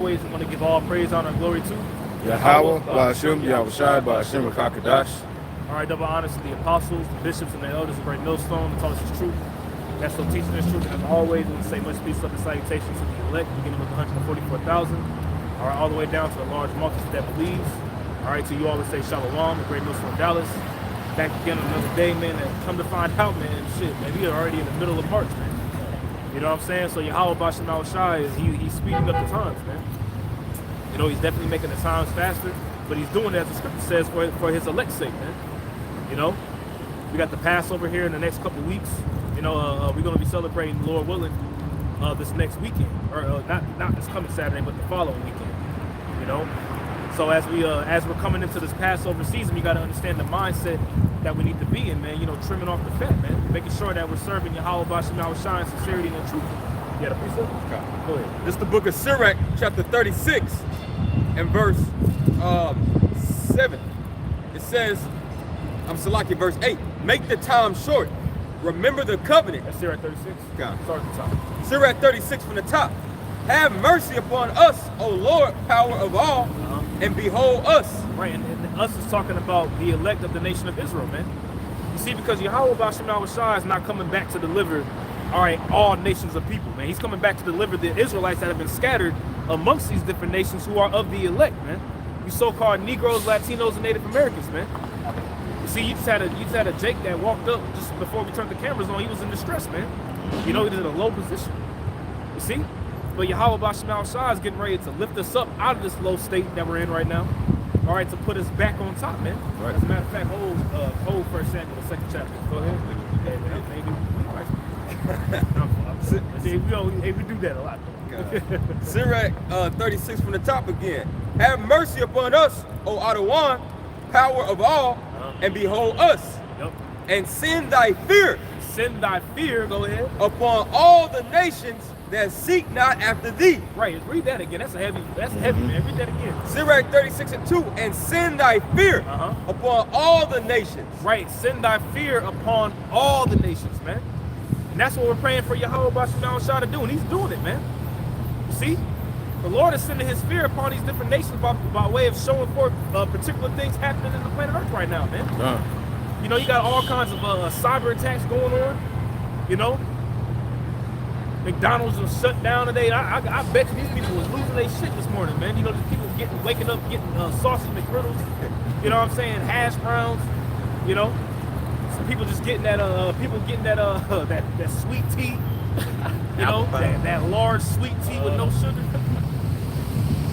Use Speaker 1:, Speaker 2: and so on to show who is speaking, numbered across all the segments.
Speaker 1: Always want to give all praise, honor, and glory to
Speaker 2: Yahweh, Ba'ashem, Yahushai, Ba'ashem, Kakadash.
Speaker 1: all right, double honors to the apostles, the bishops, and the elders of Great Millstone, that taught us this truth. That's still teaching this truth. And as always, we say much peace, love, and salutations to the elect, beginning with 144,000. All right, all the way down to the large multitude that believes. All right, to you always say Shalom, the Great Millstone, Dallas. Back again on another day, man, and come to find out, man, shit, man, we are already in the middle of March, man. You know what I'm saying? So Yahweh Ba'ashem Yahushai is he's speeding up the times, man. You know, he's definitely making the times faster, but he's doing it, as the scripture says, for his elect's sake, man. You know, we got the Passover here in the next couple weeks. You know, we're going to be celebrating, Lord willing, this next weekend, or not this coming Saturday, but the following weekend. You know, so as we're coming into this Passover season, we got to understand the mindset that we need to be in, man. You know, trimming off the fat, man, making sure that we're serving Yahweh Ba'ashem Yahushai in sincerity and truth. Yeah, the precept. Go ahead.
Speaker 3: This is the book of Sirach, chapter 36, and verse 7. It says, Salaki, verse 8, make the time short. Remember the covenant.
Speaker 1: That's Sirach 36.
Speaker 3: God.
Speaker 1: Start at the top.
Speaker 3: Sirach 36 from the top. Have mercy upon us, O Lord, power of all, and behold us.
Speaker 1: Right, and us is talking about the elect of the nation of Israel, man. You see, because Yahweh Ba'ashem Yahushai is not coming back to deliver, all right, all nations of people, man. He's coming back to deliver the Israelites that have been scattered amongst these different nations who are of the elect, man. You so-called Negroes, Latinos, and Native Americans, man. You see, you just had a Jake that walked up just before we turned the cameras on. He was in distress, man. You know, he was in a low position. You see? But Yahweh Ba'ashem Yahushai is getting ready to lift us up out of this low state that we're in right now. All right, to put us back on top, man. Right. As a matter of fact, hold 1 Samuel, the 2nd chapter. Go ahead. Hey, we do that a lot.
Speaker 3: Sirach 36 from the top again. Have mercy upon us, O Adawan, power of all, and behold us.
Speaker 1: Yep.
Speaker 3: And send thy fear.
Speaker 1: Send thy fear, go ahead.
Speaker 3: Upon all the nations that seek not after thee.
Speaker 1: Right, read that again. That's heavy, man. Read that again.
Speaker 3: Sirach 36 and 2. And send thy fear upon all the nations.
Speaker 1: Right, send thy fear upon all the nations, man. And that's what we're praying for Yahweh Ba'ashem Yahushai to do, and he's doing it, man. You see? The Lord is sending his fear upon these different nations by way of showing forth particular things happening in the planet Earth right now, man. You know, you got all kinds of cyber attacks going on, you know? McDonald's was shut down today. I bet you these people was losing their shit this morning, man. You know, these people waking up, getting sausage McGriddles, you know what I'm saying, hash browns, you know? Some people just getting that, that sweet tea, you know, that large sweet tea with no sugar,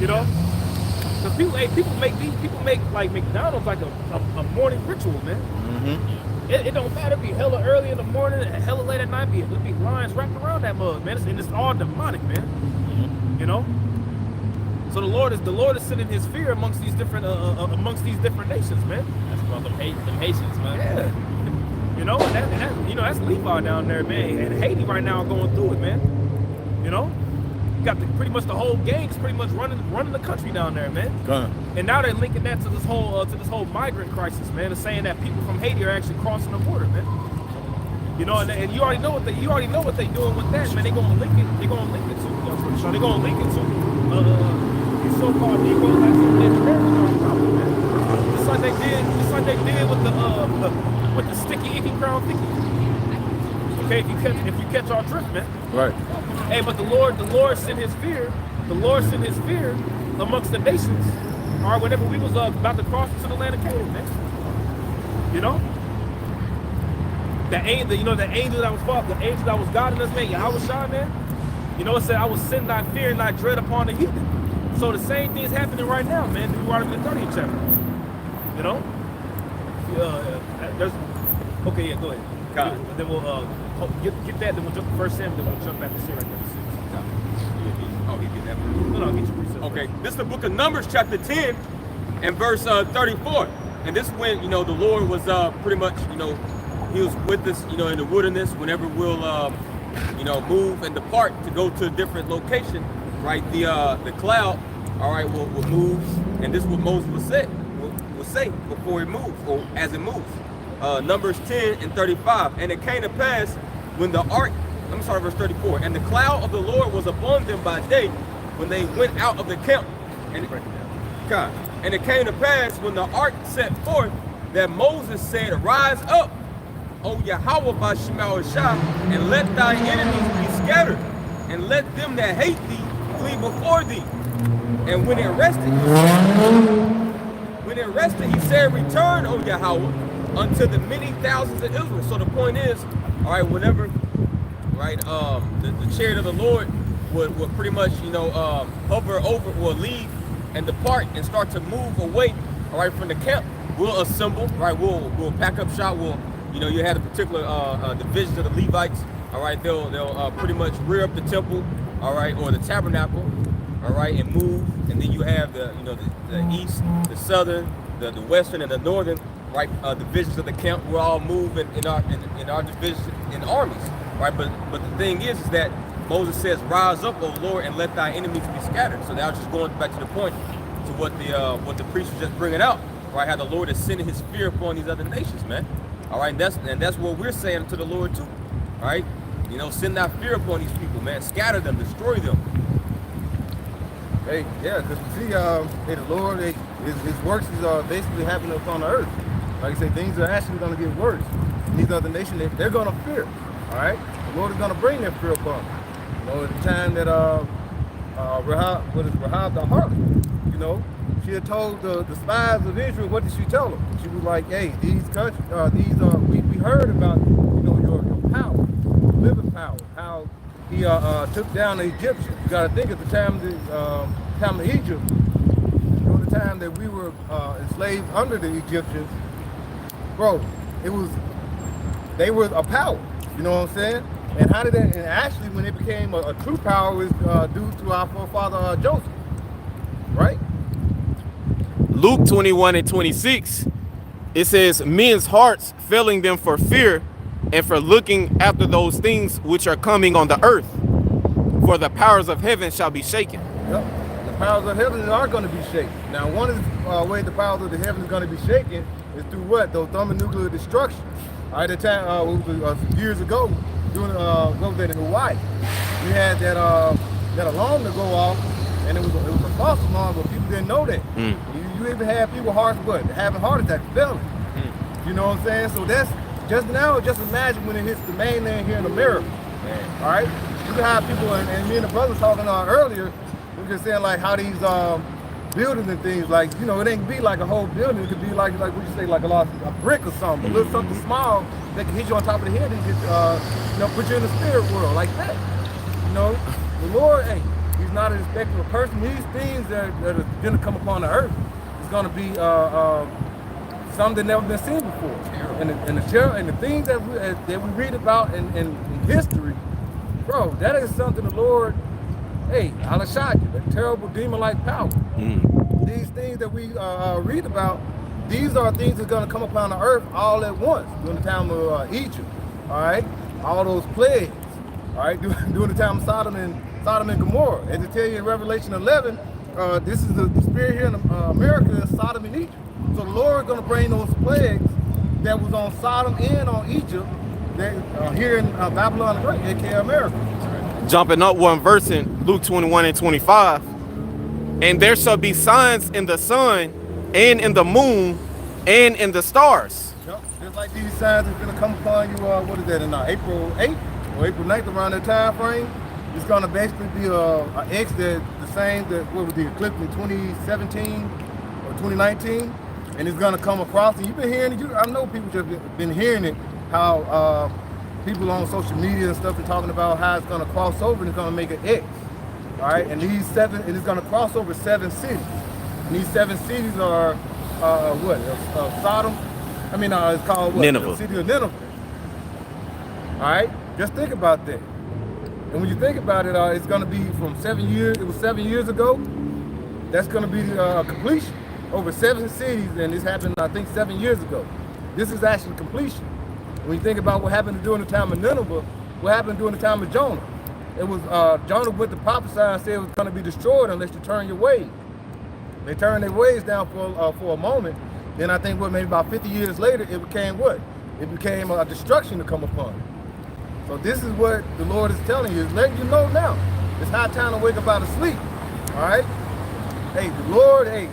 Speaker 1: you know? Because people make like McDonald's like a morning ritual, man. It don't matter if it be hella early in the morning, hella late at night, it'll be lines wrapped around that mug, man. And it's all demonic, man. You know? So the Lord is sending his fear amongst these different nations, man.
Speaker 4: That's about them Haitians, man.
Speaker 1: Yeah. You know, and that's Levi down there, man. And Haiti right now going through it, man. You know? You got pretty much the whole gangs pretty much running the country down there, man. And now they're linking that to this whole migrant crisis, man. They're saying that people from Haiti are actually crossing the border, man. You know, and you already know what they're doing with that, man. They're gonna link it to these so-called Negroes, Latino Americans, man. Just like they did with the sticky icky crown thicky. Okay, if you catch our drift, man.
Speaker 2: Right.
Speaker 1: Hey, but the Lord sent his fear. The Lord sent his fear amongst the nations. All right, whenever we was about to cross into the land of Canaan, man. You know, the angel that was guiding us, man, Yahushua, man. You know, it said, "I will send thy fear and thy dread upon the heathen." So the same thing is happening right now, man. Deuteronomy 30th chapter. You know, okay, yeah, go ahead. God. Then we'll get that. Then we'll jump to 1 Samuel. Then we'll jump back to Sirach 36.
Speaker 3: Oh, he did that.
Speaker 1: No, get your precept.
Speaker 3: Okay, this is the book of Numbers, chapter 10, and verse 34. And this is when, you know, the Lord was pretty much, you know, he was with us, you know, in the wilderness whenever we'll, you know, move and depart to go to a different location, right? The cloud, all right, will move, and this is what Moses will say before it moves, or as it moves. Numbers 10 and 35. And it came to pass when the ark, verse 34. And the cloud of the Lord was upon them by day, when they went out of the camp. And it came to pass when the ark set forth that Moses said, Rise up, O Yahweh Bashemal Shah, and let thy enemies be scattered, and let them that hate thee flee before thee. And when it rested, he said, Return, O Yahweh, unto the many thousands of Israel. So the point is, all right, whenever, right, the chariot of the Lord would pretty much, hover over or leave and depart and start to move away, all right, from the camp, we'll assemble, right, we'll pack up shop, you had a particular division of the Levites, all right, they'll pretty much rear up the temple, all right, or the tabernacle, all right, and move, and then you have the east, the southern, the western, and the northern, right, divisions of the camp. We'll all move in our division in armies, right, but the thing is that Moses says, Rise up, O Lord, and let thy enemies be scattered. So now just going back to the point to what the priest was just bringing out, right? How the Lord is sending his fear upon these other nations, man. All right, and that's what we're saying to the Lord too. All right, send thy fear upon these people, man. Scatter them, destroy them.
Speaker 2: Hey, yeah, because see, the Lord, his works is basically happening upon the earth. Like I say, things are actually going to get worse. And these other nations, they're going to fear. All right, the Lord is going to bring that fear upon them. At the time that Rahab the harlot, she had told the spies of Israel, what did she tell them? She was like, hey, we heard about your power, living power, how he took down the Egyptians. You got to think at the time of Egypt, during the time that we were enslaved under the Egyptians, bro, they were a power. You know what I'm saying? And how did that? And actually, when it became a true power, was due to our forefather Joseph, right?
Speaker 5: Luke 21:26, it says, men's hearts failing them for fear and for looking after those things which are coming on the earth, for the powers of heaven shall be shaken.
Speaker 2: Yep. The powers of heaven are going to be shaken. Now, one of the ways the powers of the heaven is going to be shaken is through what? Those thermonuclear destruction. All right, the time years ago, doing in Hawaii, we had that alarm to go off, and it was a false alarm, but people didn't know that. You even had people having heart attacks, failing. You know what I'm saying? So that's just imagine when it hits the mainland here in America. Man. All right, you can have people, and me and the brother talking earlier, we were just saying like how these buildings and things, like, it ain't be like a whole building. It could be like what you say, like a brick or something, a little something small that can hit you on top of the head and get, put you in the spirit world like that. The Lord, hey, he's not a respecter of person. These things that are going to come upon the earth is going to be something that never been seen before. And the things that we read about in history, bro, that is something the Lord, hey, Alashaki, that terrible demon-like power. These things that we read about, these are things that are going to come upon the earth all at once during the time of Egypt. All right, all those plagues. All right, during the time of Sodom and Gomorrah. As it tell you in Revelation 11, this is the spirit here in America is Sodom and Egypt. So the Lord is going to bring those plagues that was on Sodom and on Egypt that here in Babylon the Great, aka America.
Speaker 5: Jumping up one verse in Luke 21:25, and there shall be signs in the sun and in the moon and in the stars.
Speaker 2: Yep. Just like these signs are going to come upon you, what is that, in April 8th or April 9th, around that time frame. It's going to basically be an X that the same that what was the eclipse in 2017 or 2019, and it's going to come across. And you've been hearing it. I know people just been hearing it. How people on social media and stuff are talking about how it's going to cross over and it's going to make an X. All right, and it's going to cross over 7 cities. And these 7 cities are Sodom. It's called what?
Speaker 5: Nineveh.
Speaker 2: The city of Nineveh. All right, just think about that. And when you think about it, it's going to be from 7 years. It was 7 years ago. That's going to be completion over 7 cities, and this happened, I think, 7 years ago. This is actually completion. When you think about what happened during the time of Nineveh, what happened during the time of Jonah, it was Jonah went to prophesy and said it was going to be destroyed unless you turn your ways. They turned their ways down for a moment. Then I think maybe about 50 years later, it became what? It became a destruction to come upon it. So this is what the Lord is telling you, is letting you know now. It's high time to wake up out of sleep. All right. Hey, the Lord. Hey,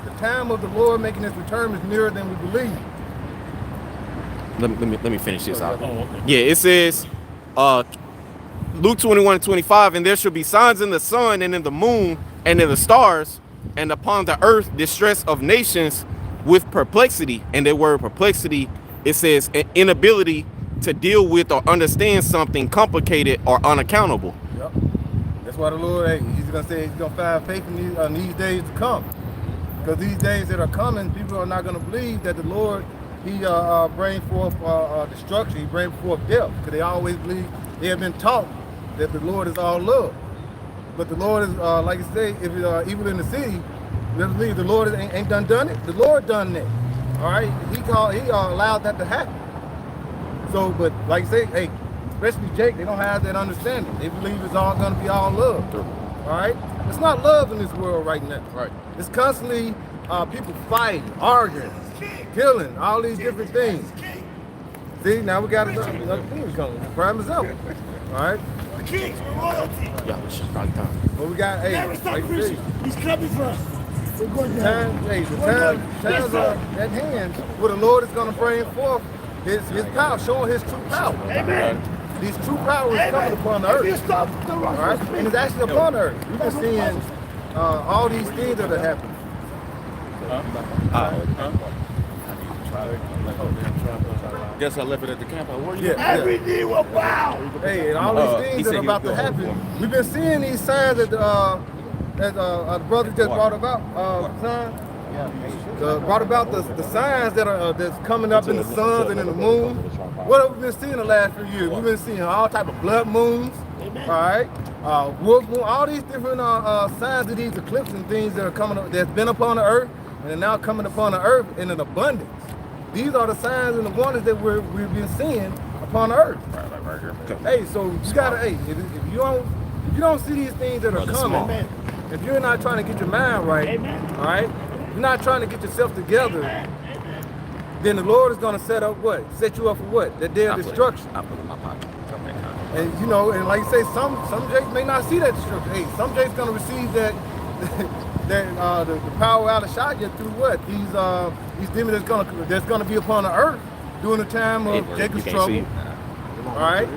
Speaker 2: the time of the Lord making His return is nearer than we believe.
Speaker 5: Let me finish this out.
Speaker 1: Oh, okay.
Speaker 5: Yeah, it says, Luke 21:25, and there shall be signs in the sun and in the moon and in the stars, and upon the earth distress of nations with perplexity. And the word perplexity, it says an inability to deal with or understand something complicated or unaccountable.
Speaker 2: Yep. That's why the Lord, hey, He's gonna say He's gonna find faith in these days to come. Because these days that are coming, people are not gonna believe that the Lord, He brings forth destruction. He brings forth death. Because they always believe, they have been taught that the Lord is all love. But the Lord is, like you say, if it's evil in the city, they believe the Lord ain't done it. The Lord done that. All right, He allowed that to happen. So, but like you say, hey, especially Jake, they don't have that understanding. They believe it's all gonna be all love. All right, it's not love in this world right now.
Speaker 5: Right.
Speaker 2: It's constantly people fighting, arguing, killing, all these different things. See, now we got another thing coming. Prime example. All right.
Speaker 6: The kings, we're royalty.
Speaker 5: Yeah, it's right time.
Speaker 2: What we got? Hey,
Speaker 6: Never stop
Speaker 2: like you say,
Speaker 6: preaching. He's coming for us. We're going down.
Speaker 2: times are at hand where the Lord is going to bring forth His power, showing His true power.
Speaker 6: Amen.
Speaker 2: These true power is coming upon the
Speaker 6: If you
Speaker 2: earth.
Speaker 6: stop the
Speaker 2: All
Speaker 6: rock,
Speaker 2: right, and it's actually upon the earth. We've been seeing all these things that are happening.
Speaker 5: Guess I left it at the camp. Where you?
Speaker 2: Yeah,
Speaker 6: every
Speaker 2: yeah.
Speaker 6: knee will bow.
Speaker 2: Hey, and all these
Speaker 3: he
Speaker 2: things that
Speaker 3: said
Speaker 2: are
Speaker 3: he
Speaker 2: about
Speaker 3: was
Speaker 2: to
Speaker 3: going
Speaker 2: happen. We've been seeing these signs that the brother just brought about. Brought about the signs that are that's coming up in the sun and in the moon. What have we been seeing the last few years? We've been seeing all type of blood moons.
Speaker 6: Amen.
Speaker 2: All right, wolf moon, all these different signs of these eclipses and things that are coming up, that's been upon the earth and are now coming upon the earth in an abundance. These are the signs and the wonders that we've been seeing upon the earth. Hey, so you gotta, hey, if you don't see these things that are coming,
Speaker 6: Amen.
Speaker 2: if you're not trying to get your mind right,
Speaker 6: Amen.
Speaker 2: all right, you're not trying to get yourself together, then the Lord is gonna set up what? Set you up for what? The day of destruction.
Speaker 5: I put it in my pocket.
Speaker 2: And you know, and like you say, some Jakes may not see that destruction. Hey, some Jakes gonna receive that the power out of Shaya through what? These demons that's gonna be upon the earth during the time of Jacob's trouble. All right,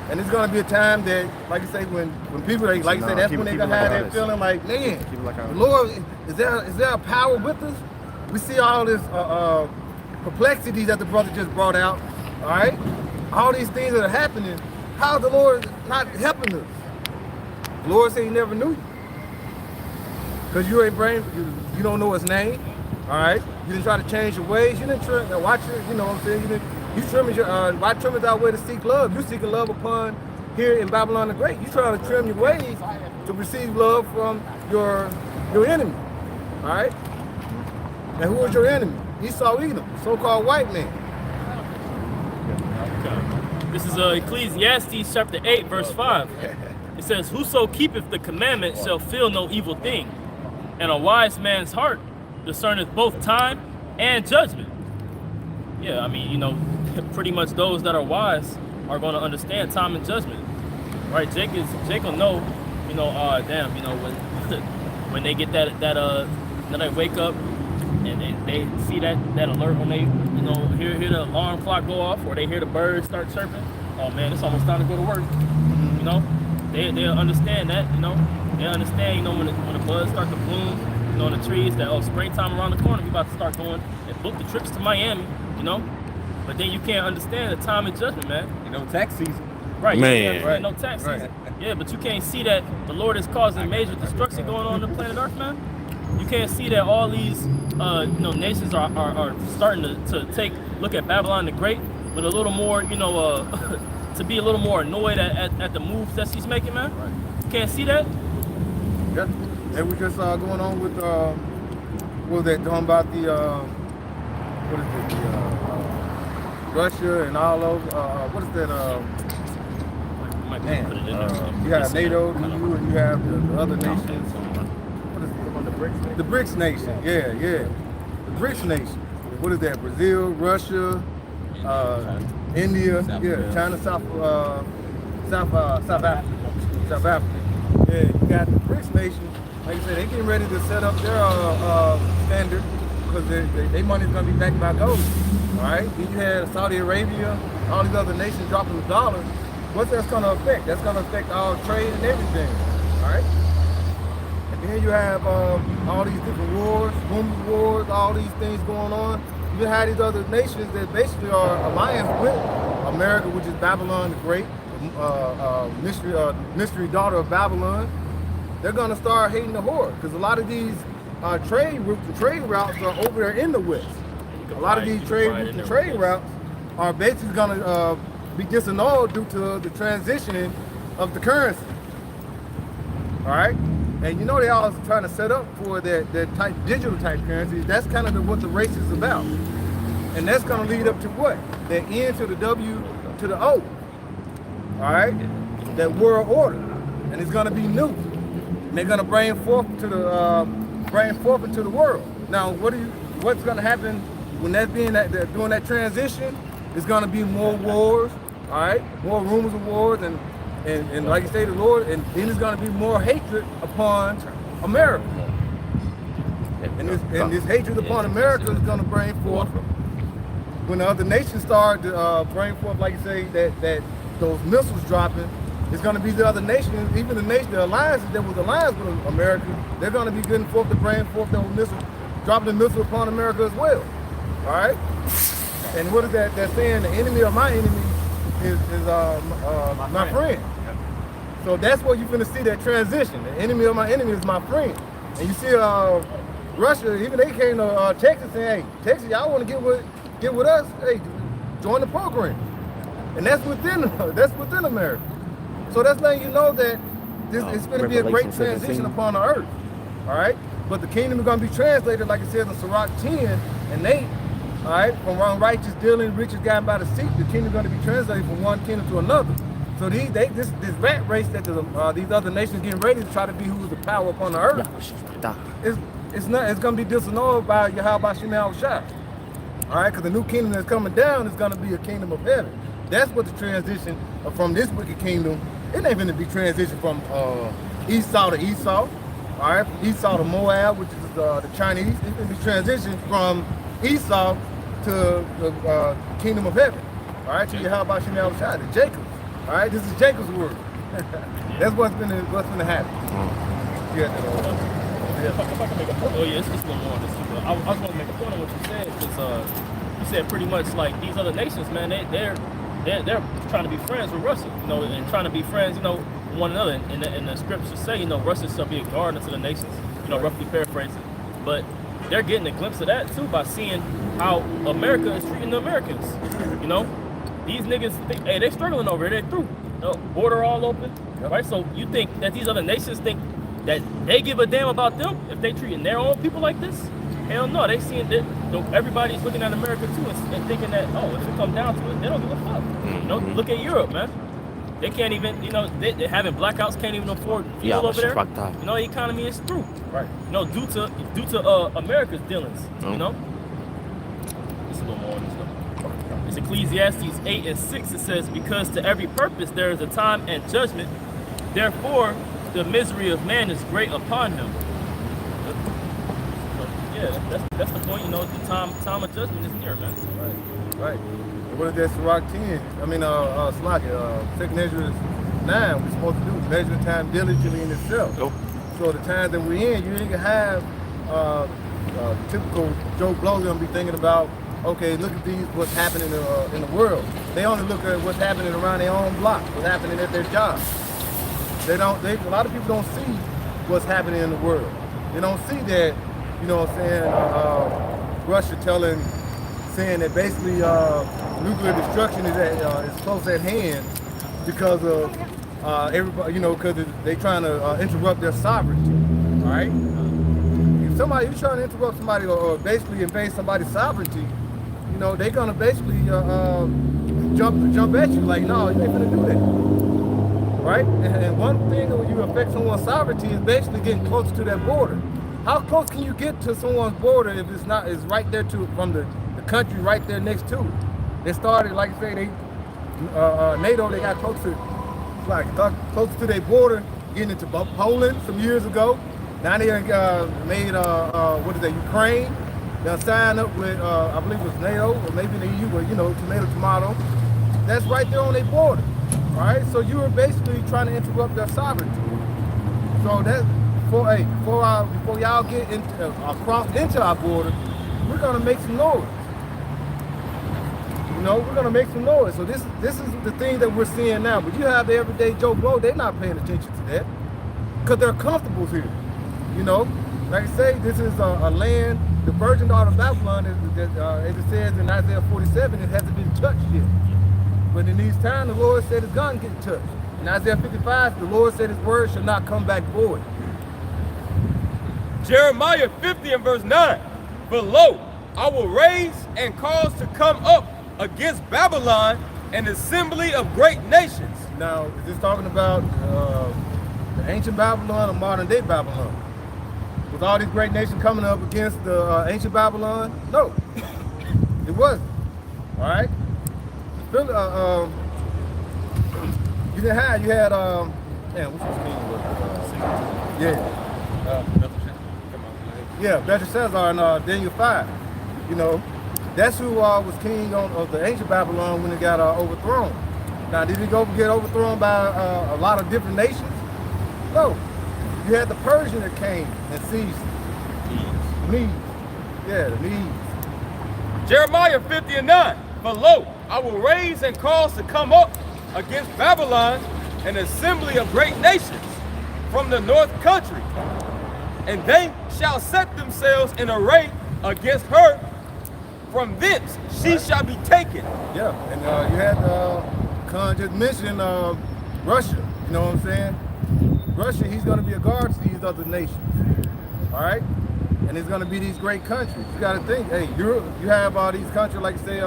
Speaker 2: and it's gonna be a time that, like you say, when people like you say, that's when they're gonna have that feeling like, man, the Lord, is there a power with us? We see all this perplexity that the brother just brought out. All right, all these things that are happening. How the Lord not helping us? The Lord said He never knew you. Because you ain't you don't know His name. All right? You didn't try to change your ways. You didn't try to watch it, you know what I'm saying? You trimming why trim is our way to seek love? You seeking love upon here in Babylon the Great. You trying to trim your ways to receive love from your enemy. All right? And who is your enemy? Esau Edom, so-called white man.
Speaker 4: This is Ecclesiastes chapter 8, verse 5. It says, whoso keepeth the commandment shall feel no evil thing, and a wise man's heart discerneth both time and judgment. Yeah, I mean, you know, pretty much those that are wise are going to understand time and judgment. Right? Jake will know, you know, damn, you know, when they get that then they wake up and they see that alert when they, you know, hear the alarm clock go off, or they hear the birds start chirping. Oh man, it's almost time to go to work. You know, they'll understand that. You know, they understand. You know, when the buds start to bloom, you know, in the trees, that springtime around the corner, we about to start going and book the trips to Miami. You know, but then you can't understand the time and judgment, man.
Speaker 3: You know, tax season.
Speaker 4: Right,
Speaker 5: Man.
Speaker 4: right. No tax season. Yeah, but you can't see that the Lord is causing major destruction going on the planet Earth, man. You can't see that all these nations are starting to look at Babylon the Great with a little more, you know, to be a little more annoyed at the moves that she's making, man. You can't see that?
Speaker 2: Yeah. And we just going on with what was that talking about the what is it, Russia and all those what is that
Speaker 4: Might
Speaker 2: man,
Speaker 4: put it in there.
Speaker 2: you have NATO, the EU, and you have the other nations. What is it? The BRICS nation. Yeah. The BRICS nation. What is that? Brazil, Russia, India, China, South Africa. Yeah, you got the BRICS nation. like I said, they getting ready to set up their standard because their money's gonna be backed by gold. All right. Then you had Saudi Arabia, all these other nations dropping the dollar. What's that's gonna affect? That's gonna affect all trade and everything. All right. And then you have all these different wars, rumors wars, all these things going on. You have these other nations that basically are alliance with America, which is Babylon the Great, mystery daughter of Babylon. They're gonna start hating the whore because a lot of these trade routes are over there in the West. A lot of these trade routes are basically gonna be disannulled due to the transitioning of the currency. All right, and you know they all trying to set up for that type digital type currency. That's kind of what the race is about, and that's gonna lead up to what? The N to the W to the O. All right, that world order, and it's gonna be new. And they're gonna bring forth into the world. Now, what's gonna happen when that's doing that transition? It's gonna be more wars, all right, more rumors of wars, and like you say, the Lord, and then there's gonna be more hatred upon America. And this hatred upon America is gonna bring forth when the other nations start to bring forth, like you say, that those missiles dropping. It's going to be the other nations, even the alliances that was alliance with America, they're going to be getting forth to bring forth those missiles, dropping the missile upon America as well. All right? And what is that? They're saying the enemy of my enemy is my friend. So that's where you're going to see that transition. The enemy of my enemy is my friend. And you see Russia, even they came to Texas saying, hey, Texas, y'all want to get with us? Hey, join the program. And that's within America. So that's letting you know that it's going to be a great transition upon the earth, all right? But the kingdom is going to be translated, like it says in Sirach 10 and 8, all right? From unrighteous dealing, riches gotten by the seat, the kingdom is going to be translated from one kingdom to another. So this rat race that these other nations getting ready to try to be who's the power upon the earth, it's going to be disannulled by Yahweh Shemel Shah, all right? Because the new kingdom that's coming down is going to be a kingdom of heaven. That's what the transition from this wicked kingdom. It ain't going to be transitioned from Esau to Esau, all right? Esau to Moab, which is the Chinese. It's going to be transitioned from Esau to the kingdom of heaven, all right? To Yahweh Shemel Shah, to Jacob, all right? This is Jacob's word. That's what's going to happen.
Speaker 4: If I can make a point. Oh yeah, it's a little more on this. I was going to make a point on what you said because you said pretty much like these other nations, man. They're trying to be friends with Russia, you know, and trying to be friends, you know, one another. And the scriptures say, you know, Russia shall be a guardian to the nations, you know, roughly paraphrasing. But they're getting a glimpse of that too by seeing how America is treating the Americans. You know, these niggas, they're struggling over here. They're through. You know, border all open, right? So you think that these other nations think that they give a damn about them if they treating their own people like this? Hell no, they seeing that everybody's looking at America too and thinking that, oh, if it comes down to it, they don't give a fuck. You know, look at Europe, man. They can't even, you know, they having blackouts, can't even afford fuel over there. You know, the economy is through. Right. You know, due to America's dealings. You know, it's a little more on this stuff. It's Ecclesiastes 8 and 6. It says, because to every purpose there is a time and judgment. Therefore, the misery of man is great upon him. Yeah, that's the point. You know, the time of judgment is near, man.
Speaker 2: Right. What is that Sirach 10? I mean, Second Ezra 9. We're supposed to do measure time diligently in itself. So the time that we're in, you ain't gonna have typical Joe Blow gonna be thinking about, okay, look at what's happening in the world. They only look at what's happening around their own block, what's happening at their job. A lot of people don't see what's happening in the world. They don't see that, you know what I'm saying, Russia saying that basically nuclear destruction is close at hand because of everybody, you know, because they trying to interrupt their sovereignty, all right? If you're trying to interrupt somebody or basically invade somebody's sovereignty, you know, they're gonna basically jump at you like, no, you ain't gonna do that, right? And one thing when you affect someone's sovereignty is basically getting closer to that border. How close can you get to someone's border if it's right there from the country right there next to it? They started, like I say, NATO, they got close to their border, getting into Poland some years ago. Now they made what is that? Ukraine. They'll sign up with I believe it was NATO or maybe the EU, but tomato. That's right there on their border. All right, so you were basically trying to interrupt their sovereignty. So that's before y'all get across into our border, we're gonna make some noise. We're gonna make some noise. So this is the thing that we're seeing now. But you have the everyday Joe Blow, they're not paying attention to that because they're comfortable here. Like I say, this is a land, the virgin daughter of Babylon, as it says in Isaiah 47, it hasn't been touched yet. But in these times, the Lord said it's gonna get touched. In Isaiah 55, the Lord said his word shall not come back void.
Speaker 3: Jeremiah 50 and verse 9. For lo, I will raise and cause to come up against Babylon an assembly of great nations.
Speaker 2: Now, is this talking about the ancient Babylon or modern day Babylon? Was all these great nations coming up against the ancient Babylon? No, it wasn't. All right. You had what's his name? Belshazzar in Daniel 5. That's who was king of the ancient Babylon when it got overthrown. Now, did it get overthrown by a lot of different nations? No. You had the Persian that came and seized the Medes. Yeah, the Medes.
Speaker 3: Jeremiah 50 and 9. For lo, I will raise and cause to come up against Babylon an assembly of great nations from the north country, and they shall set themselves in array against her. From thence she shall be taken.
Speaker 2: Yeah, and you had Khan just mentioned Russia. You know what I'm saying? Russia, he's going to be a guard to these other nations. All right, and it's going to be these great countries. You got to think, hey, Europe. You have all these countries, like say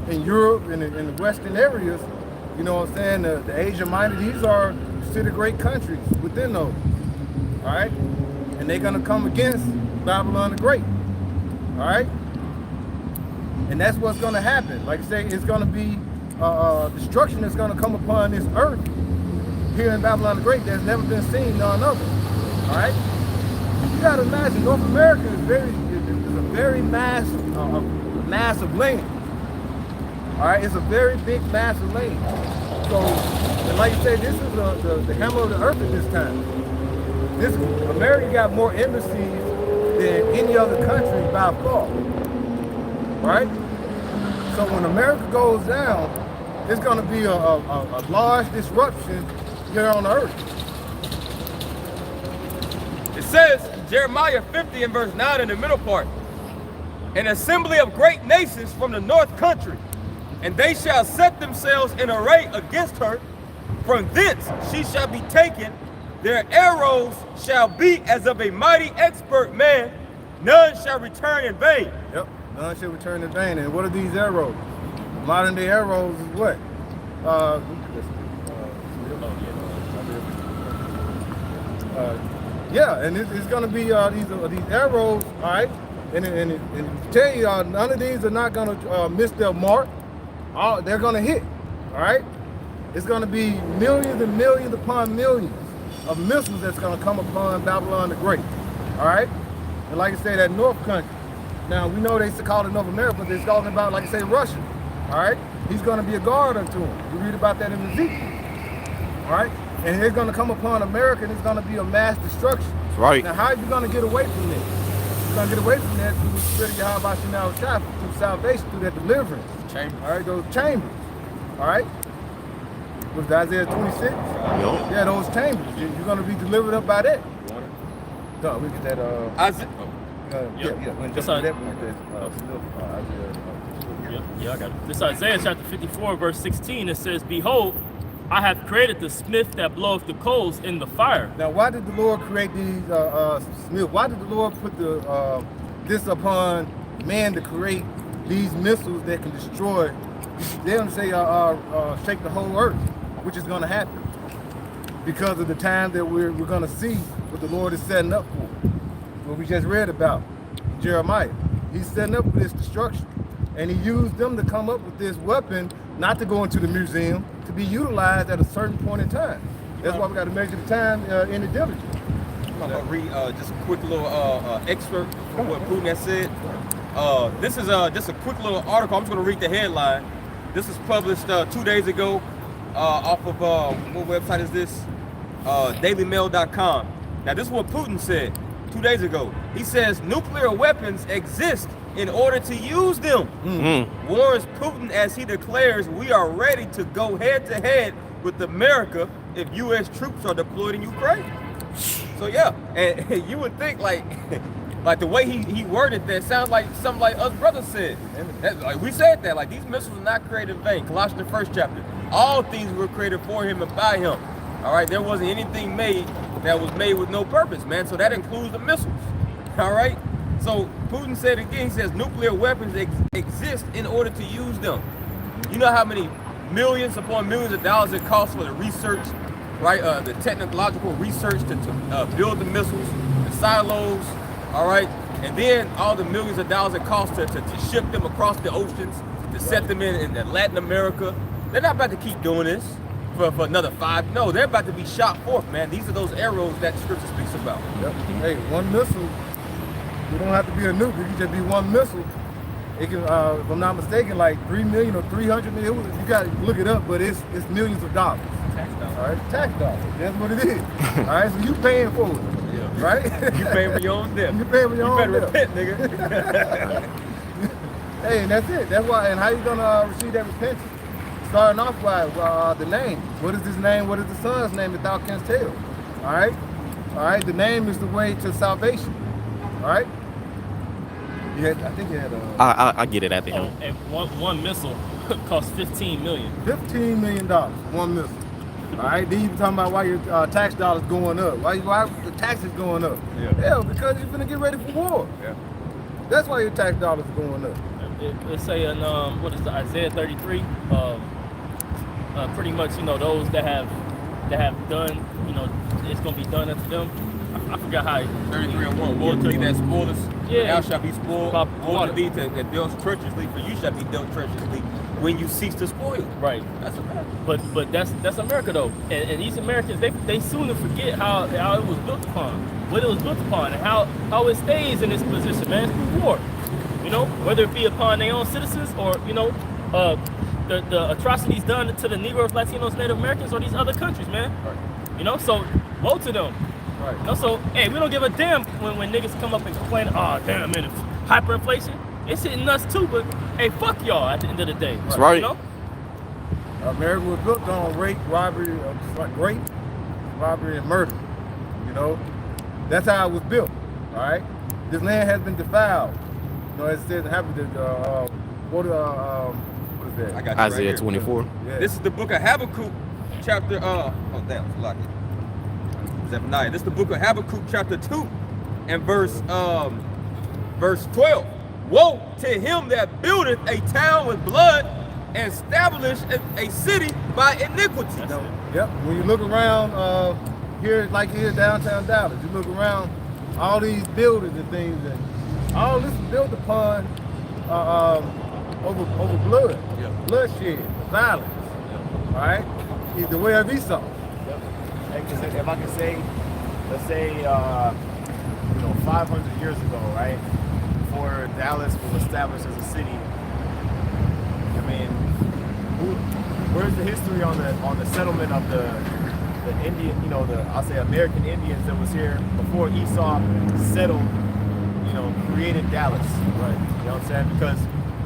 Speaker 2: in Europe and in the Western areas. You know what I'm saying? The Asia Minor. These are considered great countries within those. All right, and they're going to come against Babylon the Great. All right. And that's what's going to happen. Like I say, it's going to be destruction that's going to come upon this earth here in Babylon the Great that's never been seen, none other. All right? You got to imagine, North America is a very massive land. All right? It's a very big, massive land. So, and like I say, this is the hammer of the earth at this time. America got more embassies than any other country by far. Right? So when America goes down, it's going to be a large disruption here on the earth.
Speaker 3: It says, Jeremiah 50 and verse 9 in the middle part, an assembly of great nations from the north country, and they shall set themselves in array against her. From thence she shall be taken. Their arrows shall be as of a mighty expert man. None shall return in vain.
Speaker 2: Yep. None shall return in vain. And what are these arrows? Modern day arrows is what? And it's going to be these arrows, all right? And to tell you, none of these are not going to miss their mark. They're going to hit, all right? It's going to be millions and millions upon millions of missiles that's going to come upon Babylon the Great, all right? And like I say, that North country. Now, we know they call it North America, but they're talking about, like I say, Russia. All right? He's going to be a guard unto him. You read about that in Ezekiel. All right? And it's going to come upon America, and it's going to be a mass destruction.
Speaker 5: Right.
Speaker 2: Now, how are you going to get away from this? You're going to get away from that through the Spirit of Yahweh Shemel Shai, through salvation, through that deliverance.
Speaker 3: Chambers.
Speaker 2: All right? Those chambers. All right? Was it Isaiah 26?
Speaker 5: Yep.
Speaker 2: Yeah, those chambers. You're going to be delivered up by that. No, we get that.
Speaker 4: I got it. This Isaiah chapter 54, verse 16. It says, "Behold, I have created the smith that bloweth the coals in the fire."
Speaker 2: Now, why did the Lord create these smiths? Why did the Lord put this upon man to create these missiles that can destroy? They don't say shake the whole earth, which is going to happen because of the time that we're going to see what the Lord is setting up for. What we just read about Jeremiah. He's setting up for this destruction. And he used them to come up with this weapon, not to go into the museum, to be utilized at a certain point in time. That's why we got to measure the time in the diligence.
Speaker 3: I'm gonna read just a quick little excerpt from what Putin has said. This is just a quick little article. I'm just gonna read the headline. This was published 2 days ago off of what website is this? DailyMail.com. Now this is what Putin said 2 days ago. He says nuclear weapons exist in order to use them. Warns Putin as he declares we are ready to go head to head with America if U.S. troops are deployed in Ukraine. So yeah, and you would think like the way he worded that sounds like something like us brothers said. Like we said that, like these missiles are not created in vain. Colossians the 1st chapter. All things were created for him and by him. All right, there wasn't anything made that was made with no purpose, man. So that includes the missiles. All right. So Putin said again, he says nuclear weapons exist in order to use them. You know how many millions upon millions of dollars it costs for the research, right? The technological research to build the missiles, the silos, all right? And then all the millions of dollars it costs to ship them across the oceans, to set them in Latin America. They're not about to keep doing this for another 5. No, they're about to be shot forth, man. These are those arrows that the scripture speaks about.
Speaker 2: Yep. Hey, one missile, you don't have to be a nuke. It can just be one missile. It can, if I'm not mistaken, like 3 million or 300 million. You got to look it up, but it's millions of dollars.
Speaker 3: Tax dollars.
Speaker 2: All right, tax dollars. That's what it is. All right, so you paying for it,
Speaker 3: Yeah.
Speaker 2: right?
Speaker 3: You paying for your own death.
Speaker 2: You paying for your own
Speaker 3: better
Speaker 2: death.
Speaker 3: repent, nigga.
Speaker 2: Hey, and that's it. That's why. And how you gonna receive that repentance? Starting off by the name. What is his name? What is the son's name that thou canst tell? All right, all right. The name is the way to salvation. All right. I think you had
Speaker 5: I get it after
Speaker 4: Oh,
Speaker 5: him.
Speaker 4: and one missile costs $15 million.
Speaker 2: $15 million, one missile. All right, then you talking about why your tax dollars going up. Why the taxes going up? Yeah, because you're gonna get ready for war.
Speaker 3: Yeah.
Speaker 2: That's why your tax dollars are going up.
Speaker 4: Let's say in what is the Isaiah 33? Pretty much, those that have done, it's gonna be done unto them. I forgot how.
Speaker 3: 33:1. Woe to thee that spoileth,
Speaker 4: Yeah.
Speaker 3: thou shalt be spoiled.
Speaker 4: Pop-
Speaker 3: Woe to thee that deals treacherously, for you shall be dealt treacherously when you cease to spoil.
Speaker 4: Right.
Speaker 3: That's a fact.
Speaker 4: But that's America though, and these Americans they soon to forget how it was built upon, what it was built upon, and how it stays in this position, man, through war. Whether it be upon their own citizens or the atrocities done to the Negroes, Latinos, Native Americans, or these other countries, man.
Speaker 3: Right.
Speaker 4: So woe to them.
Speaker 3: Right.
Speaker 4: So hey, we don't give a damn when niggas come up and complain. Oh damn, man, it's hyperinflation. It's hitting us too, but hey, fuck y'all at the end of the day.
Speaker 5: That's right.
Speaker 2: America was built on rape, robbery, and murder. That's how it was built. All right. This land has been defiled. It says it happened to what is that?
Speaker 3: I got you
Speaker 5: Isaiah
Speaker 3: right here.
Speaker 5: 24.
Speaker 2: Yeah.
Speaker 3: This is the book of Habakkuk, chapter Zephaniah. This is the book of Habakkuk, chapter 2, and verse 12. Woe to him that buildeth a town with blood and establish a city by iniquity.
Speaker 2: Yep. When you look around here downtown Dallas, you look around all these buildings and things, and all this is built upon over blood, bloodshed, violence. All right, it's the way of Esau.
Speaker 7: Because if I can say, let's say, 500 years ago, right, before Dallas was established as a city, I mean, where's the history on the settlement of the Indian, I'll say American Indians that was here before Esau settled, created Dallas, right? You know what I'm saying? Because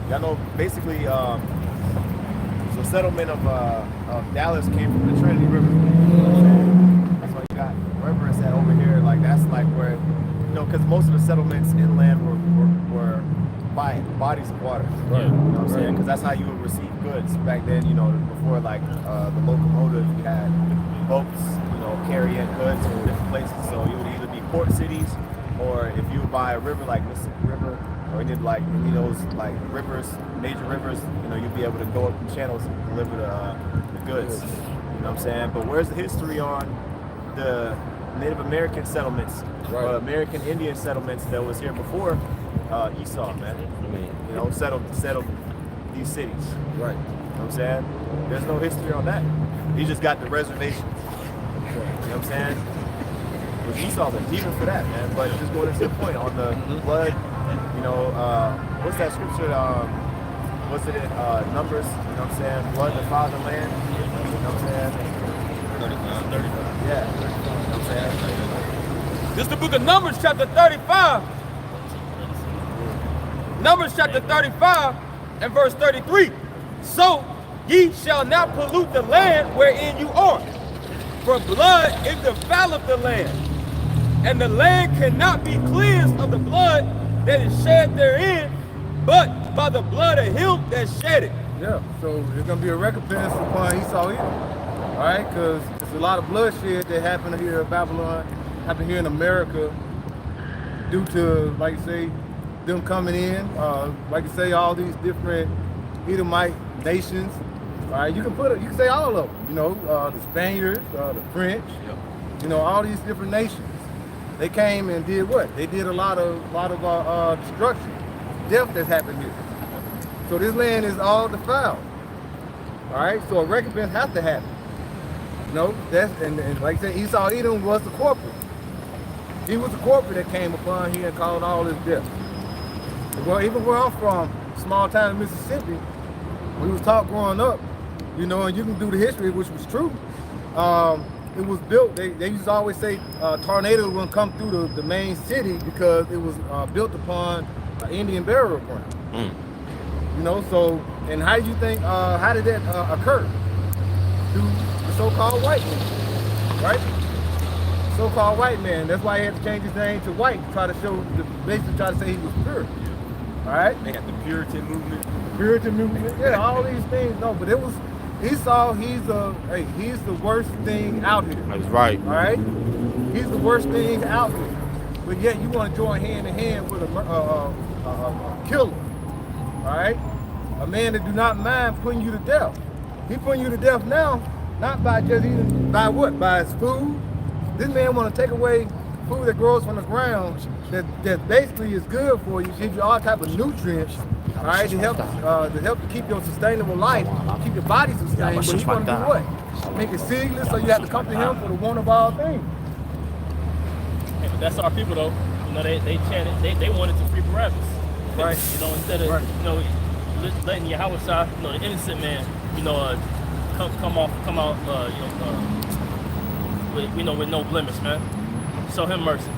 Speaker 7: y'all know basically, the settlement of Dallas came from the Trinity River. You know what I'm saying? That's why you got wherever it's at over here. Like that's like where, because most of the settlements inland were by bodies of water.
Speaker 2: Right.
Speaker 7: You know what I'm saying? Because that's how you would receive goods back then. Before like the locomotive, you had boats, carrying goods from different places. So you would either be port cities, or if you would buy a river like Mississippi River, or any like those like rivers, major rivers, you'd be able to go up the channels and deliver the goods. You know what I'm saying? But where's the history on the Native American settlements, or American Indian settlements that was here before Esau, man? Settled these cities.
Speaker 2: Right.
Speaker 7: You know what I'm saying? There's no history on that. You just got the reservations. You know what I'm saying? was Esau's a demon for that, man. But just going into the point on the blood, you know, what's that scripture? What's it in Numbers? You know what I'm saying? Blood defiled the land. You know what I'm saying? 35. Yeah. You know what I'm saying?
Speaker 3: This is the book of Numbers, chapter 35. Numbers chapter 35 and verse 33. So ye shall not pollute the land wherein you are, for blood it defileth the land, and the land cannot be cleansed of the blood that is shed therein, but by the blood of him that shed it.
Speaker 2: Yeah, so there's gonna be a recompense upon Esau here. All right, because there's a lot of bloodshed that happened here in Babylon, happened here in America, due to, like you say, them coming in, like you say, all these different Edomite nations. All right, you can say all of them. You know, the Spaniards, the French. You know, all these different nations. They came and did what? They did a lot of destruction, death that's happened here. So this land is all defiled. All right, so a recompense has to happen. You know, and like I said, Esau Edom was the corporate. He was the corporate that came upon here and caused all this death. Well, even where I'm from, small town in Mississippi, we was taught growing up, you know, and you can do the history, which was true. It was built, they used to always say tornadoes wouldn't come through the main city because it was built upon an Indian burial ground. You know, so, and how do you think, how did that occur? Through the so-called white man, right? So-called white man. That's why he had to change his name to white, to try to show, basically try to say he was pure. All right?
Speaker 3: They got the Puritan movement.
Speaker 2: Puritan movement, yeah, all these things. No, but it was Esau. He's the worst thing out here.
Speaker 5: That's right.
Speaker 2: All right, he's the worst thing out here. But yet you want to join hand in hand with a killer. All right, a man that do not mind putting you to death. He putting you to death now, not by just eating, by what? By his food. This man want to take away food that grows from the ground that basically is good for you, gives you all type of nutrients, all right, to help to keep your sustainable life, keep your body sustained. But you want to do what? Make it seedless, so you have to come to him for the one of all things.
Speaker 4: Hey, but that's our people, though. You know, they chanted, they wanted to free Barabbas.
Speaker 2: Right.
Speaker 4: You know, instead of you know letting Yahweh Shah, you know, the innocent man, you know, come out, with no blemish, man. Show him mercy.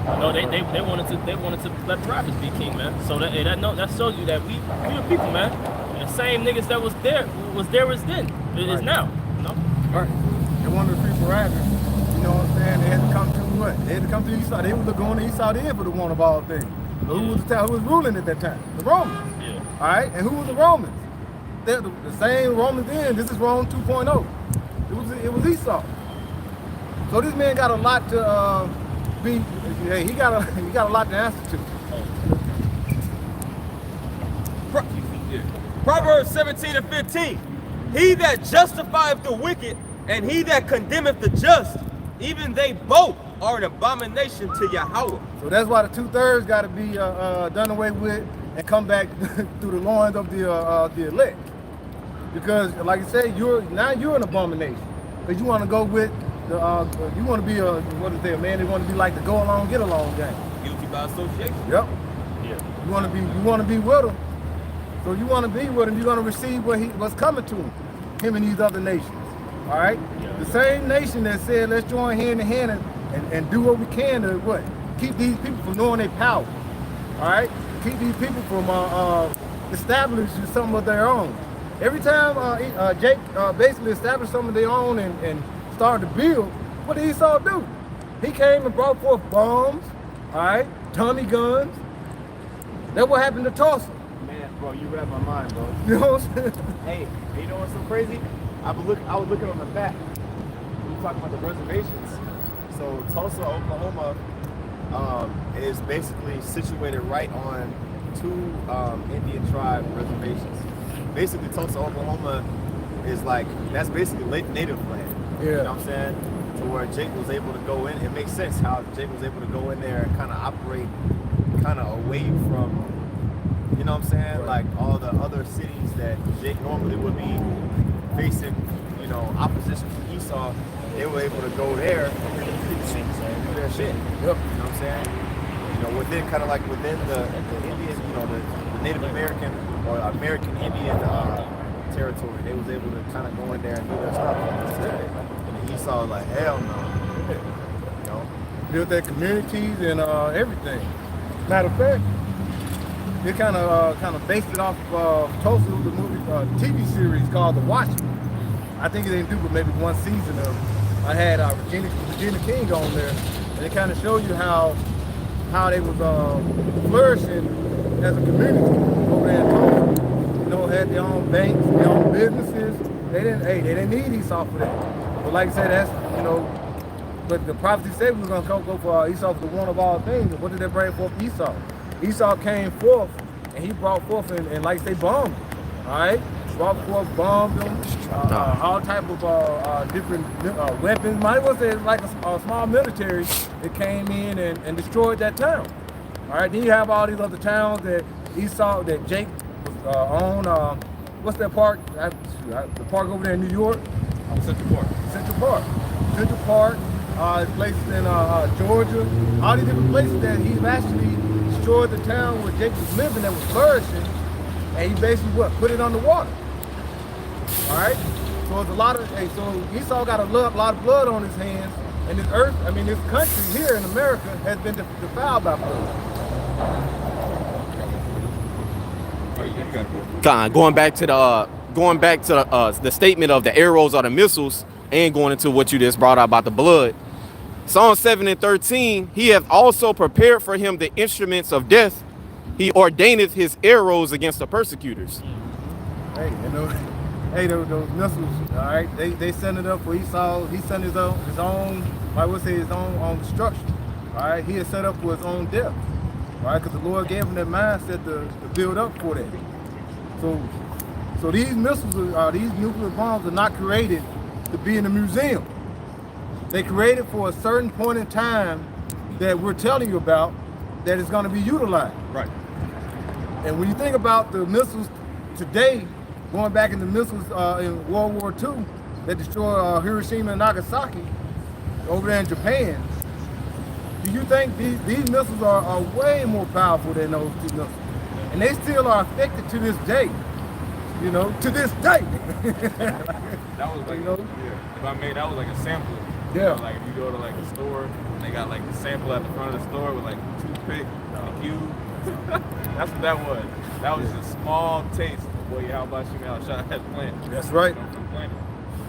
Speaker 4: You know, they wanted to let Barabbas be king, man. So that shows you that we are people, man. And the same niggas that was there is then, is now. You know?
Speaker 2: Right. They wanted to free Barabbas. You know what I'm saying? They had to come to what? They had to come to Esau. They were going to Esau then for the one of all things. But who was ruling at that time? The Romans.
Speaker 4: Yeah.
Speaker 2: All right. And who was the Romans? They're the same Romans then. This is Rome 2.0. It was Esau. So this man got a lot to he got a lot to answer to.
Speaker 3: Proverbs 17:15. He that justifieth the wicked and he that condemneth the just, even they both are an abomination to Yahweh.
Speaker 2: So that's why the 2/3 got to be done away with and come back through the loins of the elect. Because, like I said, you're an abomination. Because you want to go with you want to be a man that want to be like the go along, get along gang.
Speaker 3: Guilty by association.
Speaker 2: Yep.
Speaker 4: Yeah.
Speaker 2: You want to be with him. So you want to be with him. You're going to receive what's coming to him and these other nations. All right.
Speaker 4: Yeah.
Speaker 2: The same nation that said let's join hand in hand and do what we can to keep these people from knowing their power. All right. Keep these people from establishing something of their own. Every time Jake basically established something of their own and started to build, what did Esau do? He came and brought forth bombs, all right, Tommy guns. That's what happened to Tulsa.
Speaker 7: Man, bro, you read my mind, bro.
Speaker 2: You know what I'm saying?
Speaker 7: Hey, you know what's so crazy? I was looking on the map. We were talking about the reservations. So Tulsa, Oklahoma, is basically situated right on two Indian tribe reservations. Basically, Tulsa, Oklahoma is that's basically native land.
Speaker 2: Yeah.
Speaker 7: You know what I'm saying? To where Jake was able to go in. It makes sense how Jake was able to go in there and kind of operate kind of away from, you know what I'm saying?
Speaker 2: Right.
Speaker 7: Like all the other cities that Jake normally would be facing, you know, opposition from Esau. they were able to go there and do their shit.
Speaker 2: Yep.
Speaker 7: You know what I'm saying? You know, within kind of like within the Indian, you know, the Native American or American Indian territory, they was able to kind of go in there and do their stuff. And Esau was like, hell no. You know?
Speaker 2: Built their communities and everything. Matter of fact, they kind of based it off Tulsa, the movie TV series called The Watchmen. I think it didn't do but maybe one season of. I had Regina King on there, and it kind of showed you how they was flourishing as a community over there in Tulsa. You know, had their own banks, their own businesses. They didn't need Esau for that. But like I said, that's, you know. But the prophecy said we were going to go for Esau for the one of all things. And what did they bring forth Esau? Esau came forth, and he brought forth, and like they bombed him, all right? Brought forth, bombed them, all type of different weapons. Might was like a small military that came in and destroyed that town, all right? Then you have all these other towns that Esau, that Jake was on. What's that park? The park over there in New York?
Speaker 3: Central Park.
Speaker 2: Central Park. Places in Georgia, all these different places that he's actually destroyed the town where Jacob was living that was flourishing, and he basically put it underwater. All right, so it's a lot of. Hey, so Esau got a lot of blood on his hands, and this earth, I mean, this country here in America has been defiled by blood.
Speaker 5: Going back to the statement of the arrows or the missiles, and going into what you just brought out about the blood. Psalm 7:13, he hath also prepared for him the instruments of death. He ordaineth his arrows against the persecutors.
Speaker 2: Hey, those missiles, all right, they sent it up for Esau. He sent his own, I would say his own destruction. All right, he had set up for his own death. All right, because the Lord gave him that mindset to build up for that. So these missiles, these nuclear bombs are not created to be in a museum. They created for a certain point in time that we're telling you about that is going to be utilized.
Speaker 3: Right.
Speaker 2: And when you think about the missiles today, going back in the missiles in World War II that destroyed Hiroshima and Nagasaki over there in Japan, do you think these missiles are way more powerful than those two missiles? And they still are effective to this day. You know, to this day.
Speaker 8: That was like,
Speaker 2: you know?
Speaker 8: If I made, that was like a sampler.
Speaker 2: Yeah.
Speaker 8: You know, like if you go to like a store, and they got like the sample at the front of the store with like toothpick, a cube. That's what that was. That was just a small taste of what how much you know shot at plant.
Speaker 2: That's right.
Speaker 8: Plant.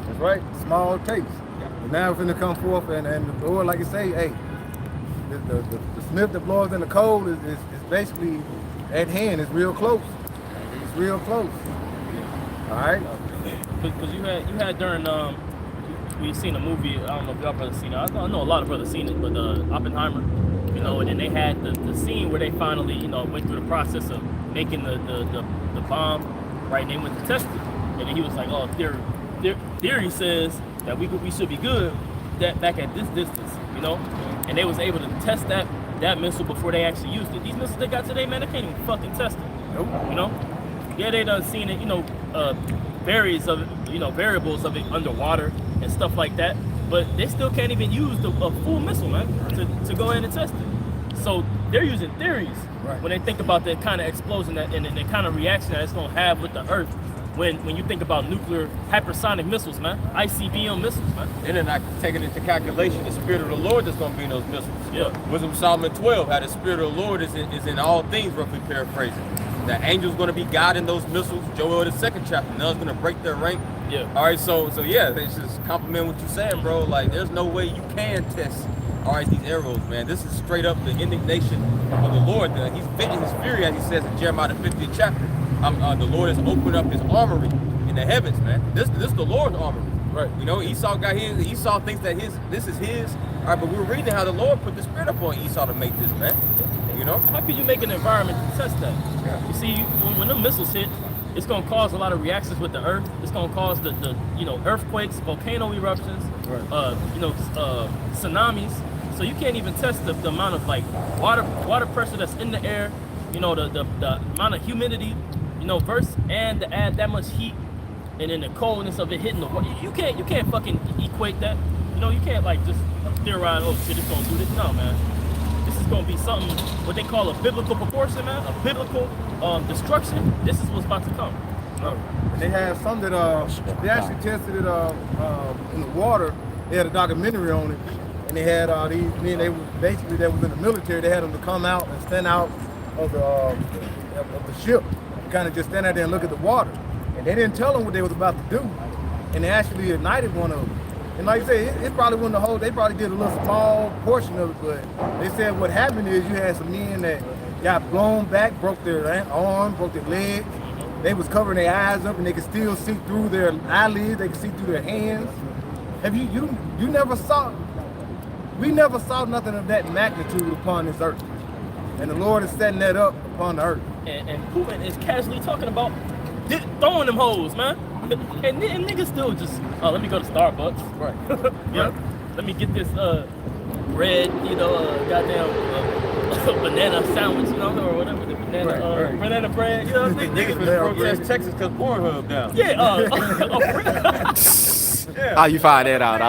Speaker 2: That's right. Small taste.
Speaker 8: Yeah.
Speaker 2: But now it's gonna come forth, and the Lord, like you say, hey, the smith that blows in the cold is basically at hand. It's real close. It's real close. All right.
Speaker 4: Because you had during we seen a movie. I don't know if y'all brothers seen it. I know a lot of brothers seen it, but Oppenheimer, you know, and then they had the scene where they finally, you know, went through the process of making the bomb, right? And they went to test it, and then he was like, oh, theory says that we should be good back at this distance, you know, and they was able to test that missile before they actually used it. These missiles they got today, man, they can't even fucking test it.
Speaker 2: Nope.
Speaker 4: You know, yeah, they done seen it, you know, variables of it underwater and stuff like that, but they still can't even use a full missile, man, to go ahead and test it. So they're using theories when they think about the kind of explosion that and the kind of reaction that it's gonna have with the Earth when you think about nuclear hypersonic missiles, man, ICBM missiles, man.
Speaker 3: And then not taking into calculation the spirit of the Lord that's going to be in those missiles.
Speaker 4: Yeah.
Speaker 3: Wisdom Solomon 12, how the spirit of the Lord is in all things, roughly paraphrasing. The angel's going to be guiding those missiles. Joel, the 2nd chapter, none's going to break their rank.
Speaker 4: Yeah.
Speaker 3: All right, so yeah, they just compliment what you're saying, bro. Like, there's no way you can test, all right, these arrows, man. This is straight up the indignation of the Lord. He's venting his fury, as he says in Jeremiah, the 50th chapter. The Lord has opened up his armory in the heavens, man. This is the Lord's armory.
Speaker 2: Right.
Speaker 3: You know, Esau got his. Esau thinks that this is his. All right, but we're reading how the Lord put the spirit upon Esau to make this, man. You know?
Speaker 4: How could you make an environment to test that?
Speaker 3: Yeah.
Speaker 4: You see, when the missiles hit, it's gonna cause a lot of reactions with the Earth. It's gonna cause the earthquakes, volcano eruptions, tsunamis. So you can't even test the amount of like water pressure that's in the air. You know, the amount of humidity. You know, and to add that much heat, and then the coldness of it hitting the water. You can't fucking equate that. You know, you can't like just theorize, oh shit, it's gonna do this. No, man. This is gonna be something what they call a biblical proportion, man. A biblical destruction. This is what's about to come.
Speaker 2: And they had some that they actually tested it in the water. They had a documentary on it, and they had these men. They was basically that was in the military. They had them to come out and stand out of the ship, kind of just stand out there and look at the water. And they didn't tell them what they was about to do, and they actually ignited one of them. And like I say, it probably wasn't the whole. They probably did a little small portion of it, but they said what happened is you had some men that got blown back, broke their arm, broke their leg. They was covering their eyes up, and they could still see through their eyelids. They could see through their hands. Have you never saw? We never saw nothing of that magnitude upon this earth, and the Lord is setting that up upon the earth.
Speaker 4: And Putin is casually talking about throwing them hoes, man. And niggas still just, oh, let me go to Starbucks.
Speaker 2: Right.
Speaker 4: Yeah. Let me get this bread, you know, goddamn banana sandwich, you know, or whatever the banana banana bread. You know what I'm saying?
Speaker 3: Niggas was protest Texas because Pornhub down.
Speaker 4: Yeah.
Speaker 3: Yeah.
Speaker 5: How you find that out?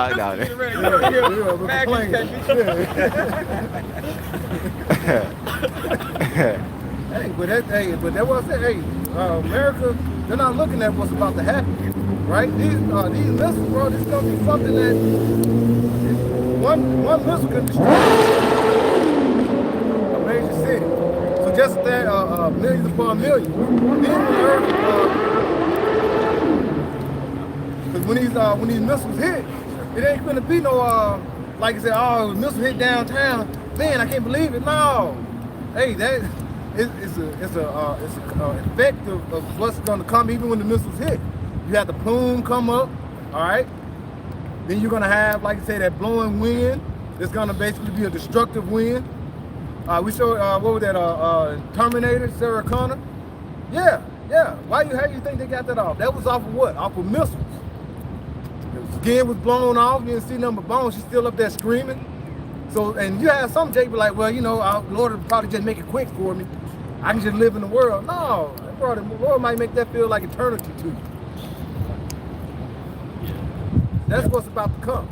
Speaker 2: But that was it. Hey, America, they're not looking at what's about to happen, right? These missiles, bro, this is gonna be something that one missile can destroy a major city. So just that millions upon millions. Because when these missiles hit, it ain't gonna be no like I said, oh, missile hit downtown. Man, I can't believe it. No, hey, that it's an effect of what's gonna come even when the missiles hit. You have the plume come up, all right. Then you're gonna have, like I say, that blowing wind. It's gonna basically be a destructive wind. We showed what was that? Terminator, Sarah Connor. Yeah. How you think they got that off? That was off of what? Off of missiles. The skin was blown off. You didn't see nothing but bones. She's still up there screaming. So, and you have some Jake be like, well, you know, our Lord will probably just make it quick for me. I can just live in the world. No, bro, the Lord might make that feel like eternity to you. That's what's about to come.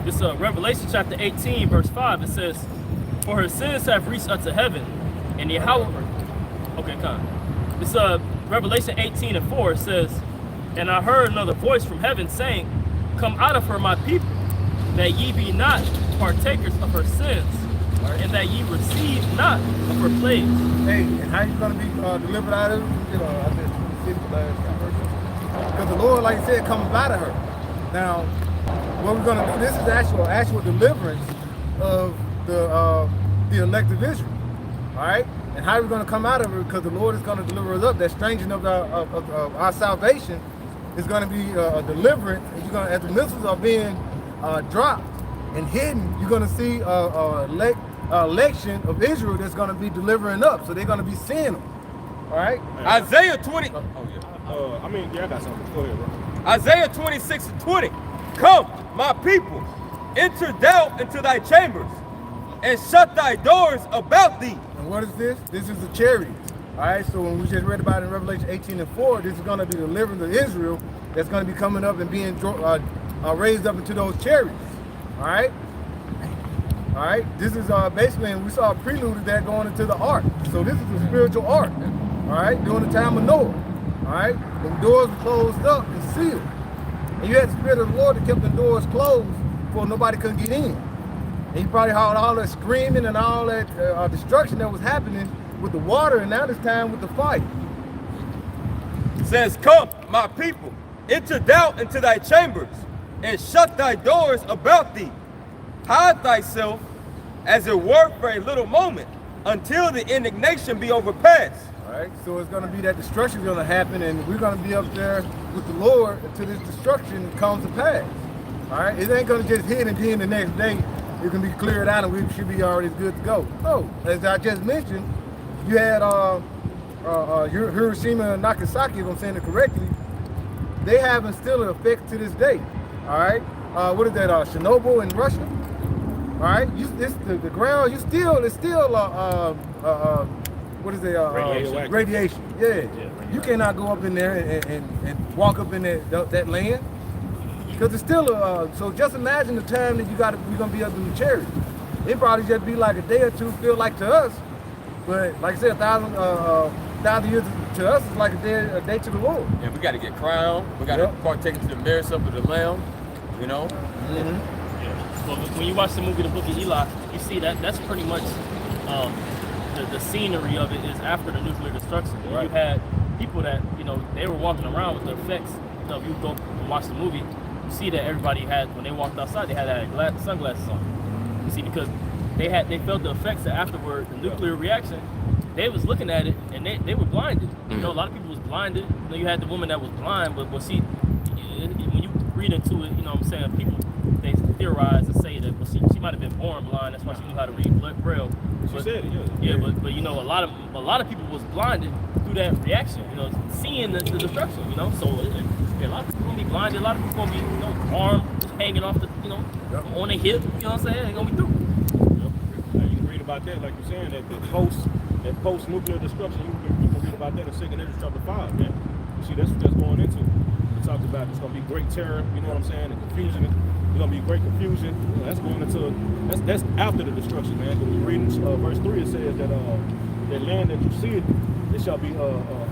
Speaker 4: It's Revelation chapter 18, verse 5. It says, for her sins have reached unto heaven, and Yahweh. Okay, come. It's Revelation 18 and 4. It says, and I heard another voice from heaven saying, come out of her, my people, that ye be not partakers of her sins, and that ye receive not of her plagues.
Speaker 2: Hey, and how you gonna be delivered out of it? You know, I just see the last verse. Because the Lord, like I said, comes out of her. Now, what we're gonna do? This is actual deliverance of the elect of Israel. All right, and how are we gonna come out of her? Because the Lord is gonna deliver us up. That stranging of our salvation is gonna be a deliverance. And you're gonna, as the missiles are being dropped and hidden, you're gonna see election of Israel that's gonna be delivering up. So they're gonna be seeing them. All right.
Speaker 3: Isaiah 20.
Speaker 1: I got something. Go ahead, bro.
Speaker 3: Isaiah 26 and 20. Come, my people, enter thou into thy chambers, and shut thy doors about thee.
Speaker 2: And what is this? This is the chariots. All right, so when we just read about it in Revelation 18 and 4, this is going to be the deliverance of Israel that's going to be coming up and being raised up into those chariots. All right? All right, this is basically, and we saw a prelude of that going into the ark. So this is the spiritual ark. All right, during the time of Noah. All right, the doors were closed up and sealed. And you had the Spirit of the Lord that kept the doors closed before nobody could get in. And you probably heard all that screaming and all that destruction that was happening with the water, and now this time with the fire.
Speaker 3: It says, come, my people, enter thou into thy chambers, and shut thy doors about thee. Hide thyself, as it were, for a little moment, until the indignation be overpassed.
Speaker 2: All right, so it's going to be that destruction is going to happen, and we're going to be up there with the Lord until this destruction comes to pass. All right, it ain't going to just hit and then the next day it can be cleared out and we should be already good to go. No, as I just mentioned, you had Hiroshima and Nagasaki, if I'm saying it correctly, they haven't still an effect to this day. All right, what is that? Chernobyl in Russia. All right, the ground. It's still what is it? Radiation. Yeah. You cannot go up in there and walk up in that land. Because it's still so just imagine the time that you're gonna be up in the chariots. It probably just be like a day or two, feel like to us, but like I said, 1,000 years to us is like a day to the Lord.
Speaker 3: And we got to get crowned. We got to partake into the marriage supper of the Lamb. You know.
Speaker 4: Yeah. Well, when you watch the movie The Book of Eli, you see that that's pretty much the scenery of it is after the nuclear destruction. And you had people that, you know, they were walking around with the effects. You know, if you go and watch the movie, you see that everybody had, when they walked outside, they had sunglasses on. You see, because they felt the effects afterward, the nuclear reaction. They was looking at it and they were blinded. You know, a lot of people was blinded. You know, you had the woman that was blind, but see, when you read into it, you know what I'm saying, people, they theorize and say that, well, she might have been born blind, that's why she knew how to read Braille.
Speaker 1: She said it,
Speaker 4: yeah. But you know, a lot of people was blinded through that reaction, you know, seeing the destruction, you know. So a lot of people gonna be blinded, a lot of people gonna be, you know, arm just hanging off the, you know, on their hip, you know what I'm saying? They're gonna be through.
Speaker 1: You can read about that, like you're saying, that post-nuclear destruction. You can read about that in 2 Ezra chapter 5, man. You see, that's what that's going into. It talks about it's gonna be great terror, you know what I'm saying, and confusion. It's gonna be great confusion. You know, that's going into that's after the destruction, man. When you read verse 3, it says that the land that you see it shall be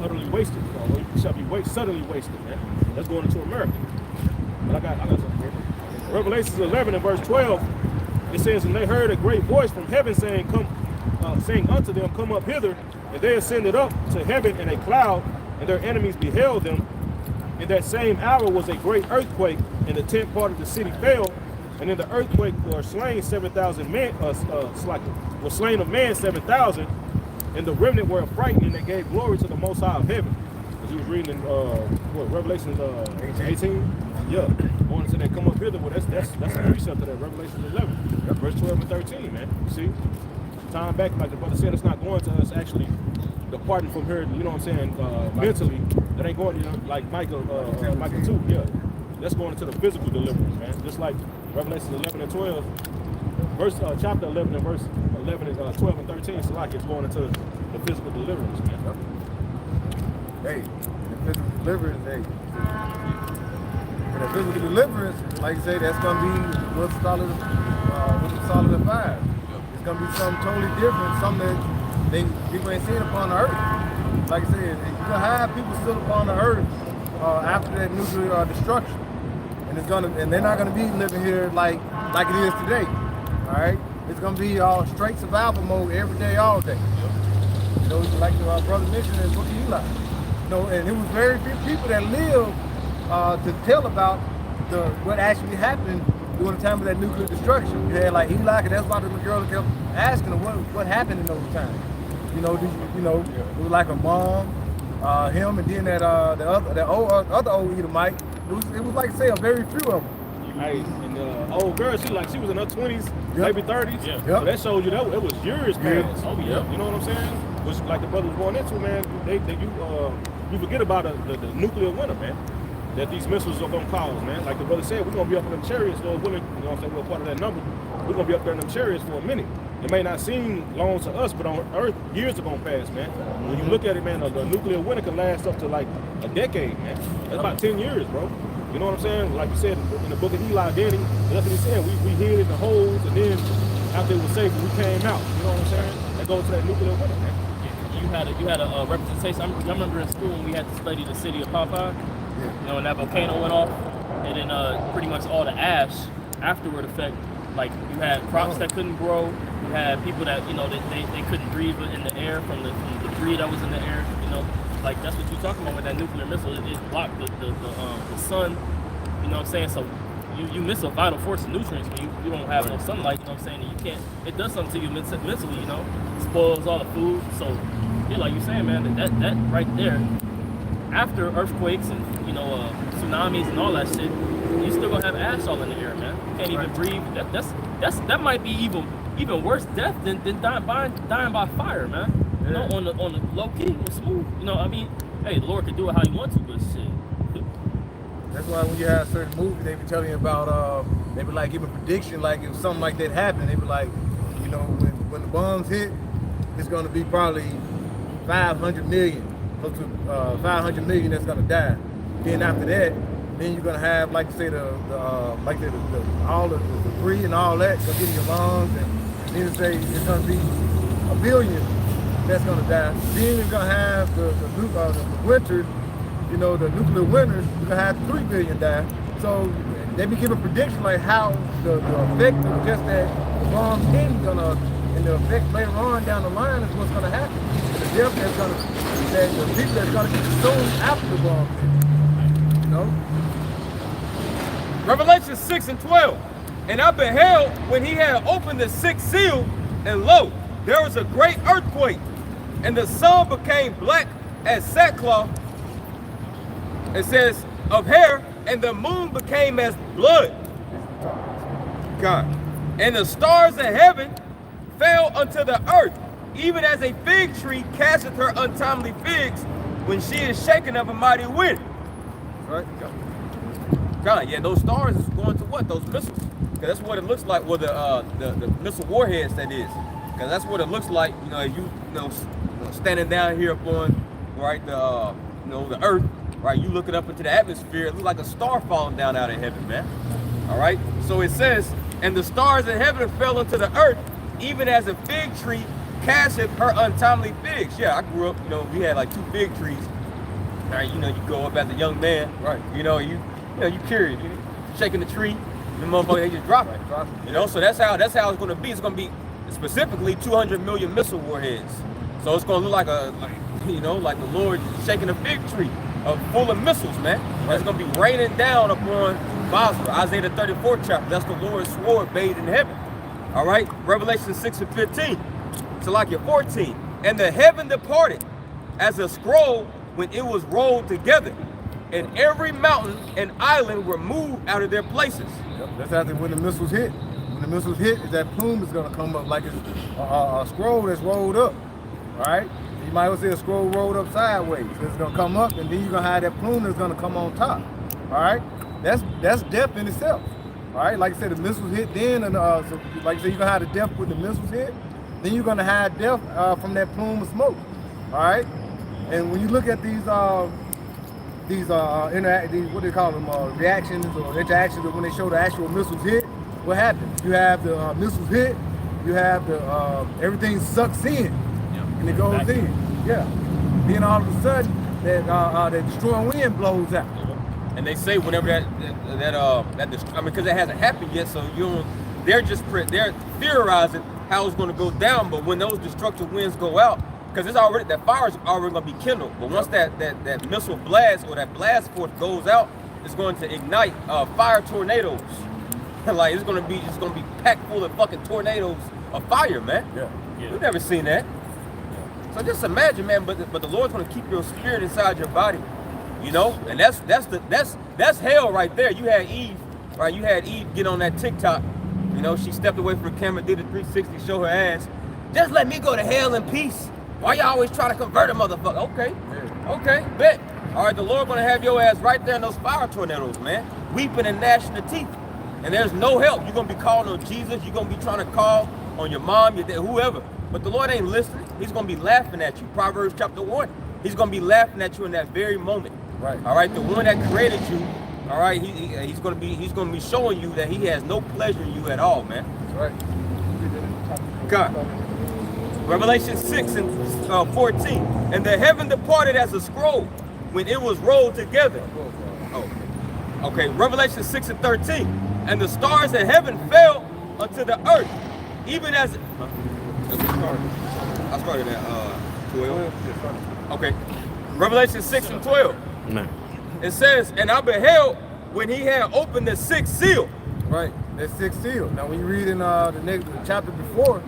Speaker 1: utterly wasted, or it shall be suddenly wasted, man. That's going into America. But I got something here. Revelations 11 and verse 12, it says, and they heard a great voice from heaven saying, saying unto them, come up hither. And they ascended up to heaven in a cloud, and their enemies beheld them. In that same hour was a great earthquake, and the 10th part of the city fell. And in the earthquake were slain 7,000 men, was slain of man 7,000, and the remnant were affrighted, and they gave glory to the Most High of heaven. As he was reading in Revelations 18? Yeah. Wanted to that come up hither. Well, that's a precept of that, Revelation 11, verse 12 and 13, man. You see? Time back, like the brother said, it's not going to us actually departing from here, you know what I'm saying, mentally. That ain't going, you know, like Micah 2, yeah. That's going into the physical deliverance, man. Just like Revelation 11 and 12, chapter 11 and verse 11 and 12 and 13, it's like it's going into the physical deliverance, man.
Speaker 2: Hey, the physical deliverance, hey. And the physical deliverance, like you say, that's gonna be what's solid at 5. It's gonna be something totally different, something that people ain't seen upon the earth. Like I said, you're gonna have people still upon the earth after that nuclear destruction, and they're not gonna be living here like it is today. All right, it's gonna be straight survival mode every day, all day. You know, like the brother mentioned in the Book of Eli. You know, and it was very few people that lived to tell about what actually happened during the time of that nuclear destruction. You had like Eli, and that's why the girl kept asking him what happened in those times. You know, it was like a mom, him, and then the other old Edomite. It was like say a very few of them.
Speaker 1: Hey, and the old girl, she was in her 20s, maybe 30s.
Speaker 2: Yep.
Speaker 1: So that showed you that it was years past.
Speaker 4: Oh yeah.
Speaker 1: You know what I'm saying? Which like the brothers going into, man, you forget about the nuclear winter, man. That these missiles are gonna cause, man. Like the brother said, we're gonna be up in them chariots, Lord willing, you know what I'm saying, we're part of that number. We're gonna be up there in them chariots for a minute. It may not seem long to us, but on Earth, years are gonna pass, man. When you look at it, man, the nuclear winter can last up to like a decade, man. That's about 10 years, bro. You know what I'm saying? Like you said in the Book of Eli, Danny, that's what he said. We hid in the holes, and then after it was safe, we came out. You know what I'm saying? That goes to that nuclear winter, man.
Speaker 4: You had a representation. I remember in school when we had to study the city of Popeye. You know, when that volcano went off, and then pretty much all the ash afterward effect. Like you had crops that couldn't grow. You had people that, you know, they couldn't breathe in the air from the debris that was in the air. You know, like that's what you're talking about with that nuclear missile. It blocked the sun. You know what I'm saying? So you miss a vital force of nutrients when you don't have no sunlight. You know what I'm saying? And you can't. It does something to you mentally. You know, spoils all the food. So yeah, like you're saying, man, that right there. After earthquakes and, you know, tsunamis and all that shit, you still gonna have ash all in the air, man. You can't even breathe. That might be even worse death than dying by fire, man. You know, on the low key or smooth. You know, I mean, hey, the Lord can do it how He wants to, but shit.
Speaker 2: That's why when you have certain movies, they be telling you about, they be like giving prediction, like if something like that happened, they be like, you know, when the bombs hit, it's gonna be probably 500 million. Close to 500 million that's gonna die. Then after that, Then you're gonna have, like you say, all the debris and all that gonna get in your lungs, and then say it's gonna be 1 billion that's gonna die. Then you're gonna have the winters, you know, the nuclear winters. You're gonna have 3 billion die. So they be giving predictions like how the effect of just that the bombs hitting and the effect later on down the line is what's gonna happen. The death the people that's gonna get consumed after the bomb hit. You know?
Speaker 3: Revelation 6 and 12. And I beheld when he had opened the 6th seal, and lo, there was a great earthquake, and the sun became black as sackcloth. It says of hair, and the moon became as blood. God. And the stars of heaven fell unto the earth, even as a fig tree casteth her untimely figs when she is shaken of a mighty wind.
Speaker 2: Right?
Speaker 3: God, yeah, those stars is going to what? Those missiles. Because that's what it looks like. Well, the missile warheads, that is. Because that's what it looks like. You know, if you know standing down here upon right the the earth, right? You looking up into the atmosphere, it looks like a star falling down out of heaven, man. All right. So it says, and the stars in heaven fell into the earth, even as a fig tree casteth her untimely figs. Yeah, I grew up. You know, we had like 2 fig trees. Right. You know, you go up as a young man.
Speaker 2: Right.
Speaker 3: You curious. You shaking the tree, the motherfucker they just drop it. You know, so that's how it's going to be. It's going to be specifically 200 million missile warheads. So it's going to look like like the Lord shaking a fig tree full of missiles, man. Right. It's going to be raining down upon Basra. Isaiah the 34th chapter. That's the Lord's sword bathed in heaven. All right. Revelation 6 and 15. Salakia 14. And the heaven departed as a scroll when it was rolled together, and every mountain and island were moved out of their places.
Speaker 2: Yep. That's after when the missiles hit. When the missiles hit, that plume is going to come up like it's a scroll that's rolled up. All right? You might as well say a scroll rolled up sideways. So it's going to come up, and then you're going to have that plume that's going to come on top. All right? That's death in itself. All right? Like I said, the missiles hit then, and so like I said, you're going to have the death when the missiles hit. Then you're going to have death from that plume of smoke. All right? And when you look at these what do they call them, reactions or interactions, when they show the actual missiles hit, what happens? You have the missiles hit, you have the everything sucks in, and it goes in. Yeah. Then all of a sudden, that destroying wind blows out.
Speaker 3: And they say whenever because it hasn't happened yet, so they're theorizing how it's going to go down. But when those destructive winds go out, because that fire is already going to be kindled. But once that missile blast or that blast force goes out, it's going to ignite fire tornadoes. Like it's going to be packed full of fucking tornadoes of fire, man.
Speaker 2: Yeah.
Speaker 3: We've never seen that. So just imagine, man. But the Lord's going to keep your spirit inside your body, you know. And that's hell right there. You had Eve, right? You had Eve get on that TikTok. You know, she stepped away from the camera, did a 360, show her ass. Just let me go to hell in peace. Why y'all always trying to convert a motherfucker? Okay, bet. All right, the Lord gonna have your ass right there in those fire tornadoes, man. Weeping and gnashing the teeth. And there's no help. You're gonna be calling on Jesus. You're gonna be trying to call on your mom, your dad, whoever. But the Lord ain't listening. He's gonna be laughing at you. Proverbs chapter 1. He's gonna be laughing at you in that very moment.
Speaker 2: Right.
Speaker 3: All right, the one that created you, all right, he's gonna be showing you that he has no pleasure in you at all, man.
Speaker 2: That's right.
Speaker 3: God. Revelation 6 and 14. And the heaven departed as a scroll when it was rolled together. Oh, okay. Revelation 6 and 13. And the stars in heaven fell unto the earth, even as I started at 12. Okay. Revelation 6 and 12.
Speaker 5: Man.
Speaker 3: It says, and I beheld when he had opened the 6th seal.
Speaker 2: Right. That 6th seal. Now, when you read in the next chapter before,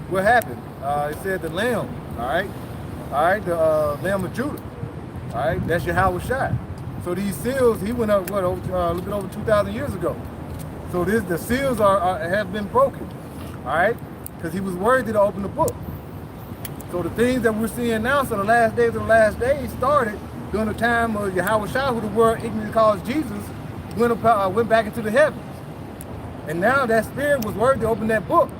Speaker 2: what happened? It said the Lamb, all right, the Lamb of Judah, all right, that's Yahweh Shai. So these seals, he went up, a little bit over 2,000 years ago. So the seals have been broken, all right, because he was worthy to open the book. So the things that we're seeing now, so the last days of the last days started during the time of Yahweh Shai, who the world ignorantly calls Jesus, went back into the heavens. And now that spirit was worthy to open that book.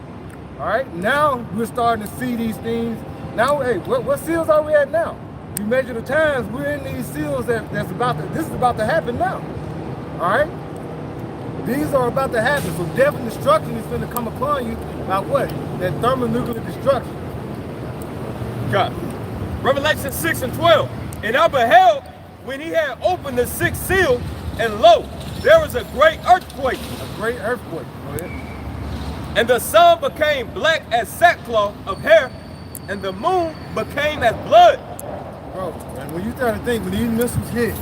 Speaker 2: All right, now we're starting to see these things. Now, hey, what seals are we at now? You measure the times, we're in these seals this is about to happen now. All right? These are about to happen. So death and destruction is going to come upon you by what? That thermonuclear destruction.
Speaker 3: God. Revelation 6 and 12. And I beheld when he had opened the sixth seal, and lo, there was a great earthquake.
Speaker 2: A great earthquake. Go ahead.
Speaker 3: And the sun became black as sackcloth of hair, and the moon became as blood.
Speaker 2: Bro, and when you start to think, when these missiles hit,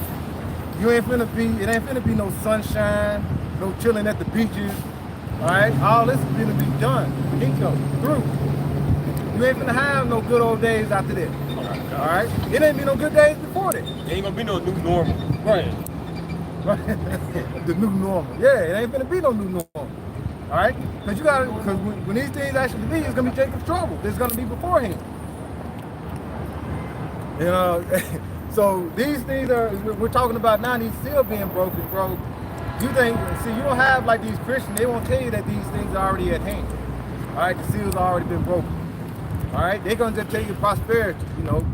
Speaker 2: it ain't finna be no sunshine, no chilling at the beaches, all right? All this is gonna be done, through. You ain't finna have no good old days after that, all right? It ain't be no good days before that.
Speaker 3: It ain't gonna be no new normal.
Speaker 2: Right. The new normal. Yeah, it ain't gonna be no new normal, all right? Because when these things actually be, it's gonna be Jacob's trouble. It's gonna be beforehand. You know, so these things we're talking about now, these still being broken, bro. You don't have like these Christians, they won't tell you that these things are already at hand. All right, the seals already been broken. All right, they're gonna just tell you prosperity, you know,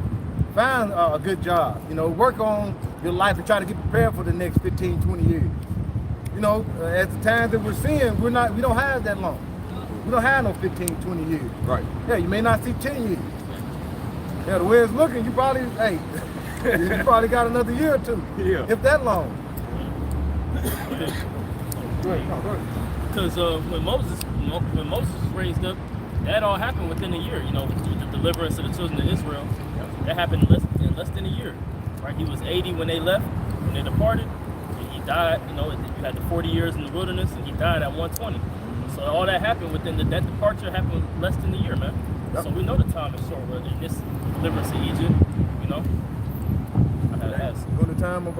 Speaker 2: find a good job, you know, work on your life and try to get prepared for the next 15, 20 years. You know, at the times that we're seeing, we don't have that long. We don't have no 15, 20 years.
Speaker 3: Right.
Speaker 2: Yeah, you may not see 10 years. Yeah, the way it's looking, you probably got another year or two.
Speaker 3: Yeah.
Speaker 2: If that long.
Speaker 4: Because when Moses was raised up, that all happened within a year. You know, with the deliverance of the children of Israel, that happened in less than a year. Right? He was 80 when they left, when they departed. And he died. You know, you had the 40 years in the wilderness, and he died at 120. So all that happened within that departure happened less than a year, man.
Speaker 2: Yep.
Speaker 4: So we know the time is short. But in this deliverance of Egypt, you know, I had to ask.
Speaker 2: During the time of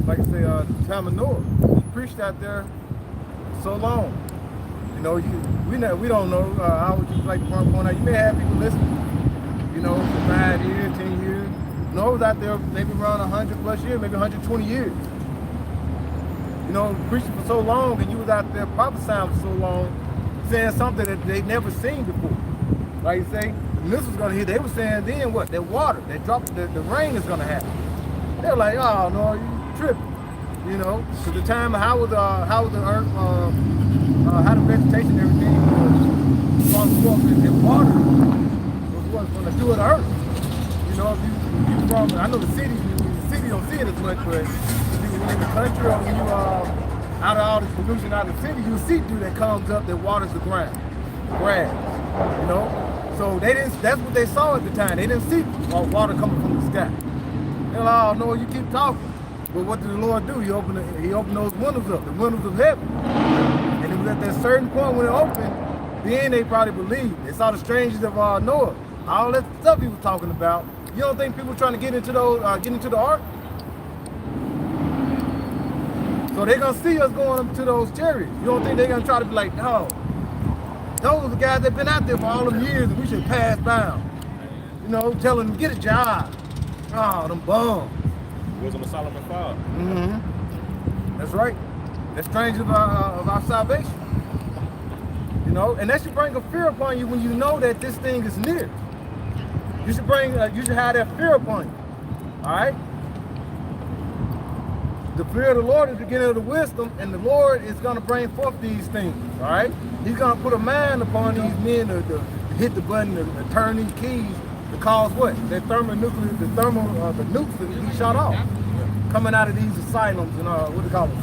Speaker 2: like I say, the time of Noah, he preached out there so long. You know, we don't know. I would just like to point out, you may have people listening, you know, for 5 years, 10 years. Noah was out there maybe around 100 plus years, maybe 120 years. You know, preaching for so long, and you was out there prophesying for so long, saying something that they never seen before. Like you say, the missiles gonna hit. They were saying then what? That water, that drop, the rain is gonna happen. They're like, oh no, you tripping. You know, because the time how the earth, how the vegetation and everything was forth and water was what's gonna do to the earth. You know, if you from, I know the city don't see it as much, but if you in the country or when you out of all this pollution out of the city, you see dew that comes up that waters the ground, grass. You know, so they didn't. That's what they saw at the time. They didn't see water coming from the sky. They're like, oh no, you keep talking. But what did the Lord do? He opened those windows up, the windows of heaven. And it was at that certain point when it opened, then they probably believed. They saw the strangers of Noah, all that stuff he was talking about. You don't think people trying to get into the ark? So they're gonna see us going up to those chariots. You don't think they're gonna try to be like, no, those are the guys that been out there for all them years and we should pass by. You know, telling them, get a job. Oh, them bums.
Speaker 1: Wisdom of Solomon 5.
Speaker 2: Mm-hmm. That's right. That's strange of our salvation. You know, and that should bring a fear upon you when you know that this thing is near. You should have that fear upon you. All right. The fear of the Lord is the beginning of the wisdom, and the Lord is going to bring forth these things. All right. He's going to put a mind upon these men to hit the button, to turn these keys. To cause what? That the nukes that be shot off. Coming out of these asylums and what do you call them?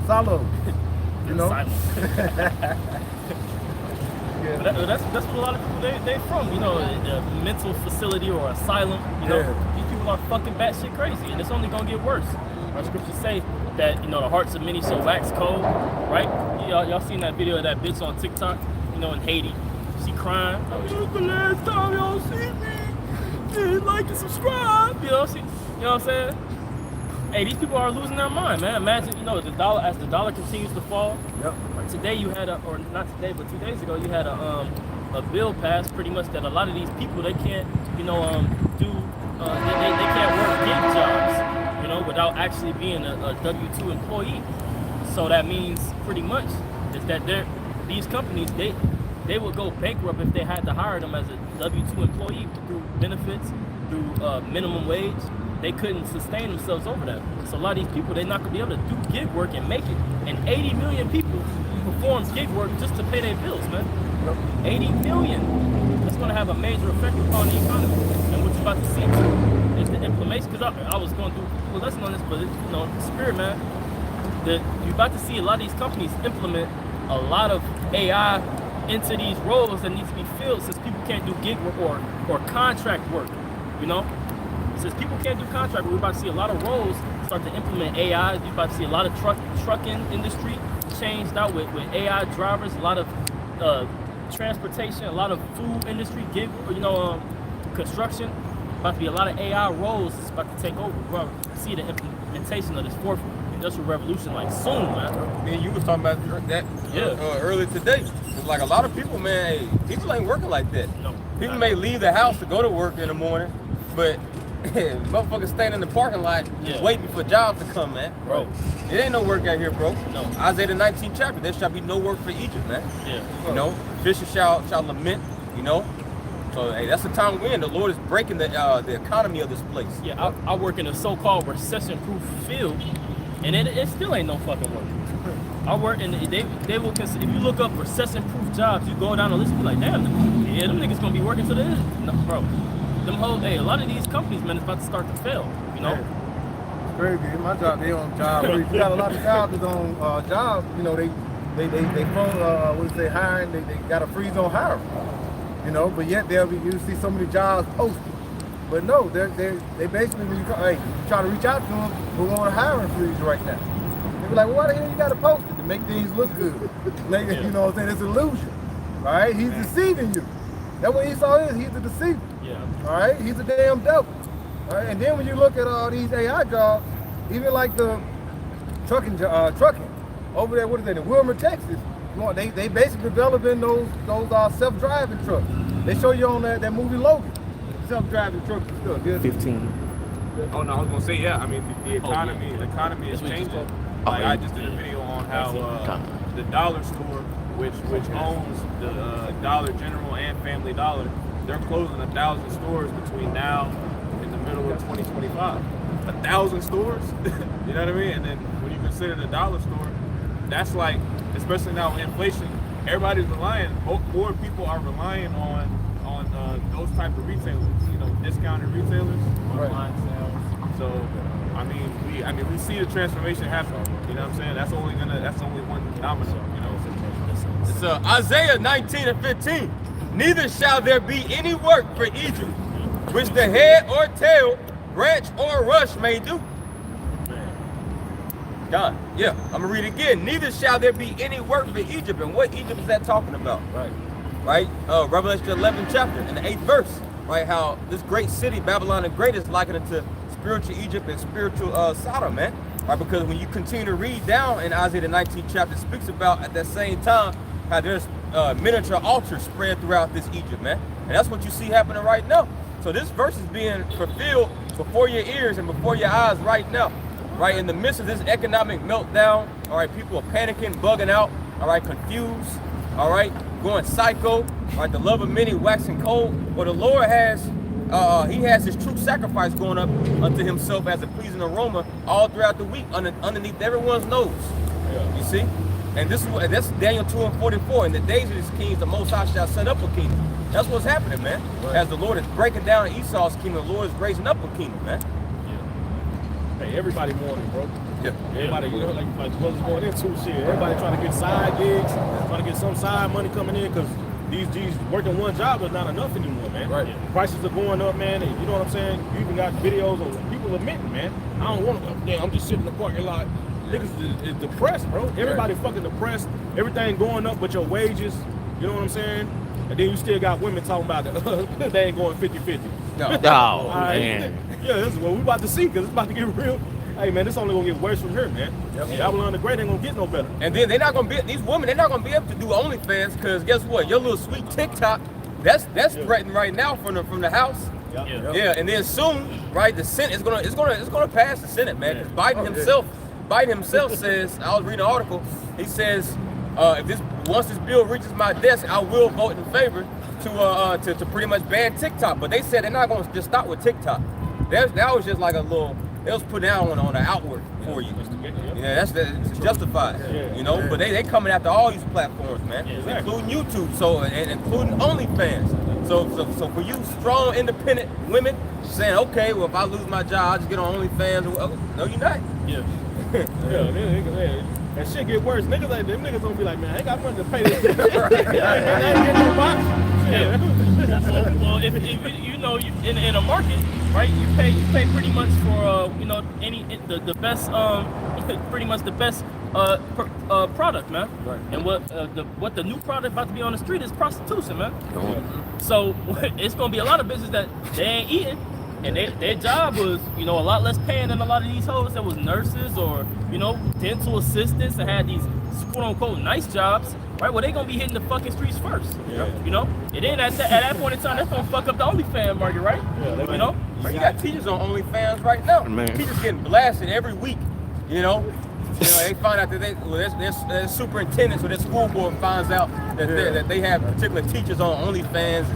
Speaker 2: Salo. You know?
Speaker 4: Yeah. That's what a lot of people they from, you know, a mental facility or asylum. You know, these people are fucking batshit crazy, and it's only gonna get worse. Our scriptures say that, you know, the hearts of many shall wax cold, right? Y'all seen that video of that bitch on TikTok, you know, in Haiti. She crying. Oh, this is the last time y'all see me. Like and subscribe. You know what I'm saying? Hey, these people are losing their mind, man. Imagine, you know, as the dollar continues to fall.
Speaker 2: Yep.
Speaker 4: Like today you had or not today, but 2 days ago you had a bill passed pretty much that a lot of these people they can't, you know, they can't work gig jobs, you know, without actually being a W-2 employee. So that means pretty much is that these companies they would go bankrupt if they had to hire them as a W-2 employee through benefits, through minimum wage. they couldn't sustain themselves over that. So a lot of these people, they're not gonna be able to do gig work and make it. And 80 million people perform gig work just to pay their bills, man. 80 million. That's gonna have a major effect upon the economy. And what you're about to see too is the implementation. Because I was going to do a lesson on this, but you know, spirit, man. That you're about to see a lot of these companies implement a lot of AI into these roles that need to be filled, since people can't do gig work or contract work, you know? Since people can't do contract work, we're about to see a lot of roles start to implement AI. You're about to see a lot of trucking industry changed out with AI drivers, a lot of transportation, a lot of food industry, gig, you know, construction. About to be a lot of AI roles that's about to take over. We're about to see the implementation of this fourth industrial revolution like soon, man.
Speaker 3: Me and you was talking about that earlier today. It's like a lot of people, man, hey, people ain't working like that.
Speaker 4: No.
Speaker 3: People may leave the house to go to work in the morning, but motherfuckers staying in the parking lot just waiting for jobs to come, man.
Speaker 4: Bro.
Speaker 3: It ain't no work out here, bro.
Speaker 4: No.
Speaker 3: Isaiah the 19th chapter, there shall be no work for Egypt, man.
Speaker 4: Yeah.
Speaker 3: You know, fishes shall lament, you know. So hey, that's the time we're in. The Lord is breaking the economy of this place.
Speaker 4: Yeah, I work in a so-called recession-proof field, and it still ain't no fucking work. I work in they will consider, if you look up recession-proof jobs, you go down the list and be like, damn, yeah, them niggas gonna be working to the end. No, bro. Them whole a lot of these companies, man, is about to start to fail. You know.
Speaker 2: It's crazy. My job, they on job. You got a lot of jobs that's on jobs. You know, they phone what do they say, hiring. They got a freeze on hiring. You know, but yet you see so many jobs posted. But no, they basically, when you try to reach out to them, we're on a hiring freeze right now. They be like, well, why the hell you got to post it? To make things look good. Make it, you know what I'm saying? It's illusion. All right? He's deceiving you. That's what Esau is. He's a deceiver.
Speaker 4: Yeah.
Speaker 2: All right? He's a damn devil. All right? And then when you look at all these AI jobs, even like the trucking over there, what is that, in Wilmer, Texas, they basically developing those self-driving trucks. They show you on that movie Logan, self-driving trucks and stuff. Yeah.
Speaker 5: 15.
Speaker 8: Oh no, I was gonna say yeah. I mean the economy, the economy is
Speaker 4: That's what you
Speaker 8: changing.
Speaker 4: spoke.
Speaker 8: Like I just did a video on how the dollar store, which owns the Dollar General and Family Dollar, they're closing 1,000 stores between now and the middle of 2025. 1,000 stores, you know what I mean? And then when you consider the dollar store, that's like, especially now with inflation, everybody's relying. More people are relying on those type of retailers, you know, discounted retailers, online sales. So, I mean, we see the transformation happen. You know what I'm saying? That's only one domino. You know,
Speaker 3: It's Isaiah 19 and 15. Neither shall there be any work for Egypt, which the head or tail, branch or rush may do. God, yeah, I'm gonna read it again. Neither shall there be any work for Egypt. And what Egypt is that talking about? Right? Revelation 11 chapter in the 8th verse. Right? How this great city, Babylon the Great, is likened to spiritual Egypt and spiritual Sodom, man. Right? Because when you continue to read down in Isaiah the 19th chapter, it speaks about at that same time how there's miniature altars spread throughout this Egypt, man. And that's what you see happening right now. So this verse is being fulfilled before your ears and before your eyes right now. Right, in the midst of this economic meltdown, all right, people are panicking, bugging out, all right, confused, all right, going psycho, all right, the love of many waxing cold. Well, the Lord has, he has his true sacrifice going up unto himself as a pleasing aroma all throughout the week, underneath everyone's nose. Yeah. You see? And that's Daniel 2 and 44. In the days of these kings, the Most High shall set up a kingdom. That's what's happening, man. Right. As the Lord is breaking down Esau's kingdom, the Lord is raising up a kingdom, man.
Speaker 1: Hey, everybody mourning, bro.
Speaker 3: Yeah.
Speaker 1: Everybody, you know, like brothers going into shit. Everybody trying to get side gigs, trying to get some side money coming in, because these working one job is not enough anymore, man.
Speaker 2: Right.
Speaker 1: Yeah. Prices are going up, man. And you know what I'm saying? You even got videos of people admitting, man, I don't want to. I'm just sitting in the parking lot. Niggas is depressed, bro. Everybody fucking depressed. Everything going up but your wages. You know what I'm saying? And then you still got women talking about they ain't going 50-50.
Speaker 5: No,
Speaker 1: right.
Speaker 5: man.
Speaker 1: Yeah, this is what we about to see, because it's about to get real. Hey, man, this only gonna get worse from here, man. Yep. Babylon the Great ain't gonna get no better.
Speaker 3: And then they're not gonna be, these women, they're not gonna be able to do OnlyFans, because guess what? Your little sweet TikTok, that's threatened right now from the House. Yeah, and then soon, right, the Senate is gonna pass the Senate, man. Because Biden himself says, I was reading an article, he says, once this bill reaches my desk, I will vote in favor to pretty much ban TikTok. But they said they're not gonna just stop with TikTok. that was just like a little. They was putting out on the outward for you. Yeah, it's justified. You know, but they coming after all these platforms, man, including YouTube, so and including OnlyFans. So for you strong, independent women saying, okay, well if I lose my job, I just get on OnlyFans. Well, no, you're not.
Speaker 1: Yeah. That shit get worse. Niggas like them niggas gonna be like, man, I ain't got money to pay this shit. I ain't getting no box.
Speaker 4: Well, if you know, you in a market, right? You pay pretty much for you know the best pretty much the best product, man.
Speaker 2: Right.
Speaker 4: And what the new product about to be on the street is prostitution, man. So it's gonna be a lot of business that they ain't eating. And their job was, you know, a lot less paying than a lot of these hoes that was nurses or, you know, dental assistants and had these quote unquote nice jobs, right? Well, they gonna be hitting the fucking streets first, you know? And then at that point in time, that's gonna fuck up the OnlyFans market, right?
Speaker 1: Yeah,
Speaker 4: you know?
Speaker 3: You got teachers on OnlyFans right now.
Speaker 5: Man.
Speaker 3: Teachers getting blasted every week, you know? They find out that their superintendents or their school board finds out that they have particular teachers on OnlyFans,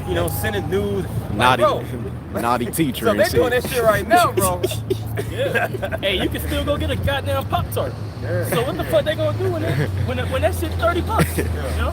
Speaker 3: you know, sending news.
Speaker 5: Naughty,
Speaker 3: Bro,
Speaker 5: naughty teacher
Speaker 3: so
Speaker 5: and
Speaker 3: they
Speaker 5: shit.
Speaker 3: doing that shit right now, bro.
Speaker 4: Yeah. Hey, you can still go get a goddamn Pop-Tart. So what the fuck they gonna do when that shit $30? You know?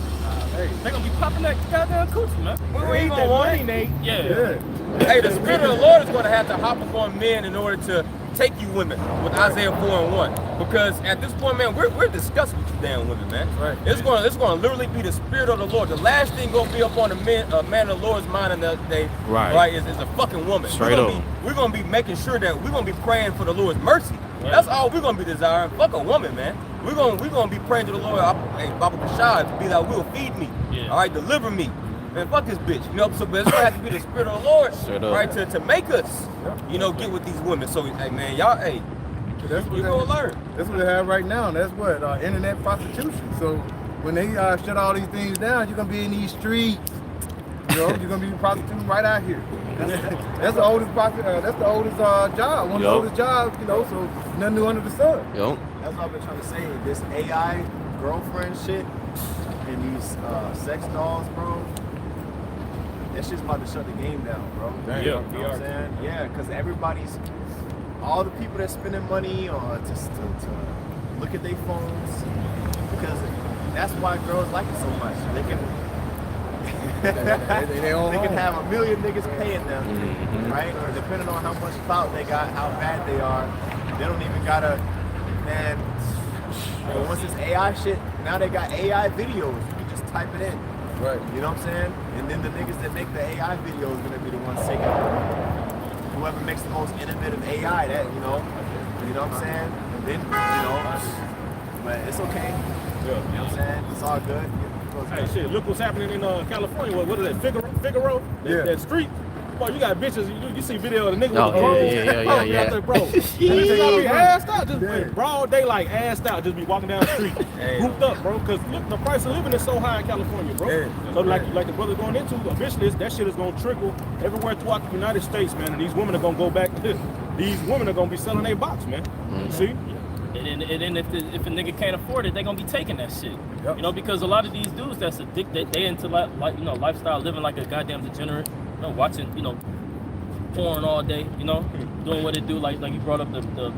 Speaker 4: They gonna be popping that goddamn coochie, man.
Speaker 3: We ain't gonna want it.
Speaker 4: Yeah.
Speaker 3: Hey, the Spirit of the Lord is gonna have to hop upon men in order to take you women with Isaiah 4:1. Because at this point, man, we're disgusted with you damn women, man.
Speaker 2: Right.
Speaker 3: It's gonna literally be the Spirit of the Lord. The last thing gonna be up on the man of the Lord's mind in that day,
Speaker 5: Right.
Speaker 3: is a fucking woman.
Speaker 5: Straight up.
Speaker 3: We're gonna be making sure that we're gonna be praying for the Lord's mercy.
Speaker 4: Right.
Speaker 3: That's all we're gonna be desiring. Fuck a woman, man. We're gonna be praying to the Lord, hey, Baba Kashad, to be thy will, feed me.
Speaker 4: Yeah.
Speaker 3: All right, deliver me. Man, fuck this bitch. You know, so but it's gonna have to be the Spirit of the Lord,
Speaker 5: Straight up.
Speaker 3: right, to make us, you know, get with these women. So, hey, man, y'all, hey,
Speaker 2: That's what
Speaker 3: you gonna learn.
Speaker 2: That's what they have right now. That's what internet prostitution. So when they shut all these things down, you're gonna be in these streets. You know, you're gonna be prostituting right out here. That's the oldest job. One of the
Speaker 5: Yup.
Speaker 2: oldest jobs. You know, so nothing new under the sun.
Speaker 5: Yo,
Speaker 7: That's what I've been trying to say. This AI girlfriend shit and these sex dolls, bro. That shit's about to shut the game down, bro.
Speaker 2: Damn.
Speaker 7: You know what I'm saying? Yeah, because all the people that's spending money on just to look at their phones, because that's why girls like it so much. They can
Speaker 2: They own
Speaker 7: they can
Speaker 2: home.
Speaker 7: have a million niggas paying them, right? Or depending on how much clout they got, how bad they are, they don't even gotta, man. Once it's AI shit, now they got AI videos. You can just type it in.
Speaker 2: Right.
Speaker 7: You know what I'm saying? And then the niggas that make the AI video is gonna be the ones taking it. Whoever makes the most innovative AI, that you know what I'm saying? And then but it's okay. You know what I'm saying? It's all good.
Speaker 1: Hey, shit, look what's happening in California. What is that, Figaro?
Speaker 2: Yeah.
Speaker 1: That street? Boy, you got bitches, you see video of the nigga
Speaker 5: Oh,
Speaker 1: with the clothes.
Speaker 5: yeah.
Speaker 1: Out there, bro. They be assed out, just broad daylight, assed out, just be walking down the street, grouped up, bro. Because look, the price of living is so high in California, bro.
Speaker 2: Yeah.
Speaker 1: So like the brother going into, eventually that shit is gonna trickle everywhere throughout the United States, man. And these women are gonna go back to this. These women are gonna be selling their box, man. See?
Speaker 4: And then if a nigga can't afford it, they gonna be taking that shit.
Speaker 2: Yep.
Speaker 4: You know, because a lot of these dudes that's addicted, they into like you know, lifestyle, living like a goddamn degenerate. You know, watching, you know, porn all day. You know, doing what it do. Like you brought up the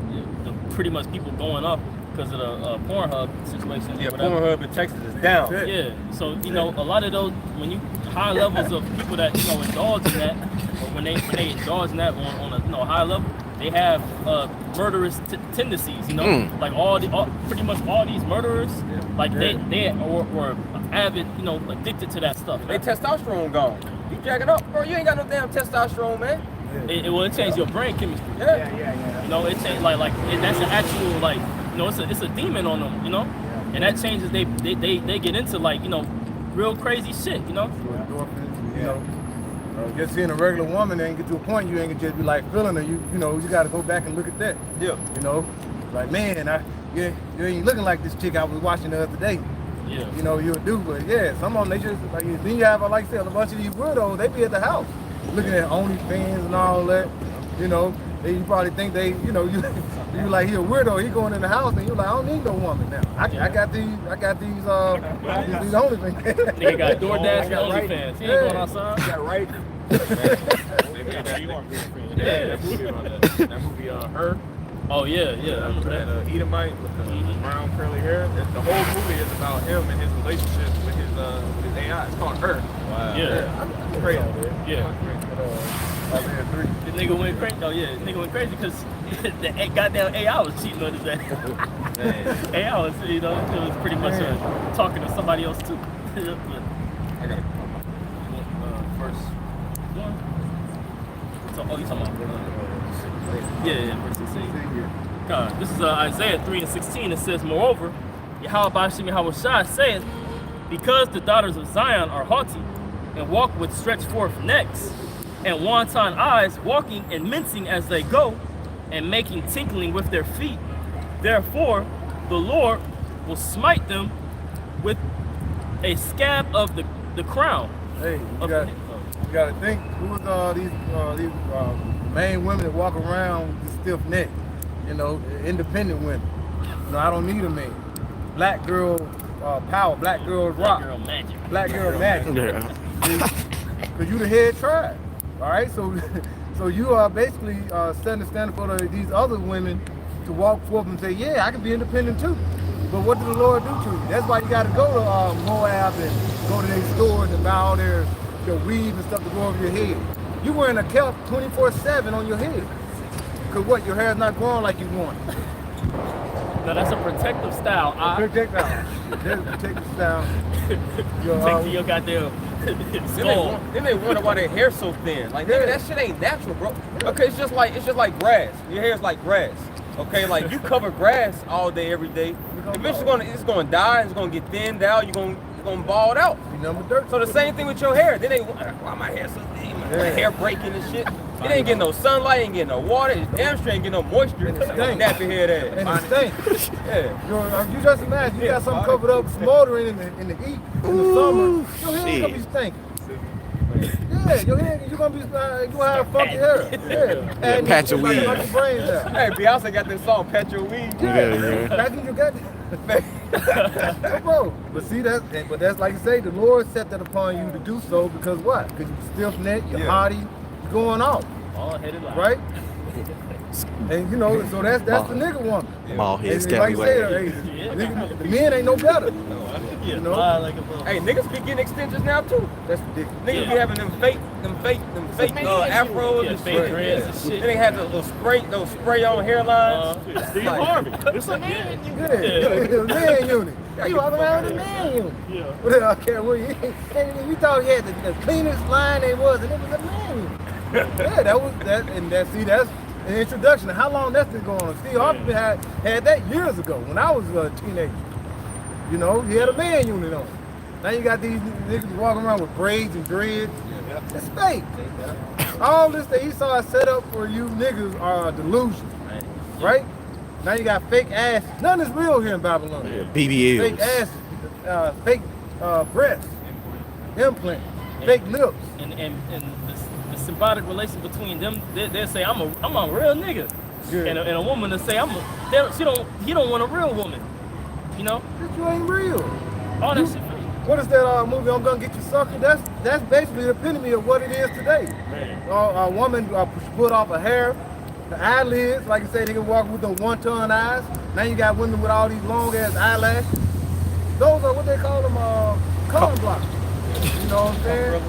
Speaker 4: pretty much people going up because of the Pornhub situation.
Speaker 3: Yeah,
Speaker 4: or whatever.
Speaker 3: Pornhub in Texas is down.
Speaker 4: Yeah, so you know, a lot of those, when you high levels of people that you know indulge in that, or when they indulge in that on a high level, they have murderous tendencies. You know, like pretty much all these murderers, like they were avid, you know, addicted to that stuff.
Speaker 3: They testosterone gone. You jack it up, bro. You ain't got no damn testosterone, man.
Speaker 4: It changed your brain chemistry.
Speaker 3: Yeah.
Speaker 4: You know, it changed that's an actual you know, it's a demon on them. You know, and that changes they get into you know, real crazy shit. You know.
Speaker 2: Endorphins, you know. Just seeing a regular woman and get to a point you ain't gonna just be like feeling her. You know, you gotta go back and look at that.
Speaker 3: Yeah.
Speaker 2: You know, like man, you ain't looking like this chick I was watching the other day.
Speaker 4: Yeah.
Speaker 2: You know, you'll do, but yeah, some of them they just like then you have like I said, a bunch of these weirdos, they be at the house looking at OnlyFans and all that. You know, you probably think they, you know, you like he a weirdo, he going in the house and you're like, I don't need no woman now. I got these OnlyFans.
Speaker 4: Nigga got DoorDash and OnlyFans. He ain't going outside.
Speaker 7: You got right
Speaker 8: They made that movie about that. That movie, Her.
Speaker 4: Oh yeah, I remember
Speaker 8: That
Speaker 4: that.
Speaker 8: Edomite with the brown curly hair. The whole movie is about him and his relationship with his AI. It's called Her.
Speaker 7: Wow.
Speaker 4: Yeah,
Speaker 8: It's crazy.
Speaker 4: yeah. The nigga went crazy. Oh yeah, the nigga went crazy because the goddamn AI was cheating on his ass. AI was, you know, it was pretty much talking to somebody else too. But,
Speaker 3: I gotta
Speaker 4: first one. So, oh, you talking about? Verse 16. God, this is Isaiah 3:16. It says, moreover, Yahweh Bashim Yahweh Shai saith, because the daughters of Zion are haughty, and walk with stretched forth necks, and wanton eyes, walking and mincing as they go, and making tinkling with their feet, therefore the Lord will smite them with a scab of the crown.
Speaker 2: Hey,
Speaker 4: Of
Speaker 2: you got to think who's these main women that walk around with stiff neck, you know, independent women. You know, I don't need a man. Black girl power, black girl rock,
Speaker 4: Girl magic.
Speaker 2: black girl magic. Because you the head tribe. All right, so you are basically setting the standard for these other women to walk forth and say, yeah, I can be independent too. But what did the Lord do to you? That's why you got to go to Moab and go to their stores and buy all their weave and stuff to go over your head. You wearing a kelp 24/7 on your head. Because what, your hair's not growing like you want.
Speaker 4: Now that's a protective style.
Speaker 2: Protective style.
Speaker 4: Protect your goddamn skull.
Speaker 3: Then they wonder why their hair's so thin. Like, nigga, that shit ain't natural, bro. Okay, it's just like grass. Your hair's like grass. Okay, like you cover grass all day, every day. Eventually, it's gonna die. It's gonna get thinned out. You're gonna bald out. So the same thing with your hair. Then they why my hair so thin? My hair breaking and shit. It ain't getting no sunlight. Ain't getting no water. It's damn straight ain't getting no moisture. Nappy head ass.
Speaker 2: And it stinks.
Speaker 3: Yeah.
Speaker 2: You just imagine you got something covered up, smoldering in the heat in the summer. Your hair gonna be stinking. Yeah, your hair, you gonna have funky hair. Yeah. And
Speaker 5: Patch of
Speaker 2: like
Speaker 5: weed.
Speaker 2: your brains out.
Speaker 3: Hey, Beyonce got this song, Pet Your Weed.
Speaker 2: Imagine you got that. Bro, but see that's like you say, the Lord set that upon you to do so because what? Because you're stiff neck, you're haughty, you're going off.
Speaker 4: All headed line.
Speaker 2: Right? And you know, so that's the nigga woman.
Speaker 5: Ball head,
Speaker 2: And like you say,
Speaker 5: scallywag.
Speaker 2: the men ain't no better.
Speaker 4: Yeah,
Speaker 2: You know?
Speaker 4: like a bug.
Speaker 3: Hey, niggas be getting extensions now too.
Speaker 2: That's ridiculous.
Speaker 3: Niggas be having them fake afros
Speaker 4: Yeah,
Speaker 3: and
Speaker 4: fake
Speaker 3: shit.
Speaker 4: dreads and shit.
Speaker 3: Then they have those spray on hairlines.
Speaker 1: Steve
Speaker 3: Like-
Speaker 1: Harvey. It's a man.
Speaker 2: Yeah, man unit. You walk around with a man unit.
Speaker 1: Yeah.
Speaker 2: Well, I can't wait. And you thought you had the cleanest line there was, and it was a man unit. Yeah, that was that, and that's an introduction. How long that's been going on? Steve Harvey had that years ago when I was a teenager. You know, he had a man unit on. Now you got these niggas walking around with braids and dreads. It's fake. All this that Esau set up for you niggas are a delusion, right? Now you got fake ass. None is real here in Babylon.
Speaker 5: BBLs.
Speaker 2: Fake ass, fake breasts, implant, fake lips.
Speaker 4: And the symbiotic relation between them, they say I'm a real nigga,
Speaker 2: Yeah.
Speaker 4: and a woman to say he don't want a real woman, you know,
Speaker 2: Bitch, you ain't real.
Speaker 4: all that
Speaker 2: You-
Speaker 4: shit.
Speaker 2: What is that movie? I'm gonna get you sucker. That's basically the epitome of what it is today. A woman put off her hair, the eyelids, like you say, they can walk with the one-ton eyes. Now you got women with all these long ass eyelashes. Those are what they call them, color blockers. You know what I'm saying?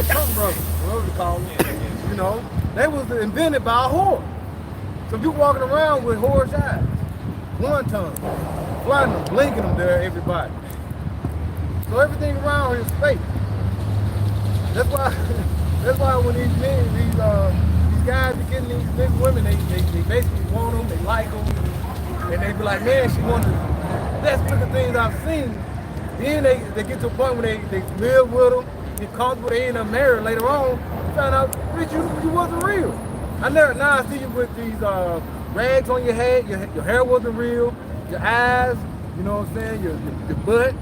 Speaker 2: Something brothers, whatever they call them. You know, they was invented by a whore. So you walking around with whore's eyes, one ton, flying them, blinking them there, everybody. So everything around here is fake. That's why when these men, these guys be getting these big women, they basically want them, they like them, and they be like, man, she one of the best looking things I've seen. Then they get to a point where they live with them, get comfortable, they end up married later on, find out, bitch, you wasn't real. Now I see you with these rags on your head, your hair wasn't real, your eyes, you know what I'm saying, your butt,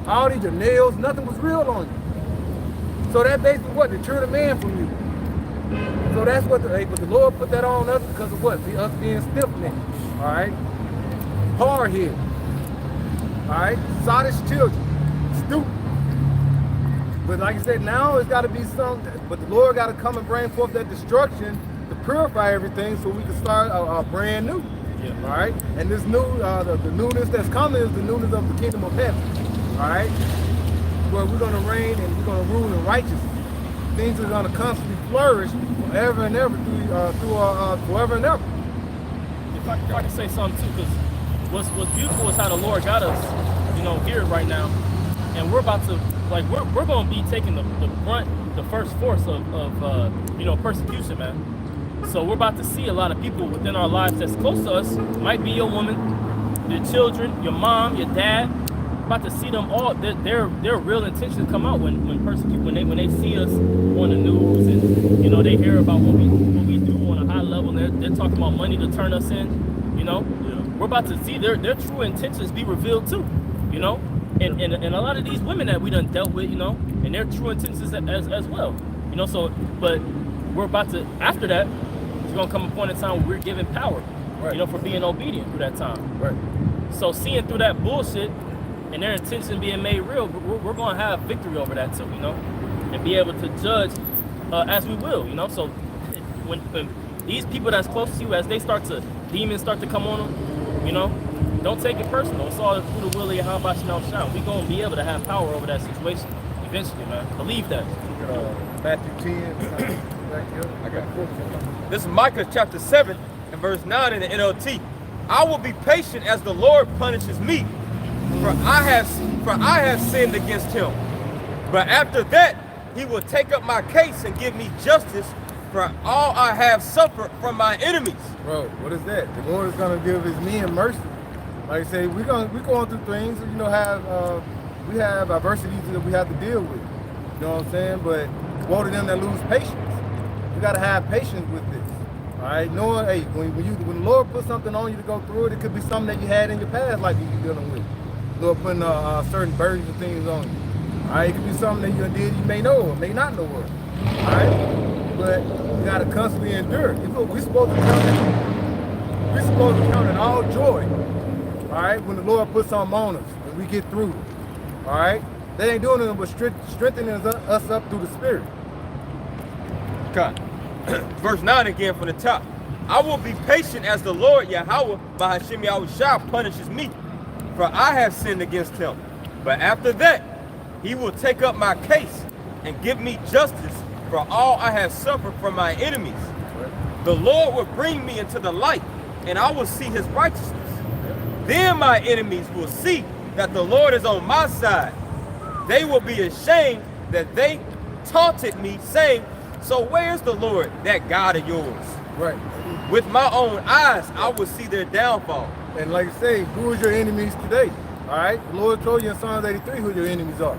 Speaker 2: all these, your nails, nothing was real on you. So that basically what? Deterred a man from you. So that's what but the Lord put that on us because of what? Us being stiff-necked, all right? Hard-headed, all right? Sottish children, stupid. But like I said, now it's got to be some. But the Lord got to come and bring forth that destruction to purify everything, so we can start a brand new.
Speaker 4: Yeah.
Speaker 2: All right. And this new, the newness that's coming is the newness of the kingdom of heaven. All right. Where we're going to reign and we're going to rule in righteousness. Things are going to constantly flourish forever and ever forever and ever.
Speaker 4: If I can say something too, because what's beautiful is how the Lord got us, here right now, and we're about to, we're going to be taking the first force of persecution, man. So we're about to see a lot of people within our lives that's close to us. Might be your woman, your children, your mom, your dad. About to see them all. Their real intentions come out when they see us on the news, and they hear about what we do on a high level. They're talking about money to turn us in. We're about to see their true intentions be revealed too. And a lot of these women that we done dealt with, and their true intentions as well. So but we're about to, after that, it's gonna come a point in time where we're given power,
Speaker 2: Right.
Speaker 4: for being obedient through that time.
Speaker 2: Right.
Speaker 4: So seeing through that bullshit and their intention being made real, we're going to have victory over that too, and be able to judge as we will, So when these people that's close to you, as demons start to come on them, don't take it personal. It's all through the will of Yahweh Shah. We're going to be able to have power over that situation eventually, man. Believe that.
Speaker 2: Matthew 10. Right here.
Speaker 3: I got it. This is Micah chapter 7 and verse 9 in the NLT. I will be patient as the Lord punishes me, for I have sinned against him. But after that, he will take up my case and give me justice for all I have suffered from my enemies.
Speaker 2: Bro, what is that? The Lord is gonna give his men mercy. Like I say, we're going through things, we have adversities that we have to deal with. You know what I'm saying? But woe to them that lose patience. You gotta have patience with this. All right, knowing, hey, when the Lord puts something on you to go through it, it could be something that you had in your past life that you're dealing with. Lord putting certain burdens and things on you. All right, it could be something that you did you may know or may not know of. All right, but you gotta constantly endure. We're supposed to count it all joy. All right, when the Lord puts something on us and we get through it. All right, they ain't doing it but strengthening us up through the Spirit.
Speaker 3: God. Verse 9 again from the top. I will be patient as the Lord Yahweh Bahashim Yahushua punishes me, for I have sinned against him. But after that, he will take up my case and give me justice for all I have suffered from my enemies. The Lord will bring me into the light, and I will see his righteousness. Then my enemies will see that the Lord is on my side. They will be ashamed that they taunted me, saying, so where's the Lord, that God of yours?
Speaker 2: Right.
Speaker 3: With my own eyes, I will see their downfall.
Speaker 2: And like I say, who is your enemies today? All right, the Lord told you in Psalms 83 who your enemies are.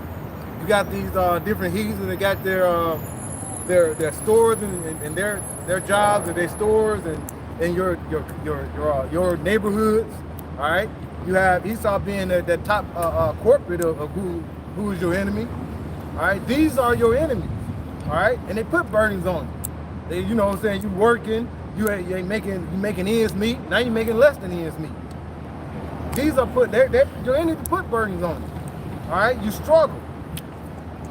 Speaker 2: You got these different heathens that got their stores and their jobs and their stores and your neighborhoods. All right, you have Esau being that top corporate of who is your enemy. All right, these are your enemies. All right, and they put burdens on you. They, you know what I'm saying, you working, you ain't making ends meet. Now you're making less than ends meet. These are your enemy to put burdens on you. All right, you struggle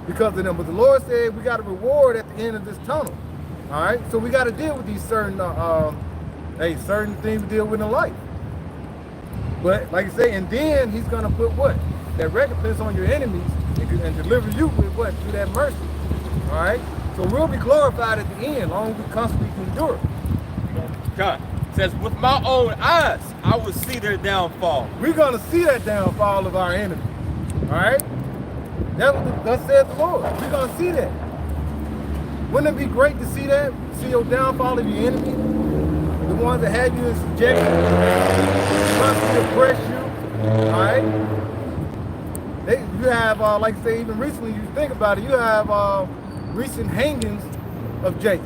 Speaker 2: because of them. But the Lord said we got a reward at the end of this tunnel. All right, so we got to deal with these certain things we deal with in life. But like I say, and then He's gonna put what? That recompense on your enemies and deliver you with what? Through that mercy. All right, so we'll be glorified at the end, long as we constantly endure.
Speaker 3: God says, with my own eyes, I will see their downfall.
Speaker 2: We're gonna see that downfall of our enemy. All right, that's what thus said the Lord. We're gonna see that. Wouldn't it be great to see that? See your downfall of your enemy, the ones that had you in subjection, constantly oppress you. All right. You have, like I say, even recently, you think about it, you have recent hangings of Jake.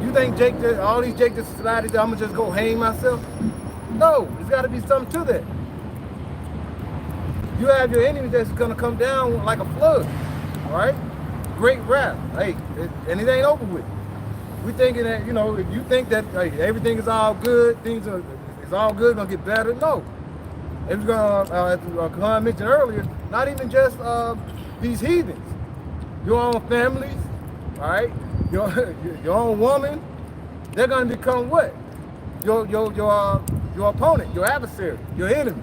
Speaker 2: You think all these Jake just decided I'm gonna just go hang myself? No, there's gotta be something to that. You have your enemy that's gonna come down like a flood, all right? Great wrath, hey, and it ain't over with. We thinking that, if you think that everything is all good, it's all good, gonna get better, no. It's gonna, as Khan mentioned earlier, not even just these heathens. your own families, all right, your own woman, they're gonna become what? Your opponent, your adversary, your enemy.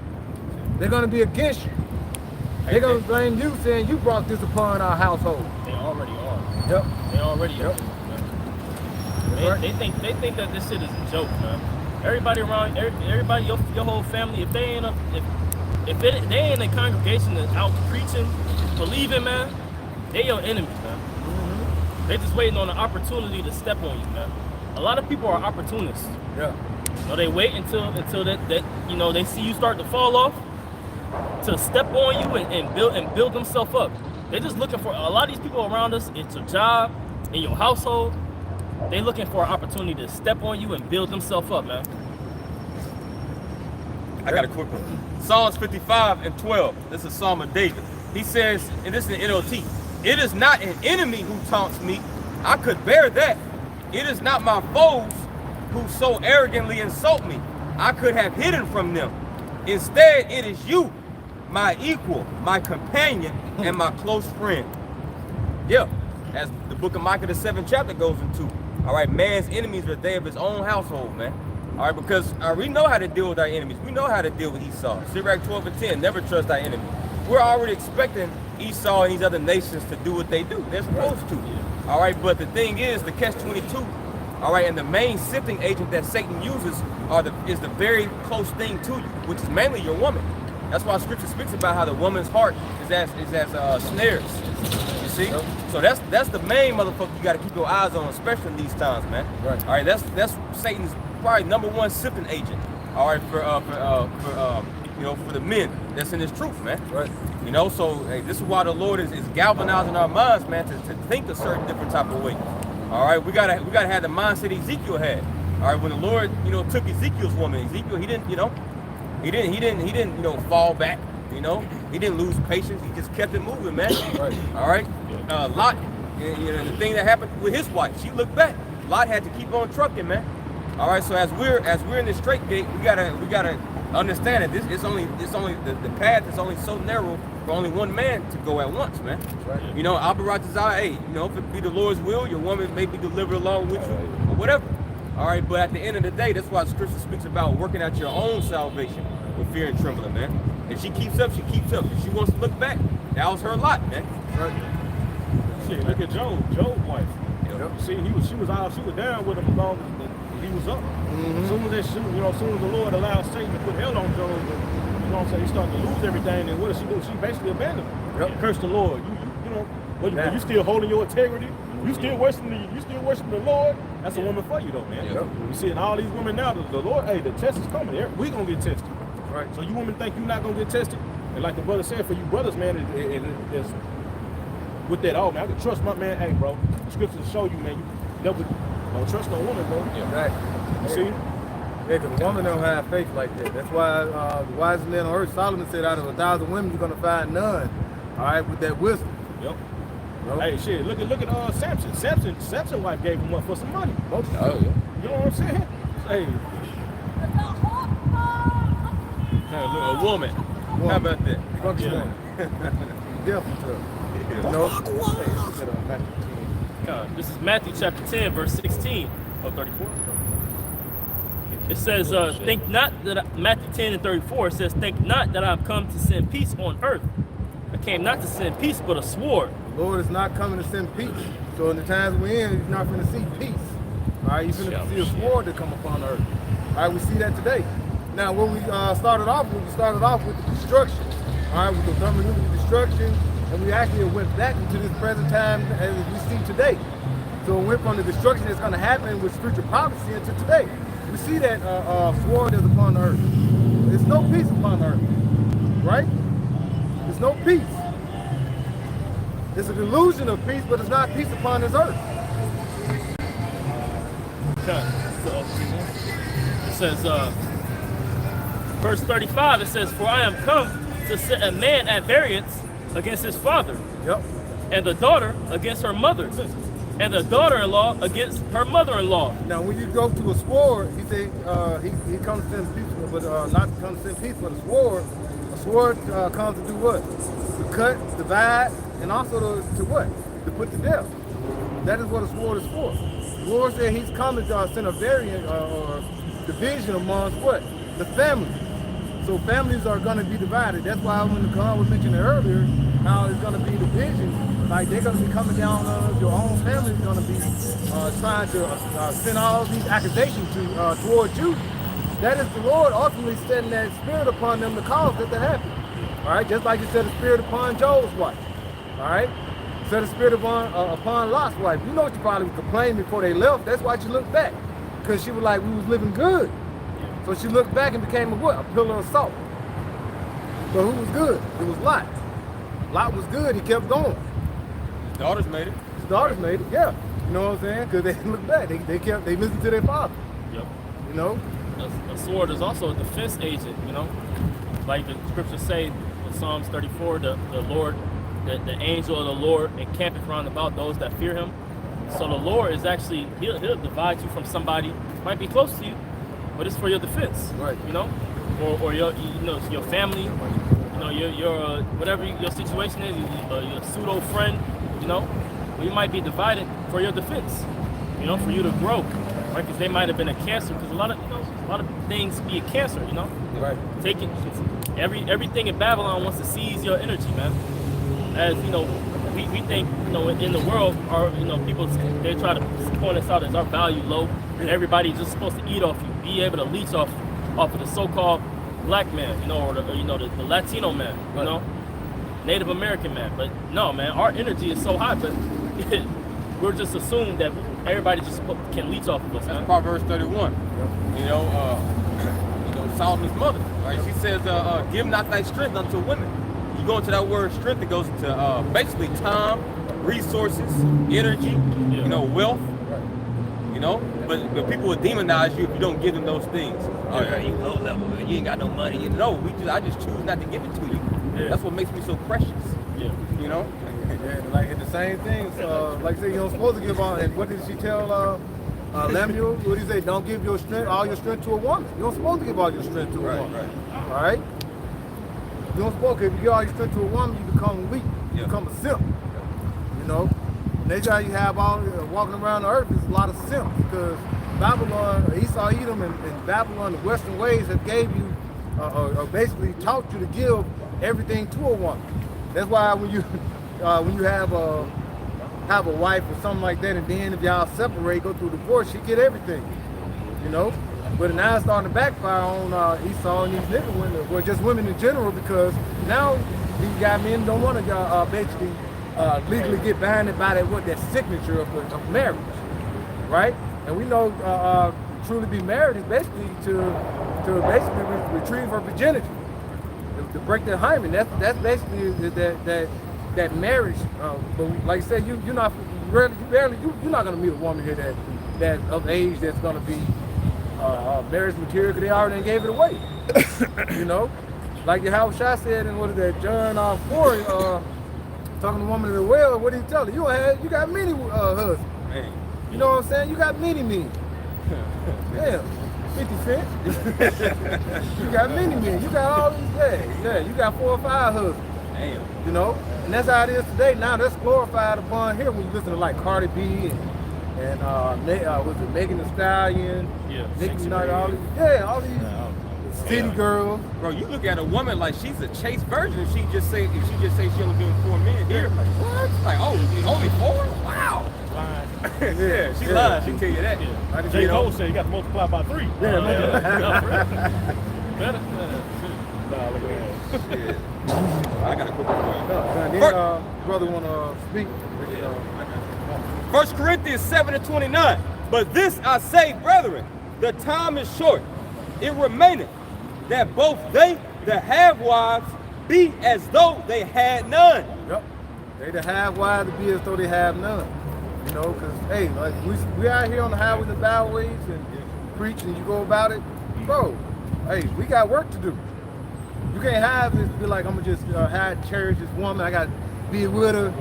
Speaker 2: They're gonna be against you. They're gonna blame you, saying you brought this upon our household.
Speaker 4: They already are.
Speaker 2: Yep.
Speaker 4: They already
Speaker 2: Yep.
Speaker 4: are. They think that this shit is a joke, man. Everybody around, everybody, your whole family, if they ain't they ain't a congregation that's out preaching, believing, man, they your enemies, man. They just waiting on an opportunity to step on you, man. A lot of people are opportunists.
Speaker 2: Yeah.
Speaker 4: You know, they wait until that you know, they see you start to fall off to step on you and build themselves up. They're just looking for, a lot of these people around us, it's your job, in your household, they looking for an opportunity to step on you and build themselves up, man.
Speaker 3: I got a quick one. Psalms 55:12. This is a Psalm of David. He says, and this is the NLT, "It is not an enemy who taunts me. I could bear that. It is not my foes who so arrogantly insult me. I could have hidden from them. Instead, it is you, my equal, my companion, and my close friend." Yeah, as the book of Micah, the 7th chapter goes into. All right, man's enemies are they of his own household, man. All right, because we know how to deal with our enemies. We know how to deal with Esau. Sirach 12:10, never trust thy enemy. We're already expecting Esau and these other nations to do what they do. They're supposed to. All right, but the thing is, the catch-22, all right, and the main sifting agent that Satan uses is the very close thing to you, which is mainly your woman. That's why Scripture speaks about how the woman's heart is as snares. You see? Yep. So that's the main motherfucker you got to keep your eyes on, especially in these times, man. Right. All right, that's Satan's probably #1 sifting agent. All right, for the men that's in this truth, man. Right. You know, so hey, this is why the Lord is galvanizing our minds, man, to think a certain different type of way. All right, we gotta have the mindset Ezekiel had. All right, when the Lord, took Ezekiel's woman, Ezekiel, he didn't, fall back. He didn't lose patience. He just kept it moving, man. Right. All right. Lot, the thing that happened with his wife, she looked back. Lot had to keep on trucking, man. All right. So as we're in the straight gate, we gotta understand that the path is only so narrow for only one man to go at once, man. Right. Hey, if it be the Lord's will, your woman may be delivered along with you, or whatever. All right, but at the end of the day, that's why Scripture speaks about working out your own salvation with fear and trembling, man. If she keeps up, she keeps up. If she wants to look back, that was her lot, man.
Speaker 1: Right. Shit, look at Job's wife. Yep. See, she was down with him as long as he was up. Mm-hmm. As soon as the Lord allowed Satan to put hell on Job, he started to lose everything. And what does she do? She basically abandoned him. Yep. Curse the Lord. You still holding your integrity. You still worshiping the Lord. That's a woman for you, though, man. Yep. You see, in all these women now, the Lord, hey, the test is coming. We gonna get tested. Right. So you women think you're not gonna get tested, and like the brother said, for you brothers, man, it's with that, man, I can trust my man. Hey, bro, the scriptures show you, man, you never don't trust no woman, bro.
Speaker 2: Yeah. Right.
Speaker 1: You see?
Speaker 2: Yeah, because a woman don't have faith like that. That's why the wisest man on earth, Solomon, said, out of 1,000 women, you're gonna find none. All right, with that wisdom.
Speaker 1: Yep. Hey, shit, look at Samson. Samson's wife gave him up for some money. Oh, yeah. You know what I'm saying? Hey.
Speaker 3: A woman. How about that?
Speaker 2: Fuck yeah. Definitely.
Speaker 4: This is Matthew chapter 10, verse 16 or 34. It says, think not that Matthew 10 and 34 says, think not that I've come to send peace on earth. I came not to send peace, but a sword.
Speaker 2: The Lord is not coming to send peace. So in the times we're in, He's not going to see peace. All right, He's going to see a sword to come upon earth. All right, we see that today. Now, what we started off with the destruction. All right, with the thermonuclear destruction, and we actually went back into this present time as we see today. So it went from the destruction that's going to happen with spiritual prophecy into today. We see that sword is upon the earth. There's no peace upon the earth, right? There's no peace. It's a delusion of peace, but it's not peace upon this earth.
Speaker 4: Okay. So it says, verse 35, it says, for I am come to set a man at variance against his father.
Speaker 2: Yep.
Speaker 4: And the daughter against her mother. And the daughter-in-law against her mother-in-law.
Speaker 2: Now, when you go to a sword, he say he comes to send peace, but not to come to send peace, but a sword. A sword comes to do what? To cut, divide, and also to what? to put to death. That is what a sword is for. The Lord said he's coming to send a variant or division amongst what? The family. So families are going to be divided. That's why when the God was mentioning earlier, how it's going to be division. Like they're going to be coming down on us. Your own family is going to be trying to send all these accusations towards you. That is the Lord ultimately setting that spirit upon them to cause that to happen. All right, just like you set a spirit upon Job's wife. All right, set a spirit upon Lot's wife. You know what you probably complained before they left. That's why you looked back, because she was like, we was living good. So she looked back and became a pillar of salt. But who was good? It was Lot. Lot was good. He kept going.
Speaker 3: His daughters made it.
Speaker 2: His daughters made it. Yeah. You know what I'm saying? Because they looked back. They listened to their father.
Speaker 4: Yep.
Speaker 2: You know.
Speaker 4: A sword is also a defense agent. You know, like the scriptures say in Psalms 34, the Lord, the angel of the Lord encampeth round about those that fear Him. So the Lord is actually he'll divide you from somebody who might be close to you, but it's for your defense.
Speaker 2: Right.
Speaker 4: You know, or your your family. You know, your whatever your situation is, your pseudo friend. You know, we might be divided for your defense. You know, for you to grow, right? Because they might have been a cancer. Because a lot of things be a cancer. You know,
Speaker 2: Right.
Speaker 4: taking everything in Babylon wants to seize your energy, man. As you know, we think, you know, in the world, people, they try to point us out as our value low, and everybody's just supposed to eat off you, be able to leech off of the so-called black man, you know, or the Latino man, you know, Native American man. But no, man, our energy is so high, but we're just assumed that everybody just can leech off of us, man.
Speaker 3: Proverbs 31. You know, Solomon's mother, right? She says, "Give not thy strength unto women." You go into that word strength, it goes into basically time, resources, energy, you know, wealth. You know, but people will demonize you if you don't give them those things. Oh yeah, you low level, man. You ain't got no money. You know, I just choose not to give it to you.
Speaker 4: Yeah.
Speaker 3: That's what makes me so precious.
Speaker 4: Yeah.
Speaker 3: You know.
Speaker 2: Yeah, like the same things. Like I say, you're supposed to give on. And what did she tell Lemuel? What did he say? Don't give your strength, all your strength to a woman. You're supposed to give all your strength to a woman.
Speaker 3: Right.
Speaker 2: All right. You don't supposed to. If you give all your strength to a woman, you become weak. You become a simp. You know. That's how you have all walking around the earth is a lot of simps, because Babylon, Esau, Edom, and Babylon, the Western ways have gave you, or basically taught you to give everything to a woman. That's why when you have a wife or something like that, and then if y'all separate, go through divorce, she get everything, you know. But now it's starting to backfire on Esau and these nigger women, or just women in general, because now these guy men don't want to basically legally get bounded by that signature of marriage, right? And we know truly be married is basically to basically retrieve her virginity, to break the hymen. That's basically that marriage. But like I said, you're not gonna meet a woman here that of age that's gonna be marriage material, because they already gave it away. You know, like Howard Shah said in what is that, John 4. Talking to the woman in the well, what did he tell her? You got many husbands.
Speaker 3: Man.
Speaker 2: You know what I'm saying? You got many men. Yeah, 50 Cent. You got many men. You got all these, yeah. You got 4 or 5 husbands.
Speaker 3: Damn.
Speaker 2: You know? And that's how it is today. Now that's glorified upon here when you listen to like Cardi B and was it Megan Thee Stallion?
Speaker 4: Yeah.
Speaker 2: Nicki
Speaker 4: Sexy
Speaker 2: Minaj,
Speaker 4: Red.
Speaker 2: all these city girls.
Speaker 3: Bro, you look at a woman like she's a chaste virgin if she just say she only doing 4 men here. Like, what? Like, oh, only 4? Wow. Yeah, she lied. She tell you that.
Speaker 4: Yeah.
Speaker 6: J. Cole said you got to multiply by 3.
Speaker 4: Better.
Speaker 3: I got a quick one.
Speaker 2: Then brother want to speak.
Speaker 3: 1 Corinthians 7:29. But this I say, brethren, the time is short. It remaineth that both they that have wives be as though they had none.
Speaker 2: Yep. They that have wives to be as though they have none. You know, because, hey, like we out here on the highways and byways and preach and you go about it. Bro, hey, we got work to do. You can't have this, be like, I'm going to just cherish this woman. I got to be with her.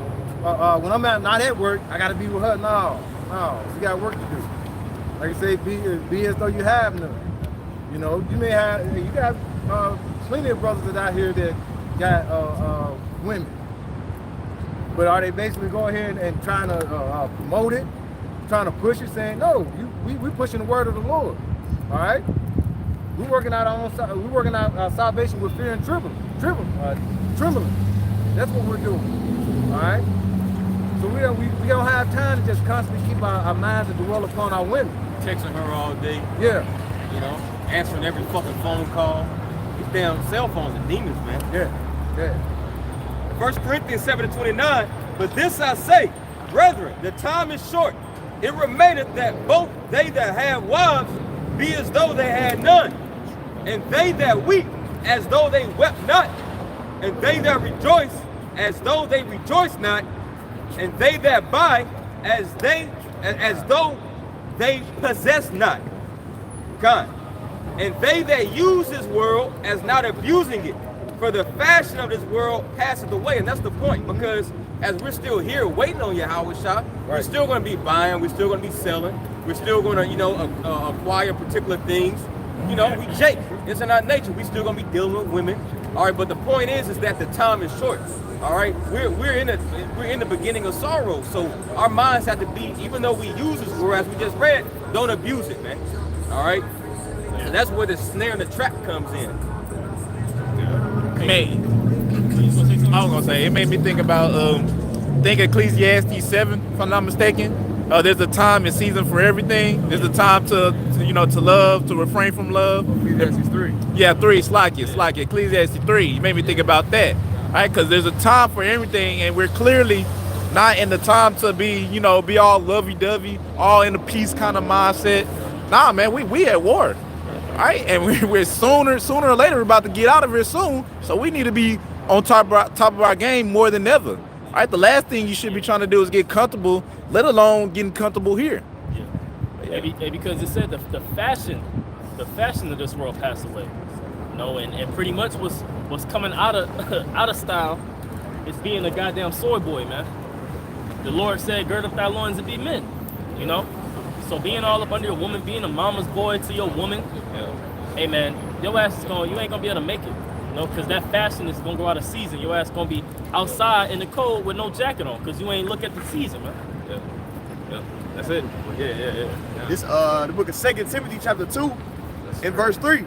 Speaker 2: When I'm not at work, I got to be with her. No, we got work to do. Like I say, be as though you have none. You know, you got plenty of brothers that out here that got women. But are they basically going ahead and trying to promote it, trying to push it, saying, no, we pushing the word of the Lord. All right? We're working out our salvation with fear and trembling. That's what we're doing. All right? So we don't have time to just constantly keep our minds to dwell upon our women.
Speaker 3: Texting her all day,
Speaker 2: Yeah.
Speaker 3: you know, answering every fucking phone call. These damn cell phones are demons, man.
Speaker 2: Yeah.
Speaker 3: 1 Corinthians 7:29, but this I say, brethren, the time is short. It remaineth that both they that have wives be as though they had none, and they that weep as though they wept not, and they that rejoice as though they rejoice not, and they that buy as though they possess not. God. And they that use this world as not abusing it, for the fashion of this world passeth away. And that's the point, because as we're still here waiting on Yahweh Shah, we're still going to be buying, we're still going to be selling, we're still going to, you know, acquire particular things. You know, we Jake, it's in our nature. We still going to be dealing with women. All right, but the point is that the time is short. All right, we're in the beginning of sorrow. So our minds have to be, even though we use this word as we just read, don't abuse it, man. All right, and that's where the snare and the trap comes in.
Speaker 5: Man, I was gonna say it made me think about think Ecclesiastes 7, if I'm not mistaken. There's a time and season for everything. There's a time to love, to refrain from love.
Speaker 2: Ecclesiastes 3.
Speaker 5: Yeah, 3. Slack it. Ecclesiastes 3. You made me think about that, right? Because there's a time for everything, and we're clearly not in the time to be all lovey-dovey, all in a peace kind of mindset. Nah, man, we at war, right? And we're sooner or later we're about to get out of here soon. So we need to be on top of our game more than ever. All right, the last thing you should be trying to do is get comfortable, let alone getting comfortable here.
Speaker 4: Yeah. And because it said the fashion of this world passed away. You know, and pretty much what's coming out of style is being a goddamn soy boy, man. The Lord said, gird up thy loins and be men, you know? So being all up under your woman, being a mama's boy to your woman, hey man, your ass you ain't gonna be able to make it. You know, because that fashion is gonna go out of season. Your ass gonna be outside in the cold with no jacket on, because you ain't look at the season, man.
Speaker 5: Yeah. That's it.
Speaker 7: Yeah. This the book of 2 Timothy chapter 2 and verse 3.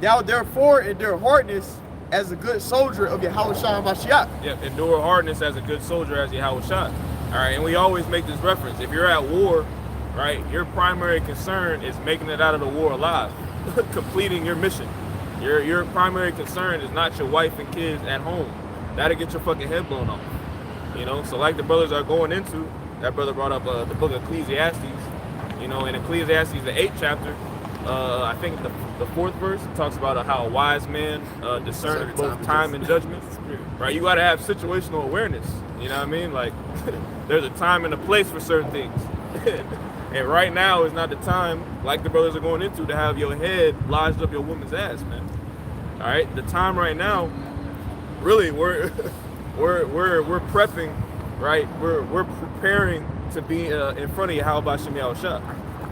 Speaker 7: Thou therefore endure hardness as a good soldier of Yahweh Shah Mashiach.
Speaker 8: Yeah, endure hardness as a good soldier as Yahweh Shah. All right, and we always make this reference. If you're at war, right, your primary concern is making it out of the war alive, completing your mission. Your primary concern is not your wife and kids at home. That'll get your fucking head blown off. You know, so like the brothers are going into, that brother brought up the book of Ecclesiastes. You know, in Ecclesiastes, the 8th chapter, I think the 4th verse, it talks about how a wise man discerns both time and judgment. Right, you gotta have situational awareness. You know what I mean? Like, there's a time and a place for certain things. And right now is not the time, like the brothers are going into, to have your head lodged up your woman's ass, man. All right, the time right now, really, we're prepping, right? We're preparing to be in front of Yahweh Bashem Yahushua,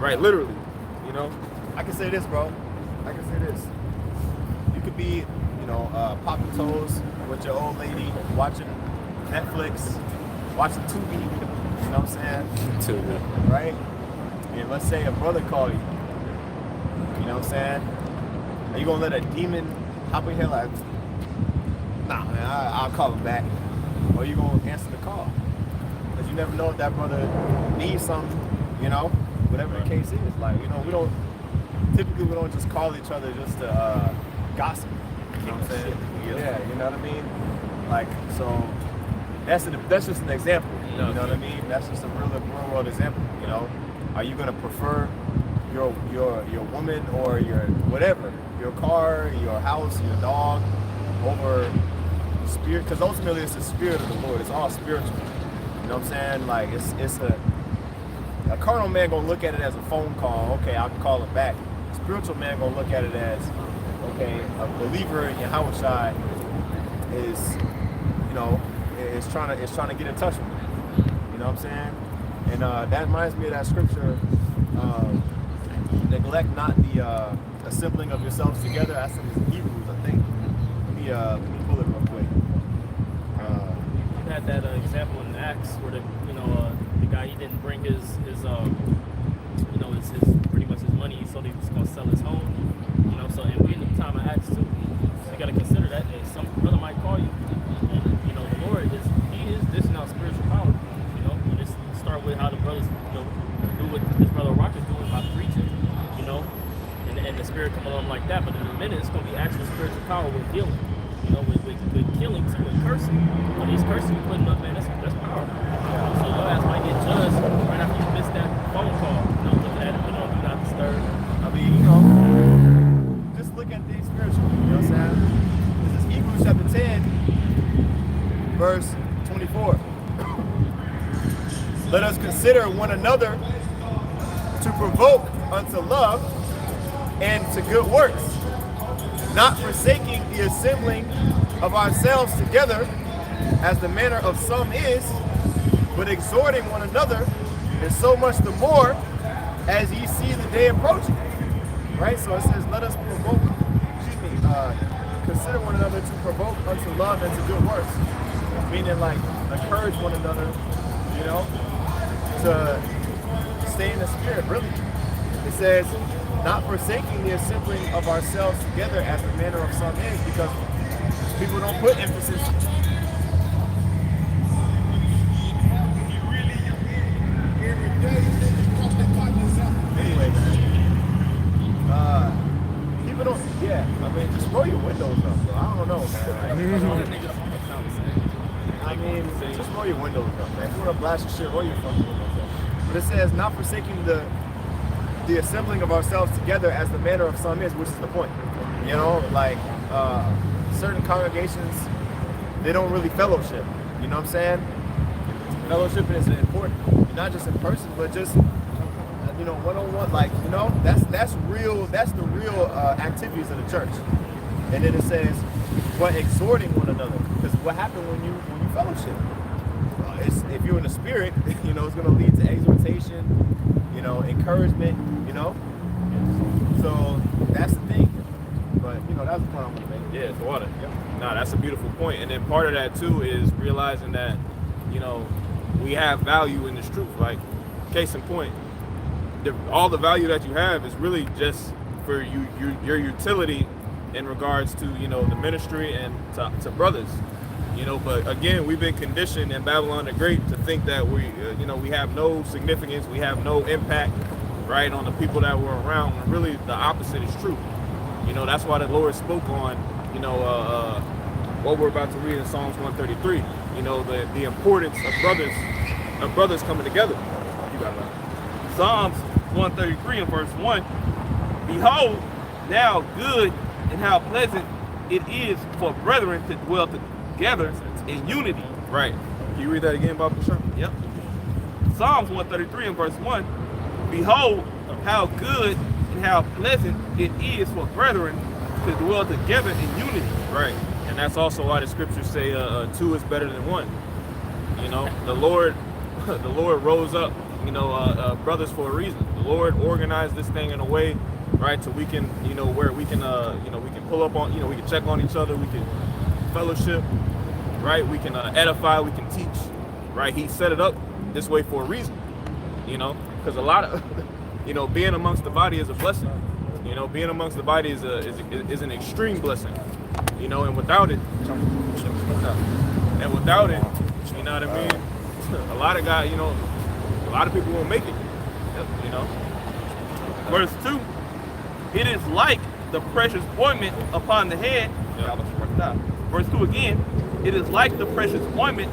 Speaker 8: right? Literally, you know.
Speaker 7: I can say this, bro. You could be, popping toes with your old lady, watching Netflix, watching Tubi. You know what I'm saying?
Speaker 5: Tubi.
Speaker 7: Right? And let's say a brother call you. You know what I'm saying? Are you gonna let a demon hop in here like, nah, man, I'll call him back? Or are you gonna answer the call? Because you never know if that brother needs something, whatever the case is. Like, we don't just call each other just to gossip. You know what I'm saying? Yeah, you know what I mean? Like, so that's just an example. You know what I mean? That's just a real world example. Are you gonna prefer your woman or your whatever, your car, your house, your dog, over spirit? Because ultimately it's the spirit of the Lord. It's all spiritual. You know what I'm saying? Like, it's a carnal man gonna look at it as a phone call. Okay, I can call it back. A spiritual man gonna look at it as, okay, a believer in Yahweh Shai is trying to get in touch with me. You know what I'm saying? And that reminds me of that scripture, neglect not the assembling of yourselves together. That's in Hebrews, I think. Let me pull it real quick.
Speaker 4: had that example in Acts where the guy, he didn't bring his pretty much his money, so he was gonna sell his home. So and we in the time of Acts too. So you gotta consider that some brother might call you, and the Lord is dishing out spiritual power. And just start with how the brothers do what his brother Rock is doing by preaching, and the spirit come along like that. But in a minute, it's gonna be actual spiritual power with healing, with killing too and cursing. When these cursing you putting up, man, that's power. So your ass might get judged right after you miss that phone call. Looking at it, do not disturb.
Speaker 7: I mean, just look at things spiritually. You know what I'm saying? This is Hebrews chapter 10, verse 24. Let us consider one another to provoke unto love and to good works, not forsaking the assembling of ourselves together, as the manner of some is, but exhorting one another, and so much the more as ye see the day approaching. Right? So it says, let us consider one another to provoke unto love and to good works. Meaning like encourage one another, to stay in the spirit, really. It says, not forsaking the assembling of ourselves together as the manner of some is, because people don't put emphasis. Anyway, people don't, I mean, just roll your windows up, bro. I don't know, man. I mean, just roll your windows up, man. If you want to blast your shit, roll your fucking windows up. But it says, not forsaking the assembling of ourselves together as the manner of some is, which is the point. Certain congregations, they don't really fellowship. You know what I'm saying? Fellowship is important, not just in person, but just one-on-one. That's the real activities of the church. And then it says, but exhorting one another, because what happened when you fellowship? If you're in the spirit, it's going to lead to exhortation, encouragement, So that's the thing. But that's the point I'm going to make.
Speaker 8: Yeah, it's water. Yep. Nah, that's a beautiful point. And then part of that too is realizing that, we have value in this truth. Like, case in point, all the value that you have is really just for your utility in regards to, the ministry and to brothers. But again, we've been conditioned in Babylon the Great to think that we have no significance, we have no impact, right, on the people that we're around. When really, the opposite is true. That's why the Lord spoke on, what we're about to read in Psalms 133. The importance of brothers coming together. You got that.
Speaker 4: Psalms 133 and verse 1. Behold, now good and how pleasant it is for brethren to dwell together in unity.
Speaker 8: Right. Can you read that again, Bob?
Speaker 4: Yep. Psalms 133 and verse 1. Behold, how good and how pleasant it is for brethren to dwell together in unity.
Speaker 8: Right. And that's also why the scriptures say two is better than one. The Lord rose up, brothers for a reason. The Lord organized this thing in a way, right, so we can, where we can, we can pull up on, we can check on each other, we can fellowship, right? We can edify, we can teach, right? He set it up this way for a reason, because a lot of, being amongst the body is a blessing. Being amongst the body is an extreme blessing, and without it, you know what I mean? A lot of guys, a lot of people won't make it,
Speaker 4: Verse 2, it is like the precious ointment upon the head. Verse 2 again, it is like the precious ointment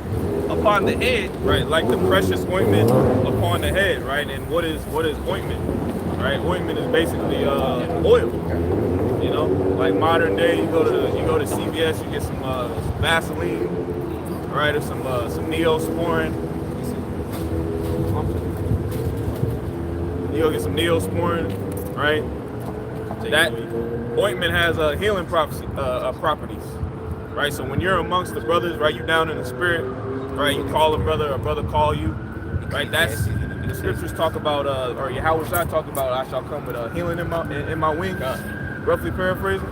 Speaker 4: upon the head.
Speaker 8: Right, like the precious ointment upon the head, right? And what is ointment? Right, ointment is basically oil. Like modern day, you go to CVS, you get some Vaseline, right, or some Neosporin. You go get some Neosporin, right? That ointment has healing properties, right? So when you're amongst the brothers, right, you down in the spirit, right? You call a brother call you, right? That's the scriptures talk about, or Yahweh Shai talk about, I shall come with healing in my wings, roughly paraphrasing.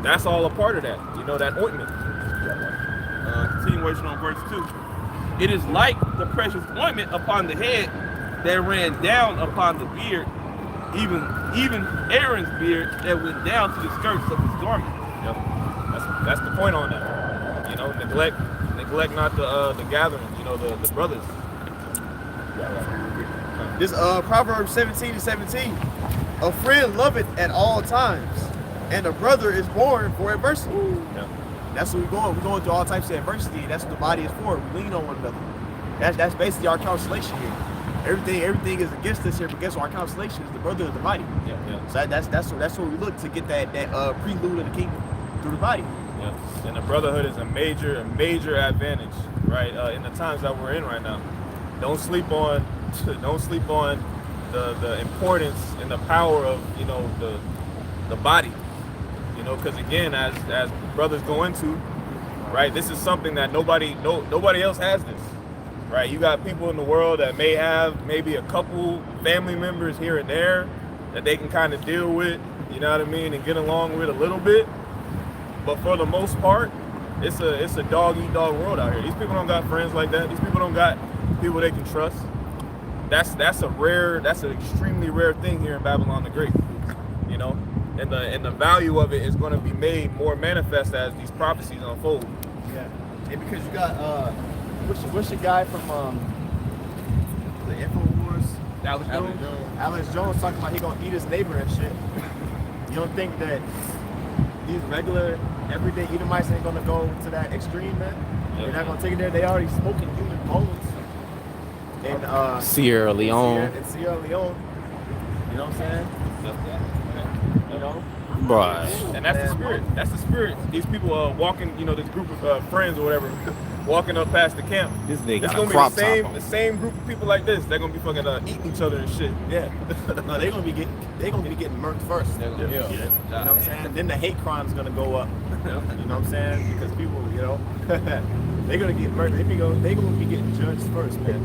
Speaker 8: That's all a part of that, that ointment.
Speaker 4: Continuation on verse 2.
Speaker 5: It is like the precious ointment upon the head that ran down upon the beard, even Aaron's beard that went down to the skirts of his garment.
Speaker 8: Yep. That's the point on that. You know, neglect not the gathering. You know, the brothers.
Speaker 9: This Proverbs 17:17. A friend loveth at all times, and a brother is born for adversity.
Speaker 8: Yeah.
Speaker 9: That's what we're going. We're going through all types of adversity. That's what the body is for. We lean on one another. That's basically our constellation here. Everything is against us here, but guess what? Our constellation is the brother of the body.
Speaker 8: Yeah.
Speaker 9: So that's where we look to get that prelude of the kingdom through the body.
Speaker 8: Yeah. And the brotherhood is a major advantage, right? In the times that we're in right now. Don't sleep on the importance and the power of, you know, the body. You know, because again, as brothers go into, right, this is something that nobody else has this. Right? You got people in the world that may have maybe a couple family members here and there that they can kind of deal with, you know what I mean, and get along with a little bit. But for the most part, it's a dog eat dog world out here. These people don't got friends like that. These people don't got people they can trust. That's an extremely rare thing here in Babylon the Great. You know? And the value of it is going to be made more manifest as these prophecies unfold.
Speaker 9: Yeah. And because you got what's the guy from the InfoWars? Alex Jones talking about he gonna eat his neighbor and shit. You don't think that these regular everyday Edomites ain't gonna go to that extreme, man? They're not gonna take it there. They already smoking human bones in
Speaker 5: Sierra Leone.
Speaker 9: in Sierra Leone. You know what I'm saying? You know?
Speaker 5: Right.
Speaker 8: And that's the spirit. That's the spirit. These people are walking, you know, this group of friends or whatever, walking up past the camp.
Speaker 5: This nigga
Speaker 8: It's
Speaker 5: got a
Speaker 8: gonna
Speaker 5: crop
Speaker 8: be
Speaker 5: top on.
Speaker 8: the same group of people like this. They're gonna be fucking eating each other and shit.
Speaker 9: Yeah. No, they're gonna be getting murked first.
Speaker 8: Yeah.
Speaker 9: You know what I'm saying? Then the hate crime's gonna go up. You know what I'm saying? Because people, you know, they're gonna get murdered. They're gonna be getting judged first, man.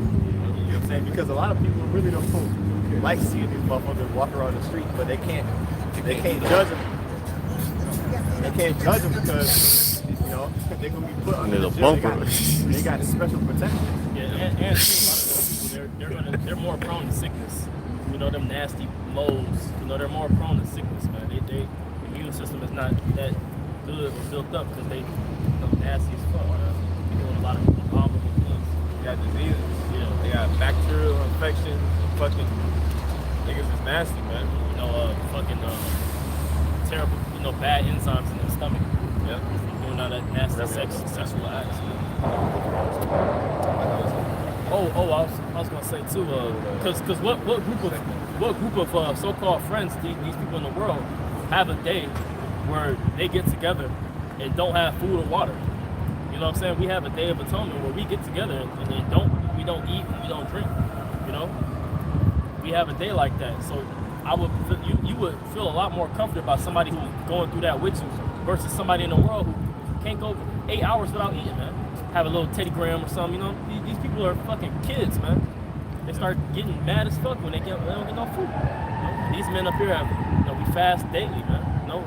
Speaker 9: You know what I'm saying? Because a lot of people really don't like seeing these motherfuckers walk around the street, but they can't judge them. They can't judge them because, you know, they're gonna be put under the jail. They got special protection.
Speaker 4: Yeah, and too, a lot of those people, they're more prone to sickness. You know, them nasty moles. You know, they're more prone to sickness, man. They immune system is not that good or built up because they nasty as fuck. They're doing a lot of abominable things.
Speaker 8: They got diseases.
Speaker 4: Yeah.
Speaker 8: They got bacterial infections. Fucking niggas is nasty, man.
Speaker 4: You know, terrible, you know, bad enzymes in their stomach.
Speaker 8: Yeah.
Speaker 4: Doing all that nasty sexual acts. I was gonna say too, because what group of so-called friends these people in the world have a day where they get together and don't have food or water? You know what I'm saying? We have a day of atonement where we get together and we don't eat and we don't drink. You know, we have a day like that. So you would feel a lot more comforted about somebody who's going through that with you versus somebody in the world who can't go 8 hours without eating, man. Have a little Teddy Graham or something, you know. These people are fucking kids, man. They start getting mad as fuck when they don't get no food. You know? These men up here we fast daily, man. You know,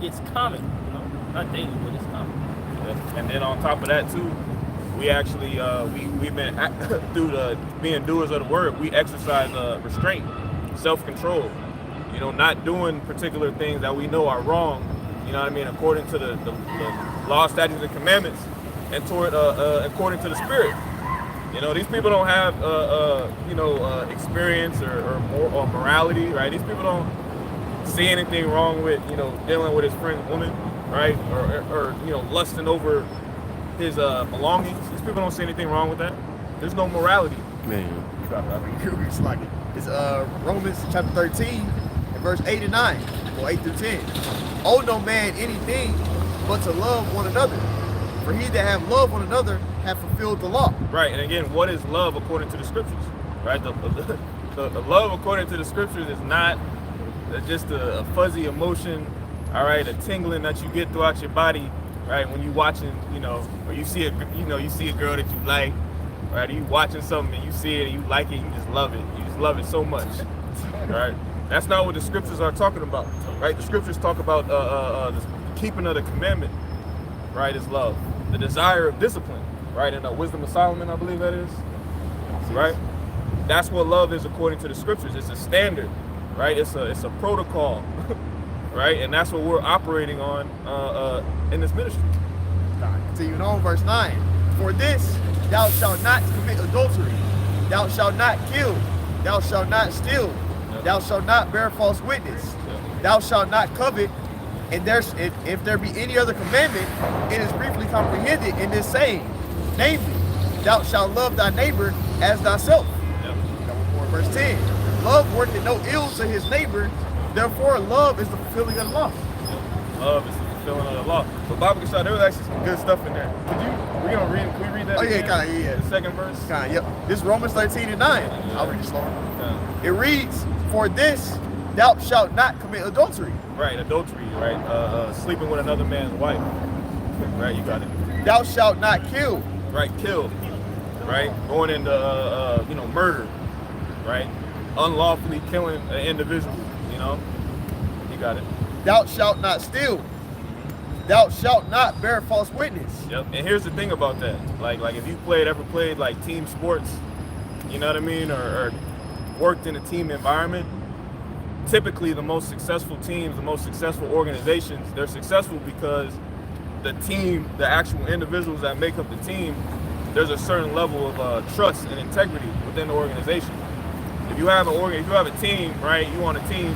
Speaker 4: it's common, you know, not daily, but it's common.
Speaker 8: Yeah. And then on top of that too, we actually we've been through the being doers of the word. We exercise restraint, self-control. You know, not doing particular things that we know are wrong. You know what I mean? According to the law, statutes, and commandments, and according to the Spirit. You know, these people don't have experience or morality, right? These people don't see anything wrong with, you know, dealing with his friend's woman, right? Or you know, lusting over his belongings. These people don't see anything wrong with that. There's no morality.
Speaker 5: Man.
Speaker 9: It's like it. It's Romans chapter 13 and verse 8 and 9, or 8 through 10. Owe no man anything but to love one another. For he that have loved one another have fulfilled the law.
Speaker 8: Right, and again, what is love according to the scriptures? Right, the love according to the scriptures is not just a fuzzy emotion, all right, a tingling that you get throughout your body, right, when you watching, you know, or you see a girl that you like, right, or you watching something and you see it and you like it, you just love it. You just love it so much, right? That's not what the scriptures are talking about, right? The scriptures talk about the keeping of the commandment, right, is love. The desire of discipline, right? In the Wisdom of Solomon, I believe that is, right? That's what love is according to the scriptures. It's a standard, right? It's a protocol, right? And that's what we're operating on in this ministry.
Speaker 9: Continuing on, verse 9. For this, thou shalt not commit adultery. Thou shalt not kill. Thou shalt not steal. Thou shalt not bear false witness. Thou shalt not covet. And if there be any other commandment, it is briefly comprehended in this saying, namely, thou shalt love thy neighbor as thyself. Verse 10. Love worketh no ill to his neighbor. Therefore, love is the fulfilling of the law.
Speaker 8: Love is the fulfilling of the law. So Baba Kashad, there was actually some good stuff in there. Can we read that?
Speaker 9: Oh, yeah,
Speaker 8: again?
Speaker 9: kinda, yeah.
Speaker 8: The second verse?
Speaker 9: Kinda, yep. This is Romans 13:9. I'll read it slower.
Speaker 8: Yeah.
Speaker 9: It reads, for this, thou shalt not commit adultery.
Speaker 8: Right, adultery, right? Sleeping with another man's wife. Right, you got it.
Speaker 9: Thou shalt not kill.
Speaker 8: Right, kill. Right, going into murder. Right, unlawfully killing an individual. You know, you got it.
Speaker 9: Thou shalt not steal. Thou shalt not bear false witness.
Speaker 8: Yep. And here's the thing about that. Like if you ever played like team sports, you know what I mean, or worked in a team environment, typically the most successful teams, the most successful organizations, they're successful because the team, the actual individuals that make up the team, there's a certain level of trust and integrity within the organization. If you have a team, right, you on a team,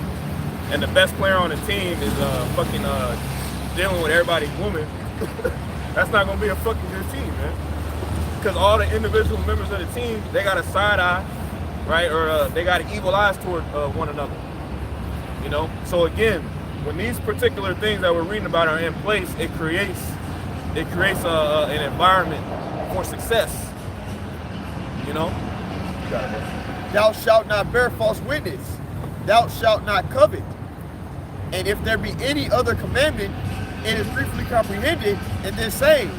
Speaker 8: and the best player on the team is dealing with everybody's woman, that's not gonna be a fucking good team, man. Because all the individual members of the team, they got a side eye, right, or they got evil eyes toward one another. You know. So again, when these particular things that we're reading about are in place, it creates an environment for success. You know.
Speaker 9: Thou shalt not bear false witness. Thou shalt not covet. And if there be any other commandment, it is briefly comprehended in this saying,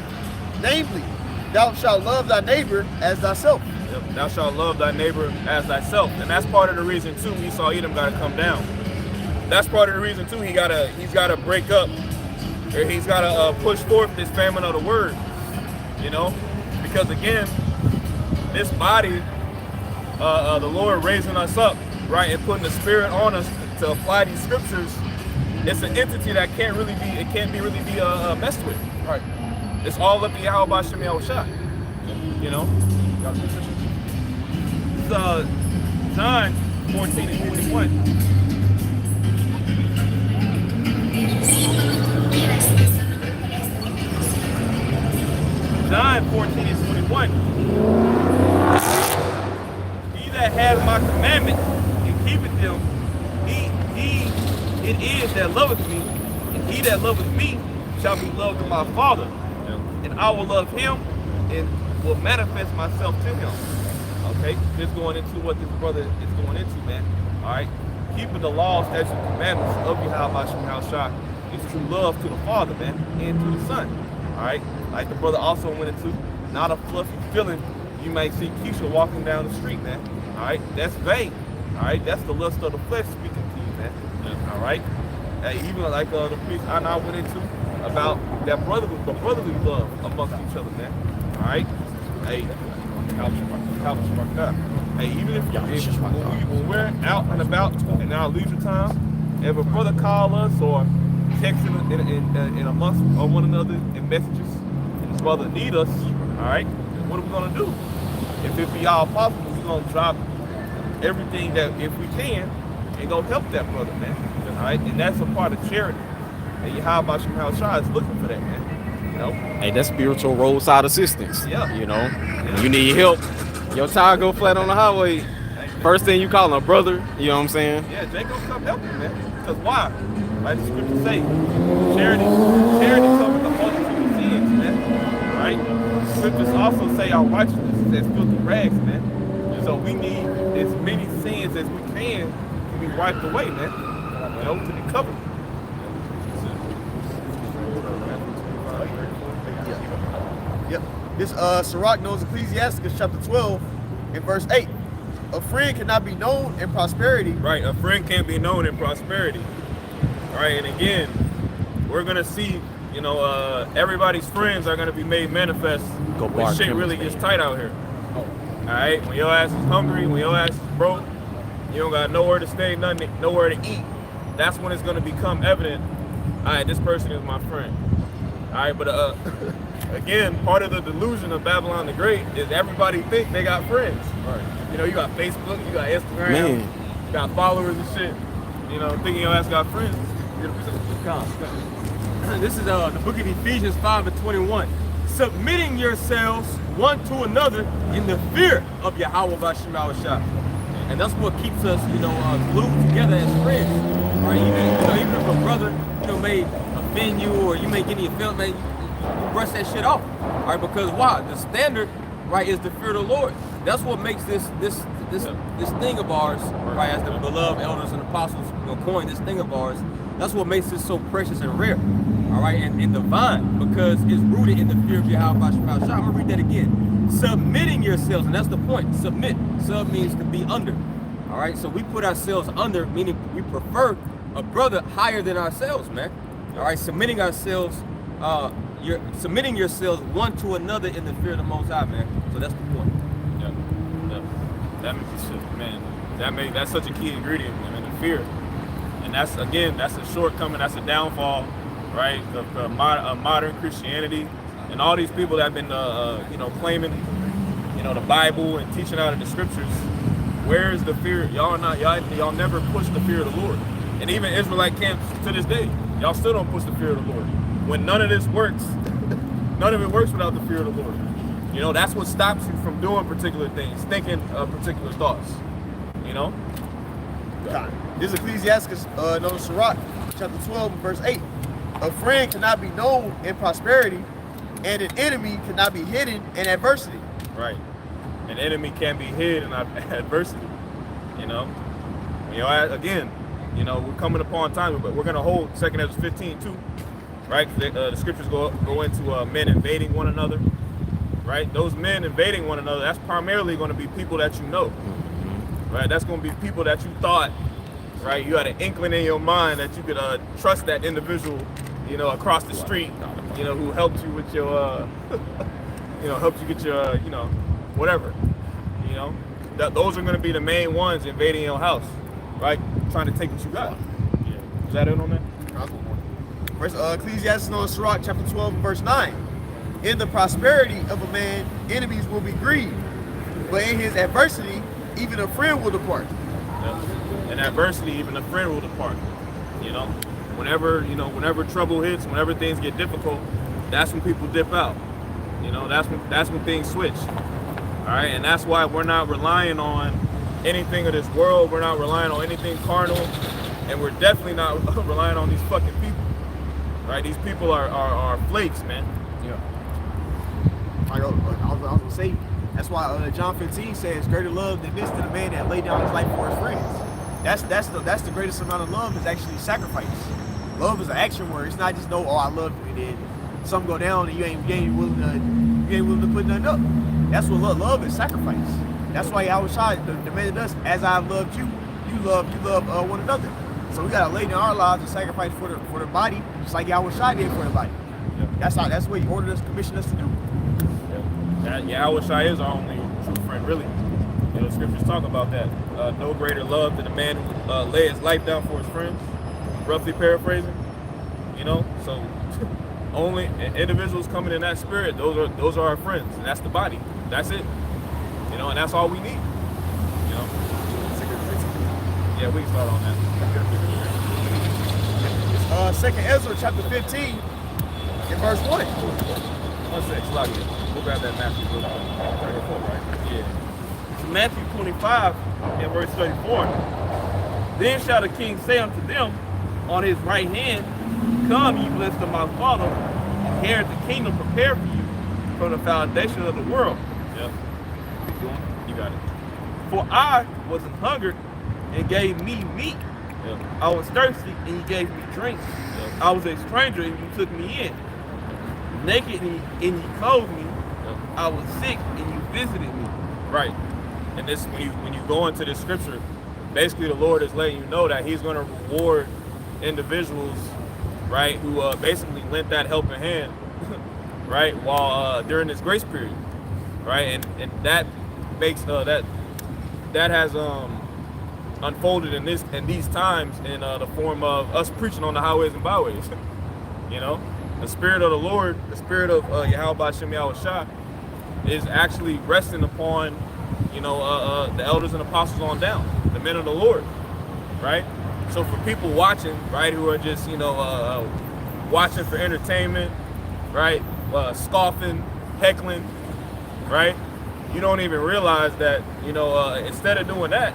Speaker 9: namely, thou shalt love thy neighbor as thyself.
Speaker 8: Yep. Thou shalt love thy neighbor as thyself. And that's part of the reason too Esau Edom got to come down. That's part of the reason too he's got to break up, or he's got to push forth this famine of the word. You know, because again, this body, the Lord raising us up, right, and putting the Spirit on us to apply these scriptures. It's an entity that can't really be messed with. Right. It's all up to Yahweh Shem Yahushua. You know. It's John 14 and 21. John 14 and 21. He that hath my commandments and keepeth them, he it is that loveth me, and he that loveth me shall be loved of my Father, and I will love him and will manifest myself to him. Okay, just going into what this brother is going into, man. All right, keeping the laws, statutes, and commandments of Yahweh Shem Yahushua is true love to the Father, man, and to the Son. All right, like the brother also went into, not a fluffy feeling. You might see Keisha walking down the street, man. All right, that's vain. All right, that's the lust of the flesh speaking to you, man. All right, even like the priest I now went into about that brotherly love amongst each other, man. All right, hey, even if when we're out and about in our leisure time, if a brother call us or texting in amongst one another in messages, and his brother need us, all right, what are we gonna do? If it be all possible, we're gonna drop everything that if we can and go help that brother, man. All right, and that's a part of charity. And Yahweh Shem Yahushua is looking for that, man. You know.
Speaker 5: Hey, that's spiritual roadside assistance.
Speaker 8: Yeah.
Speaker 5: You know, when you need help, your tire go flat on the highway. First thing you call a brother. You know what I'm saying?
Speaker 8: Yeah, they gonna come help you, man. Because why? Like the scriptures say, charity covers the multitude of sins, man. Right? Scriptures also say our righteousness is as filthy rags, man. So we need as many sins as we can to be wiped away, man. You know, to be covered.
Speaker 9: Yep. This Sirach knows Ecclesiasticus chapter 12 and verse 8. A friend cannot be known in prosperity.
Speaker 8: Right, a friend can't be known in prosperity. All right, and again, we're gonna see you know, everybody's friends are gonna be made manifest when shit really gets tight out here. All right, when your ass is hungry, when your ass is broke, you don't got nowhere to stay, nothing, nowhere to eat. That's when it's gonna become evident. All right, this person is my friend. All right, but again, part of the delusion of Babylon the Great is everybody think they got friends. Right. You know, you got Facebook, you got Instagram, you got followers and shit. You know, thinking your ass got friends.
Speaker 3: This is the book of Ephesians 5:21. Submitting yourselves one to another in the fear of Yahweh B'Shem Yahushua. And that's what keeps us, you know, glued together as friends. Right? Even if a brother, you know, may offend you or you may get in your feelings, man, you brush that shit off. All right, because why? The standard, right, is the fear of the Lord. That's what makes this thing of ours, right, as the beloved elders and apostles, you know, coined this thing of ours. That's what makes it so precious and rare, all right, and divine, because it's rooted in the fear of Yahweh B'Shem Yahushua. I'm gonna read that again. Submitting yourselves, and that's the point. Submit. Sub means to be under. All right, so we put ourselves under, meaning we prefer a brother higher than ourselves, man. All right, submitting ourselves, you're submitting yourselves one to another in the fear of the Most High, man. So that's the point.
Speaker 8: That's such a key ingredient, man, the fear. And that's, again, that's a shortcoming, that's a downfall, right, of modern Christianity. And all these people that have been, you know, claiming, you know, the Bible and teaching out of the scriptures, where is the fear? Y'all never push the fear of the Lord. And even Israelite camps to this day, y'all still don't push the fear of the Lord. When none of this works, none of it works without the fear of the Lord. You know, that's what stops you from doing particular things, thinking particular thoughts, you know?
Speaker 9: This is Ecclesiastes, no, Sirach, chapter 12, verse 8. A friend cannot be known in prosperity, and an enemy cannot be hidden in adversity.
Speaker 8: Right. An enemy can be hid in adversity, you know? You know, again, you know, we're coming upon time, but we're going to hold 2 Ezra 15 too, right? The scriptures go into men invading one another, right? Those men invading one another, that's primarily going to be people that you know, right? That's going to be people that you thought, right? You had an inkling in your mind that you could trust that individual, you know, across the street, you know, who helped you with your, you know, helped you get your, you know, whatever, you know. Those are going to be the main ones invading your house, right? Trying to take what you got. Yeah. Is that it on that?
Speaker 9: Verse Ecclesiastes, no, Sirach, chapter 12, verse 9. In the prosperity of a man, enemies will be grieved, but in his adversity, even a friend will depart.
Speaker 8: In adversity, even a friend will depart. You know, whenever trouble hits, whenever things get difficult, that's when people dip out. You know, that's when things switch. All right, and that's why we're not relying on anything of this world. We're not relying on anything carnal, and we're definitely not relying on these fucking people. Right? These people are flakes, man.
Speaker 9: Yeah. I was gonna say, that's why John 15 says, "Greater love than this to the man that laid down his life for his friends." That's the greatest amount of love, is actually sacrifice. Love is an action word. It's not just oh, I love you, and then something go down and you ain't willing to put nothing up. That's what love is, sacrifice. That's why Yahushua demanded us, as I've loved you, you love one another. So we gotta lay down our lives and sacrifice for the body, just like Yahushua did for the body. Yeah. That's what he ordered us, commissioned us to do.
Speaker 8: Yeah, Yahushua is our only true friend, really. You know, scriptures talk about that. No greater love than a man who lay his life down for his friends. Roughly paraphrasing. You know, so only individuals coming in that spirit, those are our friends, and that's the body. That's it. You know, and that's all we need. You know. Yeah, we can start on that.
Speaker 9: 2 Ezra chapter 15 in verse 1.
Speaker 8: One sec, Slakia. We'll grab that Matthew 34, right? Yeah.
Speaker 1: Matthew 25 and verse 34. Then shall the king say unto them on his right hand, Come, ye blessed of my Father, inherit the kingdom prepared for you from the foundation of the world.
Speaker 8: Yep. You got it.
Speaker 1: For I was an hungered, and gave me meat.
Speaker 8: Yep.
Speaker 1: I was thirsty, and you gave me drink.
Speaker 8: Yep.
Speaker 1: I was a stranger, and you took me in. Naked, and you clothed me.
Speaker 8: Yep.
Speaker 1: I was sick, and you visited me.
Speaker 8: Right. And this, when you go into this scripture, basically the Lord is letting you know that He's going to reward individuals
Speaker 5: right, who basically lent that helping hand, right, while during this grace period, right, and that makes that has unfolded in these times in the form of us preaching on the highways and byways. You know, the Spirit of the Lord, the Spirit of Yahweh Shem Yahushua is actually resting upon, you know, the elders and apostles on down, the men of the Lord, right? So for people watching, right, who are just, you know, watching for entertainment, right, scoffing, heckling, right, you don't even realize that, you know, instead of doing that,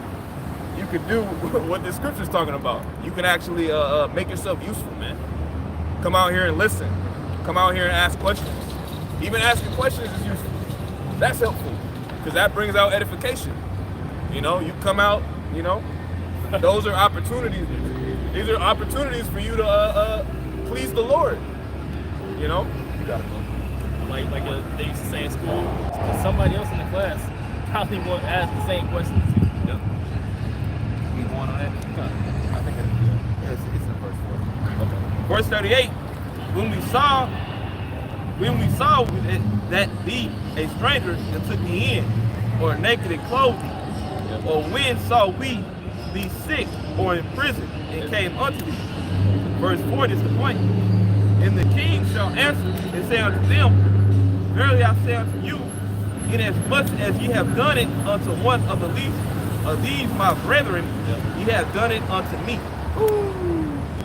Speaker 5: you could do what the scripture's talking about. You can actually make yourself useful, man. Come out here and listen. Come out here and ask questions. Even asking questions is useful. That's helpful, because that brings out edification. You know, you come out, you know, those are opportunities. These are opportunities for you to please the Lord. You know? You gotta go.
Speaker 4: Like they used to say in school, somebody else in the class probably won't ask the same questions.
Speaker 5: Yep.
Speaker 8: We going on that?
Speaker 9: I think it's in verse 4.
Speaker 5: Okay. Verse 38. When we saw that thee, a stranger, that took thee in, or naked and clothed thee, or when saw we thee sick or in prison, and came unto thee. Verse 40 is the point. And the king shall answer and say unto them, Verily I say unto you, inasmuch as ye have done it unto one of the least of these my brethren, ye have done it unto me.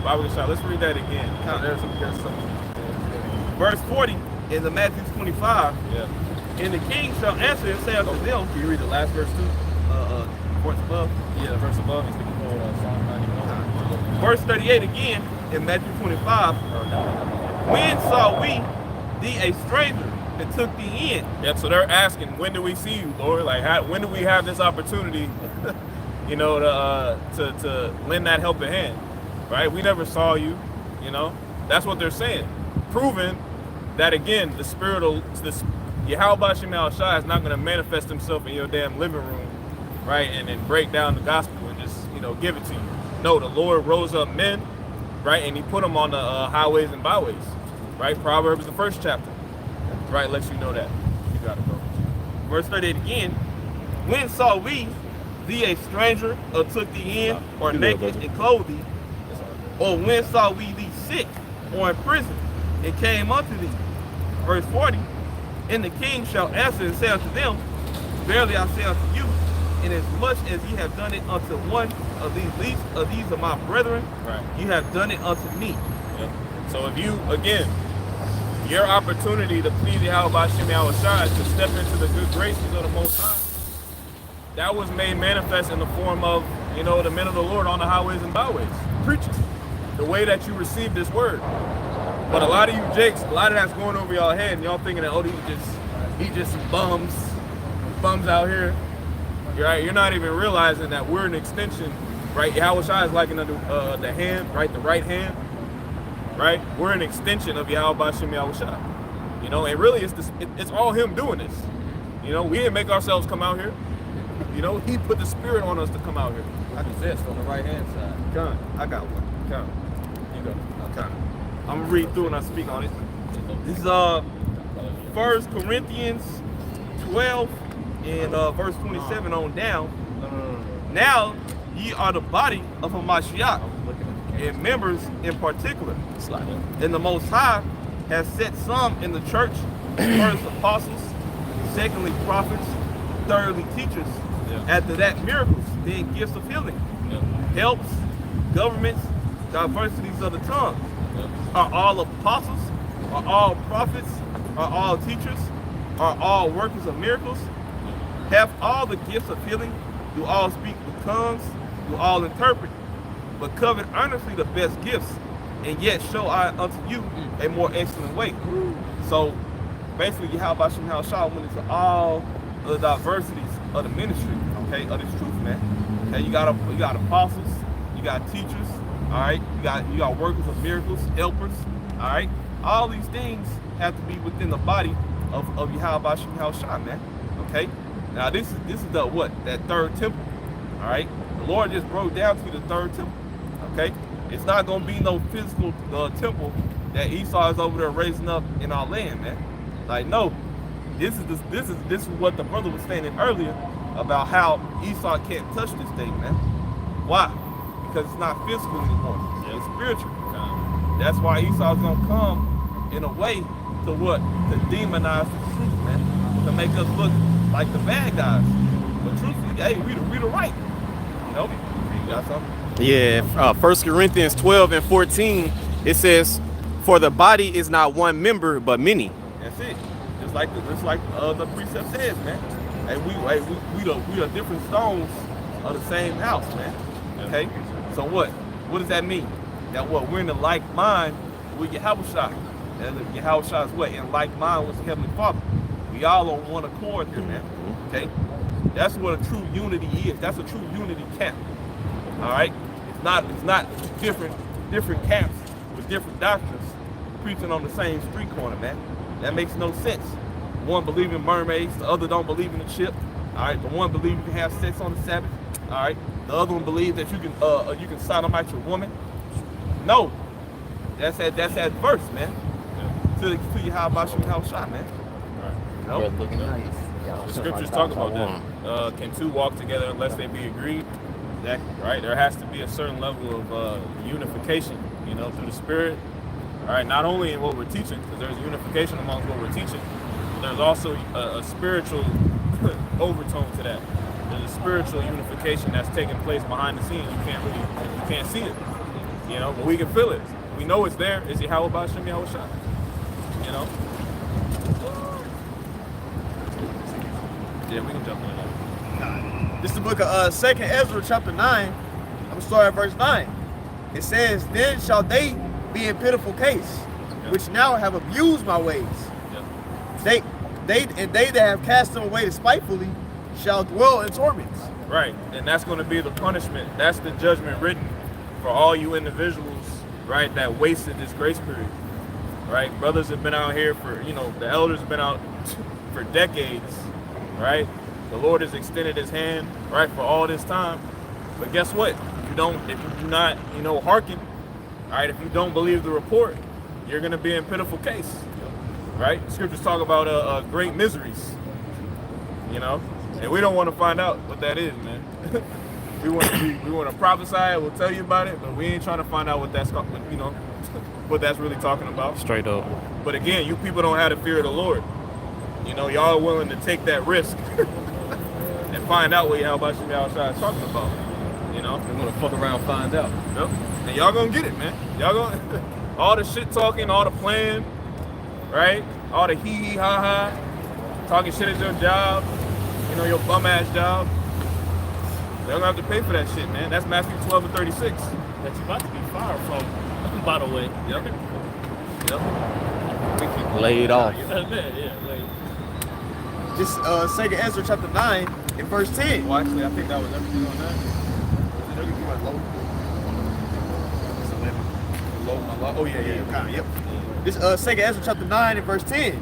Speaker 5: Bible shot. Let's read that again. There's some. Verse 40 in the Matthew 25.
Speaker 8: Yeah.
Speaker 5: And the king shall answer and say unto them.
Speaker 8: Can you read the last verse too?
Speaker 5: Verse above.
Speaker 8: Yeah, verse above. He's speaking for Psalm 91.
Speaker 5: Verse 38 again in Matthew 25. When saw we thee a stranger and took thee in? Yep. So they're asking, when do we see you, Lord? Like, when do we have this opportunity, you know, to lend that helping hand? Right? We never saw you. You know, that's what they're saying, proving that again, the spirit of this Yahweh Shem Yahushua is not going to manifest himself in your damn living room, right? And then break down the gospel and just, you know, give it to you. No, the Lord rose up men, right? And he put them on the highways and byways, right? Proverbs, the 1st chapter, right? Lets you know that. You got to go. Verse 38 again. When saw we thee a stranger, or took thee in, or naked and clothed thee? Or when saw we thee sick, or in prison, and came unto thee? Verse 40. And the king shall answer and say unto them, Verily I say unto you, inasmuch as ye have done it unto one of these least of these of my brethren,
Speaker 8: Right.
Speaker 5: ye have done it unto me.
Speaker 8: Yep.
Speaker 5: So if you, again, your opportunity to please Yahweh Shem Yahushua to step into the good graces of the Most High, that was made manifest in the form of, you know, the men of the Lord on the highways and byways, preaching the way that you received this word. But a lot of you jakes, a lot of that's going over y'all head, and y'all thinking that, oh, he's just some bums out here. You're right. You're not even realizing that we're an extension, right? Yahushua is like another the hand, right? The right hand, right? We're an extension of Yahweh Shem Yahushua. You know, and really it's all him doing this. You know, we didn't make ourselves come out here. You know, he put the spirit on us to come out here.
Speaker 9: I possessed on the right hand side.
Speaker 5: Come, I got one. Come, you go. Okay. I'm gonna read through and I speak on it. This is 1 Corinthians 12 and verse 27 on down. Now ye are the body of Hamashiach, and members in particular. And the Most High has set some in the church, first apostles, secondly prophets, thirdly teachers. After that, miracles, then gifts of healing, helps, governments, diversities of the tongue. Are all apostles? Are all prophets? Are all teachers? Are all workers of miracles? Have all the gifts of healing? Do all speak with tongues? Do all interpret? But covet earnestly the best gifts, and yet show I unto you a more excellent way. So basically, Yahweh Shem Yahushua went into all the diversities of the ministry, okay, of this truth, man. Okay, you got apostles, you got teachers, all right, you got workers of miracles, helpers, all right. All these things have to be within the body of Yahweh Shem Yahushua, man. Okay. Now this is the what? That third temple. All right. The Lord just broke down to the third temple. Okay.
Speaker 8: It's not gonna be no physical temple that Esau is over there raising up in our land, man. Like, no, this is what the brother was saying earlier about how Esau can't touch this thing, man. Why? Because it's not physical anymore. It's spiritual. That's why Esau's gonna come in a way to what? To demonize the truth, man. To make us look like the bad guys. But truthfully, hey, we the right. You know? You got something?
Speaker 5: Yeah, 1 Corinthians 12 and 14, it says, "For the body is not one member, but many."
Speaker 8: That's it. Just like the precept says, man. Hey, we the different stones of the same house, man. Okay? So what? What does that mean? That what? We're in the like mind with Yahushua. And Yahushua is what? In like mind with the Heavenly Father. We all on one accord here, man. Okay? That's what a true unity is. That's a true unity camp. All right? It's not different camps with different doctrines preaching on the same street corner, man. That makes no sense. One believe in mermaids, the other don't believe in the ship. All right, the one believes you can have sex on the Sabbath. All right, the other one believes that you can sodomite your woman. No, that's that verse, man. To you how about you how shot, man.
Speaker 3: No.
Speaker 8: The scriptures talk about that. Can two walk together unless they be agreed? Exactly, right? There has to be a certain level of unification, you know, through the Spirit. All right, not only in what we're teaching, because there's unification amongst what we're teaching, but there's also a spiritual overtone to that. There's a spiritual unification that's taking place behind the scenes. You can't see it, you know, but we can feel it. We know it's there. It's Yahweh B'Shem Yahweh Shah, you know. Yeah, we can jump on that.
Speaker 9: This is the book of 2nd Ezra chapter 9. I'm gonna start at verse 9. It says, "Then shall they be in pitiful case, which now have abused my ways. They that have cast them away despitefully shall dwell in torments."
Speaker 8: Right, and that's going to be the punishment. That's the judgment written for all you individuals, right, that wasted this grace period. Right, brothers have been out here for, you know, the elders have been out for decades. Right, the Lord has extended His hand, right, for all this time. But guess what? If you do not, you know, hearken. All right, if you don't believe the report, you're going to be in pitiful case, right? Scriptures talk about great miseries, you know, and we don't want to find out what that is, man. we want to prophesy it, we'll tell you about it, but we ain't trying to find out what that's, you know, what that's really talking about.
Speaker 5: Straight up.
Speaker 8: But again, you people don't have the fear of the Lord. You know, y'all are willing to take that risk and find out what Yahweh Shem Yahushua is talking about. You know,
Speaker 3: We're gonna fuck around, find out.
Speaker 8: yep. And y'all gonna get it, man. Y'all gonna all the shit talking, all the plan, right? All the hee ha ha, talking shit at your job, you know, your bum ass job. They're gonna have to pay for that shit, man. That's Matthew 12 and 36.
Speaker 4: That you're about to be fired from, by the way.
Speaker 8: Yep.
Speaker 5: Laid off.
Speaker 4: Yeah, like,
Speaker 9: This 2nd Ezra chapter 9 and verse 10.
Speaker 8: Well, actually, I think that was everything on that. Oh yeah.
Speaker 9: Yep. This 2nd Ezra chapter 9 and verse 10.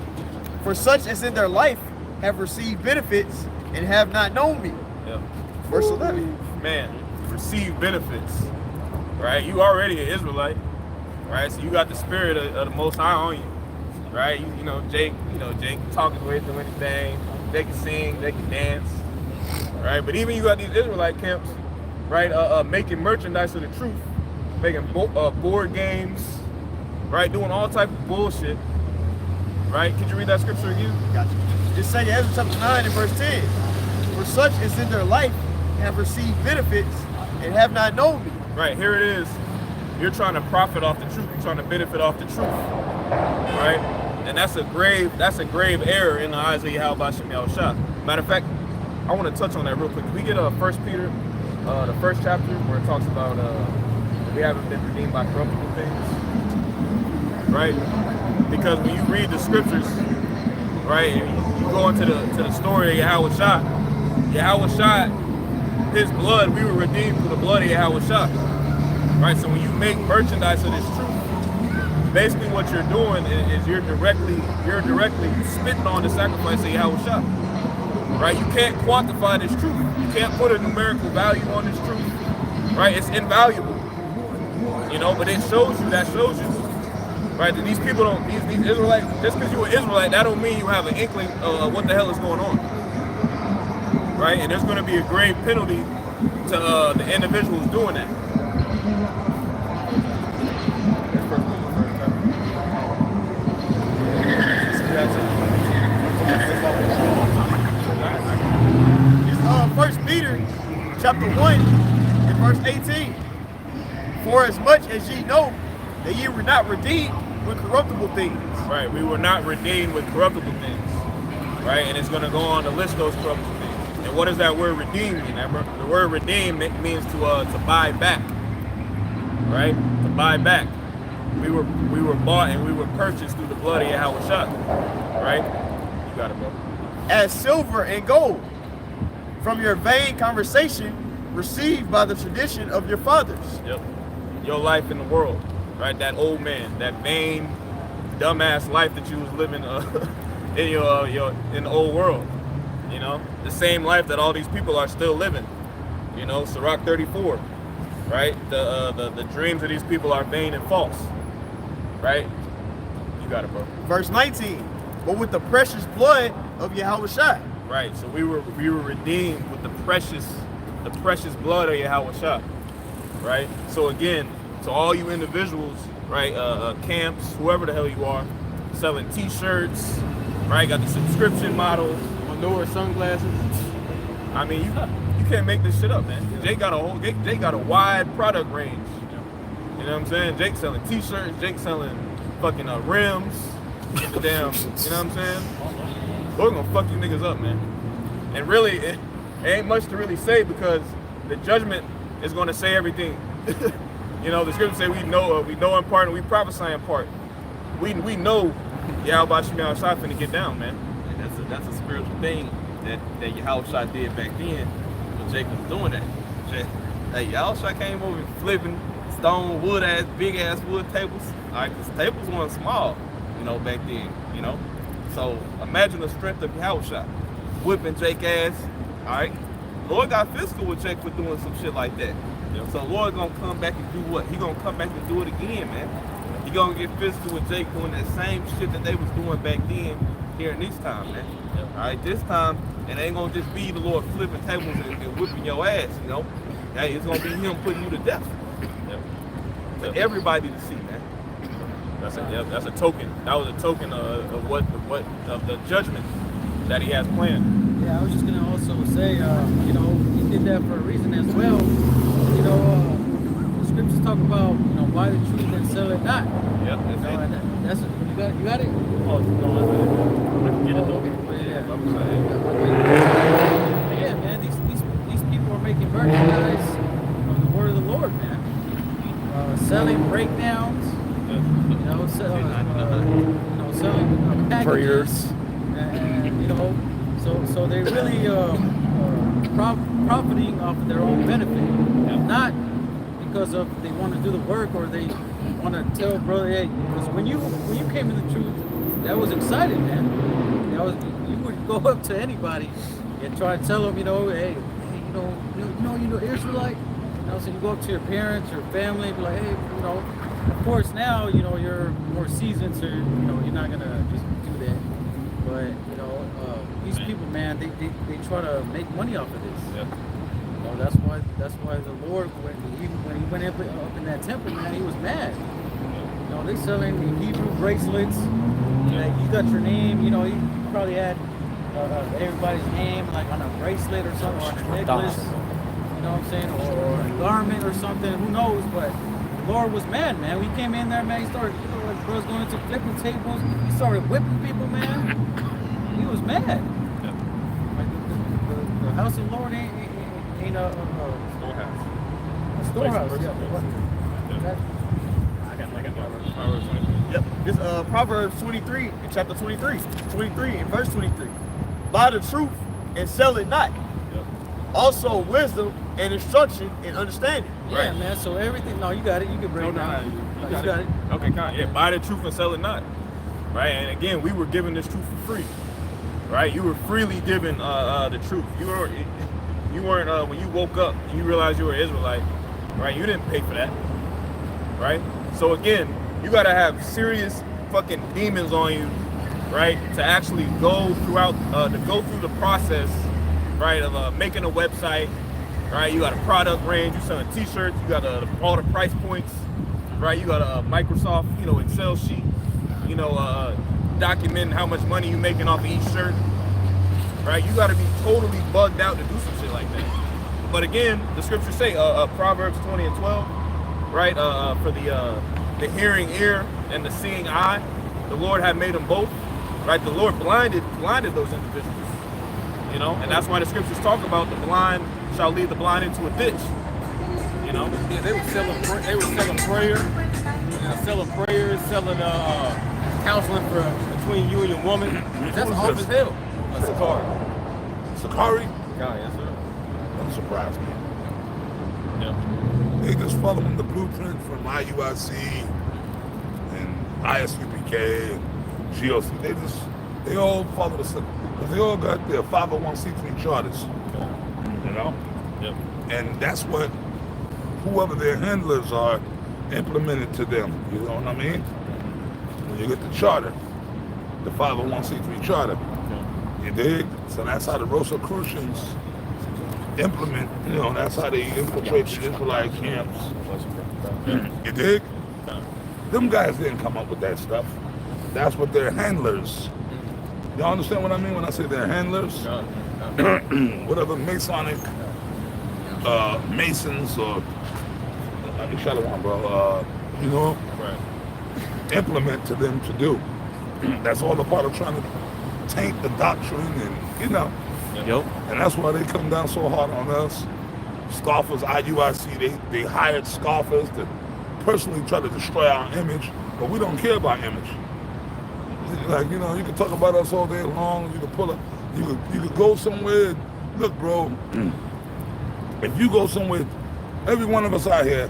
Speaker 9: "For such as in their life have received benefits and have not known me."
Speaker 8: Yep.
Speaker 9: Verse 11.
Speaker 8: Man, receive benefits, right? You already an Israelite, right? So you got the spirit of the Most High on you, right? You know, Jake talking with them, anything. They can sing, they can dance, right? But even you got these Israelite camps, right? Making merchandise of the truth, making board games, right? Doing all type of bullshit, right? Could you read that scripture again?
Speaker 9: Gotcha. This 2nd Ezra chapter 9 and verse 10. "For such as in their life have received benefits and have not known me."
Speaker 8: Right, here it is. You're trying to profit off the truth. You're trying to benefit off the truth, right? And that's a grave error in the eyes of Yahweh Shem Yahushua. Matter of fact, I want to touch on that real quick. We get 1 Peter, the 1st chapter, where it talks about we haven't been redeemed by corruptible things, right? Because when you read the scriptures, right, and you go into the story of Yahushua, His blood, we were redeemed through the blood of Yahushua, right? So when you make merchandise of this truth, basically what you're doing is you're directly spitting on the sacrifice of Yahushua, right? You can't quantify this truth. You can't put a numerical value on this truth, right? It's invaluable. You know, but that shows you, right, that these people don't, these Israelites, just because you're an Israelite, that don't mean you have an inkling of what the hell is going on. Right? And there's going to be a grave penalty to the individuals doing that.
Speaker 9: First Peter chapter 1 and verse 18. For as much as ye know that ye were not redeemed with corruptible things.
Speaker 8: Right, we were not redeemed with corruptible things. Right, and it's going to go on to list those corruptible things. And what does that word redeem mean? The word redeem means to buy back. Right, to buy back. We were bought and we were purchased through the blood of Yahushua. Right, you got it, bro.
Speaker 9: As silver and gold, from your vain conversation received by the tradition of your fathers.
Speaker 8: Yep. Your life in the world, right? That old man, that vain, dumbass life that you was living in the old world. You know, the same life that all these people are still living. You know, Sirach 34, right? The dreams of these people are vain and false, right? You got it, bro.
Speaker 9: Verse 19. But with the precious blood of Yahushua.
Speaker 8: Right, so we were redeemed with the precious blood of Yahushua, right? So again, to all you individuals, right, camps, whoever the hell you are, selling T-shirts, right? Got the subscription model, Manure sunglasses. I mean, you can't make this shit up, man. Jake got a wide product range. You know what I'm saying? Jake selling T-shirts, Jake selling fucking rims, damn. You know what I'm saying? We're gonna fuck you niggas up, man. And really, it ain't much to really say because the judgment is gonna say everything. You know, the scriptures say we know in part and we prophesy in part. We know Yahweh Shemel Shai finna get down, man.
Speaker 5: And that's a spiritual thing that Yahweh did back then when Jacob was doing that. Hey, Yahweh came over flipping stone, big ass wood tables. All right, because tables weren't small, you know, back then, you know. So imagine the strength of Yahushua whipping Jake ass. All right, Lord got physical with Jake for doing some shit like that. Yep. So Lord gonna come back and do what? He gonna come back and do it again, man. He gonna get physical with Jake doing that same shit that they was doing back then here in this time, man. Yep. All right, this time it ain't gonna just be the Lord flipping tables and whipping your ass, you know. Hey, it's gonna be him putting you to death. Yep. For everybody to see, man.
Speaker 8: That's a token. That was a token of the judgment that he has planned.
Speaker 10: Yeah, I was just gonna also say, you know, he did that for a reason as well. You know, the scriptures talk about, you know, buy the truth and sell it not.
Speaker 8: Yep,
Speaker 10: that's you got it.
Speaker 4: Oh, no, I can get it though.
Speaker 10: Okay, yeah, man, these people are making merchandise from the word of the Lord, man. Selling breakdowns. You know, selling packages, prayers, and you know, so they really profiting off of their own benefit, not because of they want to do the work or they want to tell brother, hey, because when you came to the truth, that was exciting, man. That was, you would go up to anybody and try to tell them, you know, hey, you know, Israelite. You know, so you go up to your parents, your family, and be like, hey, you know. Of course, now, you know, you're more seasoned, so, you know, you're not going to just do that. But, you know, these people, man, they try to make money off of this.
Speaker 8: Yep.
Speaker 10: You know, that's why the Lord, when he went up in that temple, man, he was mad. You know, they selling Hebrew bracelets. Like, you got your name, you know, he probably had everybody's name, like, on a bracelet or something, or on a necklace. You know what I'm saying? Or a garment or something, who knows, but Lord was mad, man. We came in there, man. He started, you know, like brothers going into flipping tables. He started whipping people, man. He was mad.
Speaker 8: Yep.
Speaker 10: Like the house of the Lord ain't a
Speaker 8: storehouse.
Speaker 10: A storehouse.
Speaker 9: Yep. This Proverbs 23 in chapter 23 in verse 23. Buy the truth and sell it not.
Speaker 8: Yep.
Speaker 9: Also wisdom and instruction and understanding.
Speaker 10: Yeah,
Speaker 8: Right.
Speaker 10: man. So everything. No, you got it. You can break it down.
Speaker 8: You
Speaker 10: got it.
Speaker 8: Okay, yeah, buy the truth and sell it not. Right, and again, we were given this truth for free. Right, you were freely given the truth. You weren't when you woke up and you realized you were an Israelite. Right, you didn't pay for that.
Speaker 5: right? So again, you gotta have serious fucking demons on you, right, to actually go through the process, right, of making a website, right? You got a product range, you selling t-shirts, you got all the price points, right? You got a Microsoft, Excel sheet, documenting how much money you're making off of each shirt, right? You got to be totally bugged out to do some shit like that. But again, the scriptures say, Proverbs 20 and 12, right? For the hearing ear and the seeing eye, the Lord had made them both, right? The Lord blinded those individuals, and that's why the scriptures talk about the blind shall lead the blind into a ditch,
Speaker 3: Yeah, they were selling prayer, selling prayers, selling counseling between you and your woman. That's off as hell.
Speaker 11: Sakari?
Speaker 3: God, yes, sir.
Speaker 11: Don't surprise me.
Speaker 3: Yeah.
Speaker 11: They just following the blueprint from IUIC and ISUPK and GOC. They all follow the same. They all got their 501c3 charters.
Speaker 3: Yep.
Speaker 11: And that's what whoever their handlers are implemented to them. You know what I mean? When you get the charter, the 501c3 charter, you dig? So that's how the Rosicrucians implement, that's how they infiltrate the Israelite camps. You dig? Them guys didn't come up with that stuff. That's what their handlers. Y'all understand what I mean when I say their handlers? Whatever Masonic Masons or Shalom, bro, implement to them to do. That's all a part of trying to taint the doctrine and,
Speaker 5: Yep.
Speaker 11: And that's why they come down so hard on us. Scoffers, IUIC, they hired scoffers to personally try to destroy our image, but we don't care about image. Like, you can talk about us all day long, you can pull up, you could go somewhere. Look, bro, if you go somewhere, every one of us out here,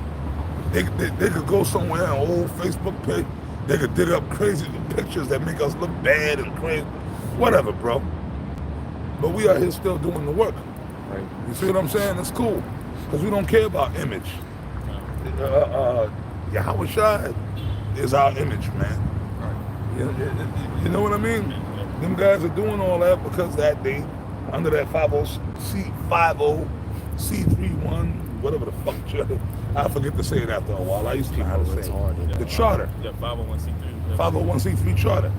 Speaker 11: they could go somewhere on an old Facebook page, they could dig up crazy pictures that make us look bad and crazy, whatever, bro. But we are here still doing the work.
Speaker 3: Right.
Speaker 11: You see what I'm saying? It's cool, because we don't care about image. Yahweh Shai is our image, man. You know what I mean? Them guys are doing all that because that they, under that 50C31, whatever the fuck, I forget to say it after a while. I used to know how to say it. The charter.
Speaker 4: Yeah, 501c3.
Speaker 11: 501c3 charter,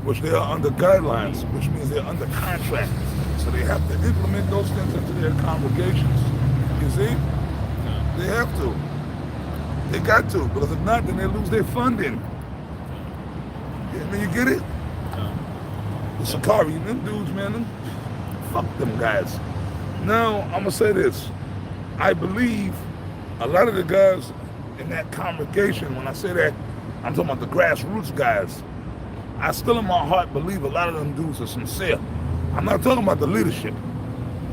Speaker 11: which they are under guidelines, which means they're under contract. So they have to implement those things into their congregations. You see? They have to. They got to, because if not, then they lose their funding. You get it? The Sakari, them dudes, man, fuck them guys. Now, I'm gonna say this. I believe a lot of the guys in that congregation, when I say that, I'm talking about the grassroots guys. I still in my heart believe a lot of them dudes are sincere. I'm not talking about the leadership.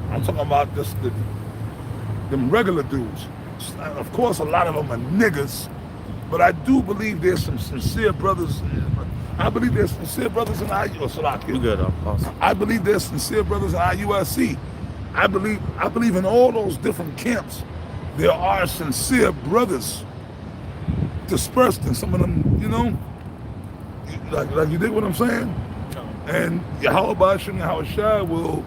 Speaker 11: I'm talking about just them regular dudes. Of course, a lot of them are niggas, but I do believe there's some sincere brothers. I believe there's sincere brothers in IUIC.
Speaker 5: You good, Apostle.
Speaker 11: I believe there's sincere brothers in IUIC. I believe in all those different camps. There are sincere brothers dispersed in some of them, like you dig what I'm saying? And Yahweh Bashim, Yahweh Shai will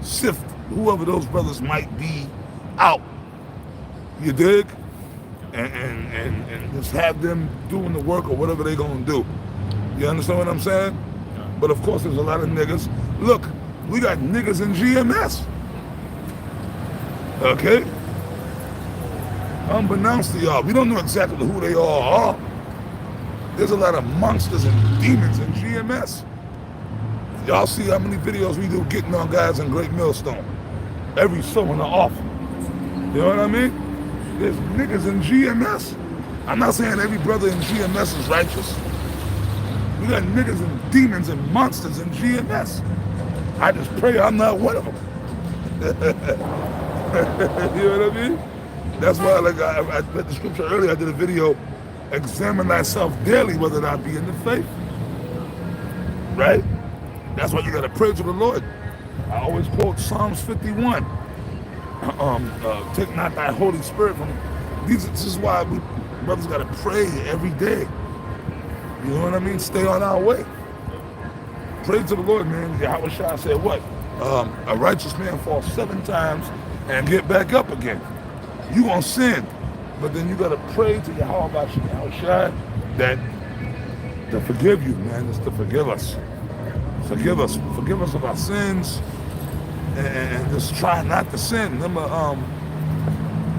Speaker 11: sift whoever those brothers might be out. You dig? And just have them doing the work or whatever they're gonna do. You understand what I'm saying? But of course there's a lot of niggas. Look, we got niggas in GMS. Okay? Unbeknownst to y'all, we don't know exactly who they all are. There's a lot of monsters and demons in GMS. Y'all see how many videos we do getting on guys in Great Millstone. Every so in the off. You know what I mean? There's niggas in GMS. I'm not saying every brother in GMS is righteous. We got niggas and demons and monsters in GMS. I just pray I'm not one of them. You know what I mean? That's why, like I read the scripture earlier, I did a video, examine thyself daily whether thou be in the faith. Right? That's why you gotta pray to the Lord. I always quote Psalms 51. Take not thy Holy Spirit from me. This is why brothers got to pray every day. You know what I mean? Stay on our way. Pray to the Lord, man. Yahweh Shai said what? A righteous man falls 7 times and get back up again. You gonna sin, but then you gotta pray to Yahweh Shai that to forgive you, man. It's to forgive us. Forgive us of our sins, and just try not to sin.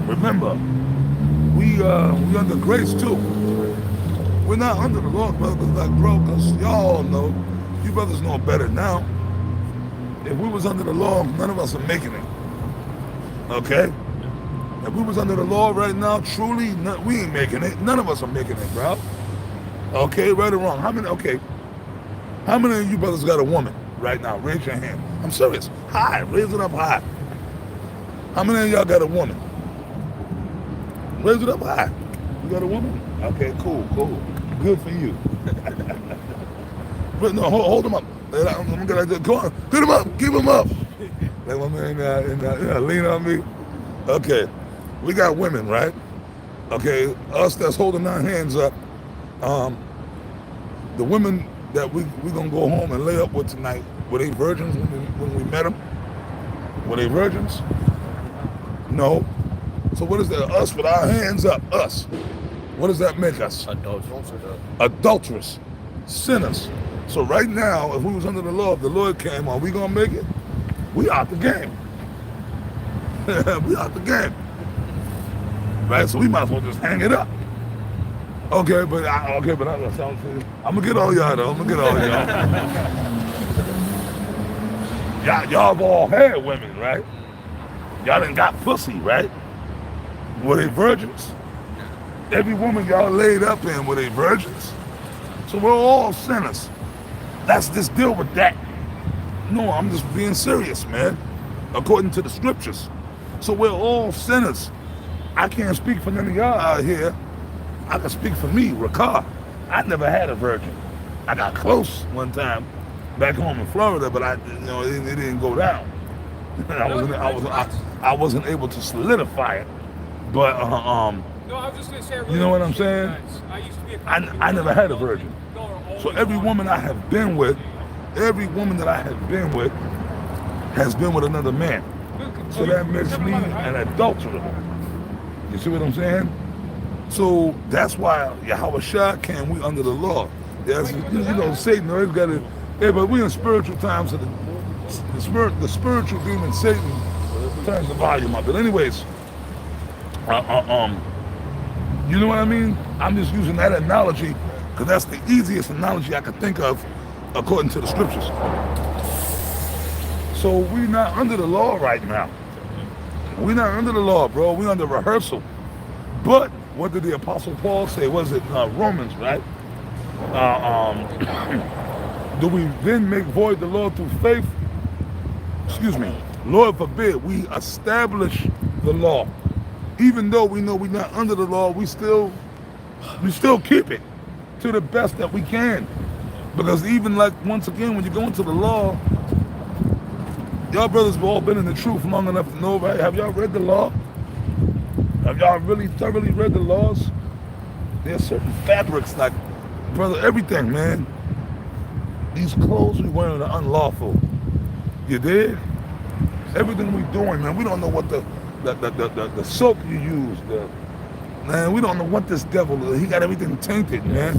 Speaker 11: Remember, we under grace too. We're not under the law, brothers, like bro, because y'all know, you brothers know better now. If we was under the law, none of us are making it. Okay? If we was under the law right now, truly, we ain't making it. None of us are making it, bro. Okay, right or wrong. How many of you brothers got a woman right now? Raise your hand. I'm serious. High. Raise it up high. How many of y'all got a woman? Raise it up high. You got a woman? Okay, cool. Good for you. But no, hold them up. I'm gonna go on. Get him up. Keep him up. Like my man lean on me. Okay, we got women, right? Okay, us that's holding our hands up. The women that we gonna go home and lay up with tonight, were they virgins when we met them? Were they virgins? No. So what is that? Us with our hands up, us. What does that make us? Adulterous. Sinners. So right now, if we was under the law, if the Lord came, are we gonna make it? We out the game. We out the game. Right? So we might as well just hang it up. I'm gonna get all y'all though. Y'all have all had women, right? Y'all done got pussy, right? Were they virgins? Every woman y'all laid up in, were they virgins? So we're all sinners. Let's just deal with that. No, I'm just being serious, man. According to the scriptures. So we're all sinners. I can't speak for none of y'all out here. I can speak for me, Rakar. I never had a virgin. I got close one time back home in Florida, but it didn't go down. I wasn't able to solidify it. But
Speaker 12: no, I was just gonna say,
Speaker 11: you know what I'm saying? I never had a virgin. So every woman I have been with, has been with another man. So that makes me an adulterer. You see what I'm saying? So that's why Yahweh Shai came, we under the law. Yes, Satan always got it. Yeah, but we in spiritual times, so the spiritual demon Satan turns the volume up. But anyways, you know what I mean? I'm just using that analogy because that's the easiest analogy I could think of according to the scriptures. So we're not under the law right now. We're not under the law, bro. We're under rehearsal. But what did the Apostle Paul say? Was it Romans, right? Do we then make void the law through faith? Excuse me. Lord forbid, we establish the law. Even though we know we're not under the law, we still keep it to the best that we can. Because even like, once again, when you go into the law, y'all brothers have all been in the truth long enough to know, right? Have y'all read the law? Have y'all really thoroughly read the laws? There's certain fabrics, like, brother, everything, man. These clothes we wearing are unlawful. You dig? Everything we doing, man, we don't know what the soap you use, man, we don't know what this devil is. He got everything tainted, man.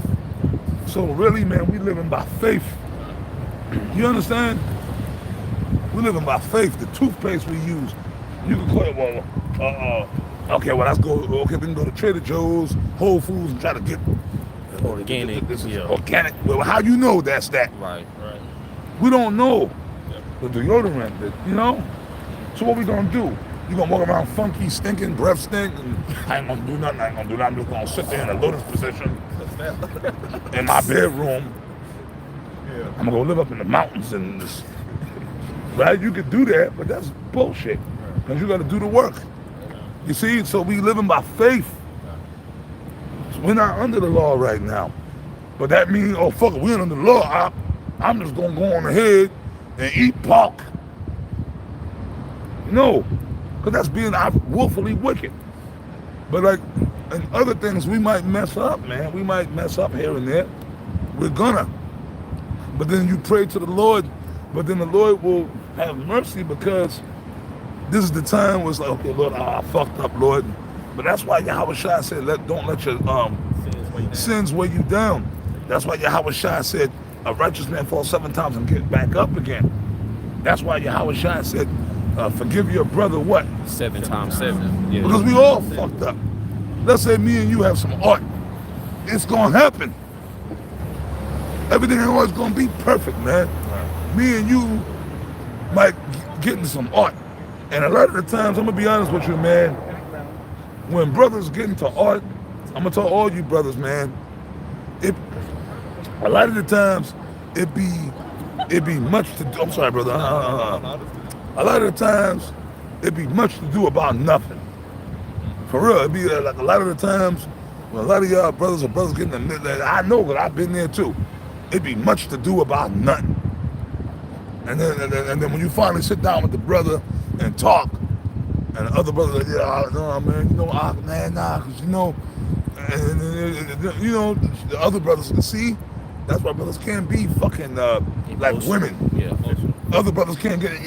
Speaker 11: So really, man, we living by faith. You understand? We living by faith. The toothpaste we use, you can call it, okay, well, we can go to Trader Joe's, Whole Foods, and try to get
Speaker 5: organic.
Speaker 11: This is organic. Well, how you know that's that?
Speaker 5: Right.
Speaker 11: We don't know. The deodorant, you know? So what we gonna do? You gonna walk around funky, stinking, breath stink, and I ain't gonna do nothing. I'm just gonna sit there in a lotus position in my bedroom. I'm gonna go live up in the mountains and this. Right? You could do that, but that's bullshit. Because you gotta do the work. You see? So we living by faith. So we're not under the law right now. But that means, oh fuck it, we ain't under the law. I'm just gonna go on ahead and eat pork. No. Because that's being willfully wicked. But like, and other things we might mess up, man. We might mess up here and there. We're gonna. But then you pray to the Lord, but then the Lord will have mercy because this is the time where it's like, okay, Lord, I fucked up, Lord. But that's why Yahweh Shai said, don't let your sins weigh you down. That's why Yahweh Shai said, a righteous man falls 7 times and get back up again. That's why Yahweh Shai said, forgive your brother what?
Speaker 5: 7 times 7. Yeah.
Speaker 11: Because we all fucked up. Let's say me and you have some art. It's gonna happen. Everything ain't always gonna be perfect, man. Me and you might get into some art. And a lot of the times, I'm gonna be honest with you, man, when brothers get into art, I'm gonna tell all you brothers, man, a lot of the times, it be much to do. I'm sorry, brother. A lot of the times, it be much to do about nothing. For real, it be like a lot of the times, when a lot of y'all brothers getting in the middle, I know that I've been there too. It be much to do about nothing. And then when you finally sit down with the brother and talk, and the other brother like, yeah, no, man, you know, man, nah, cause you know, and you know, the other brothers can see. That's why brothers can't be fucking like women.
Speaker 5: Yeah.
Speaker 11: Other brothers can't get it.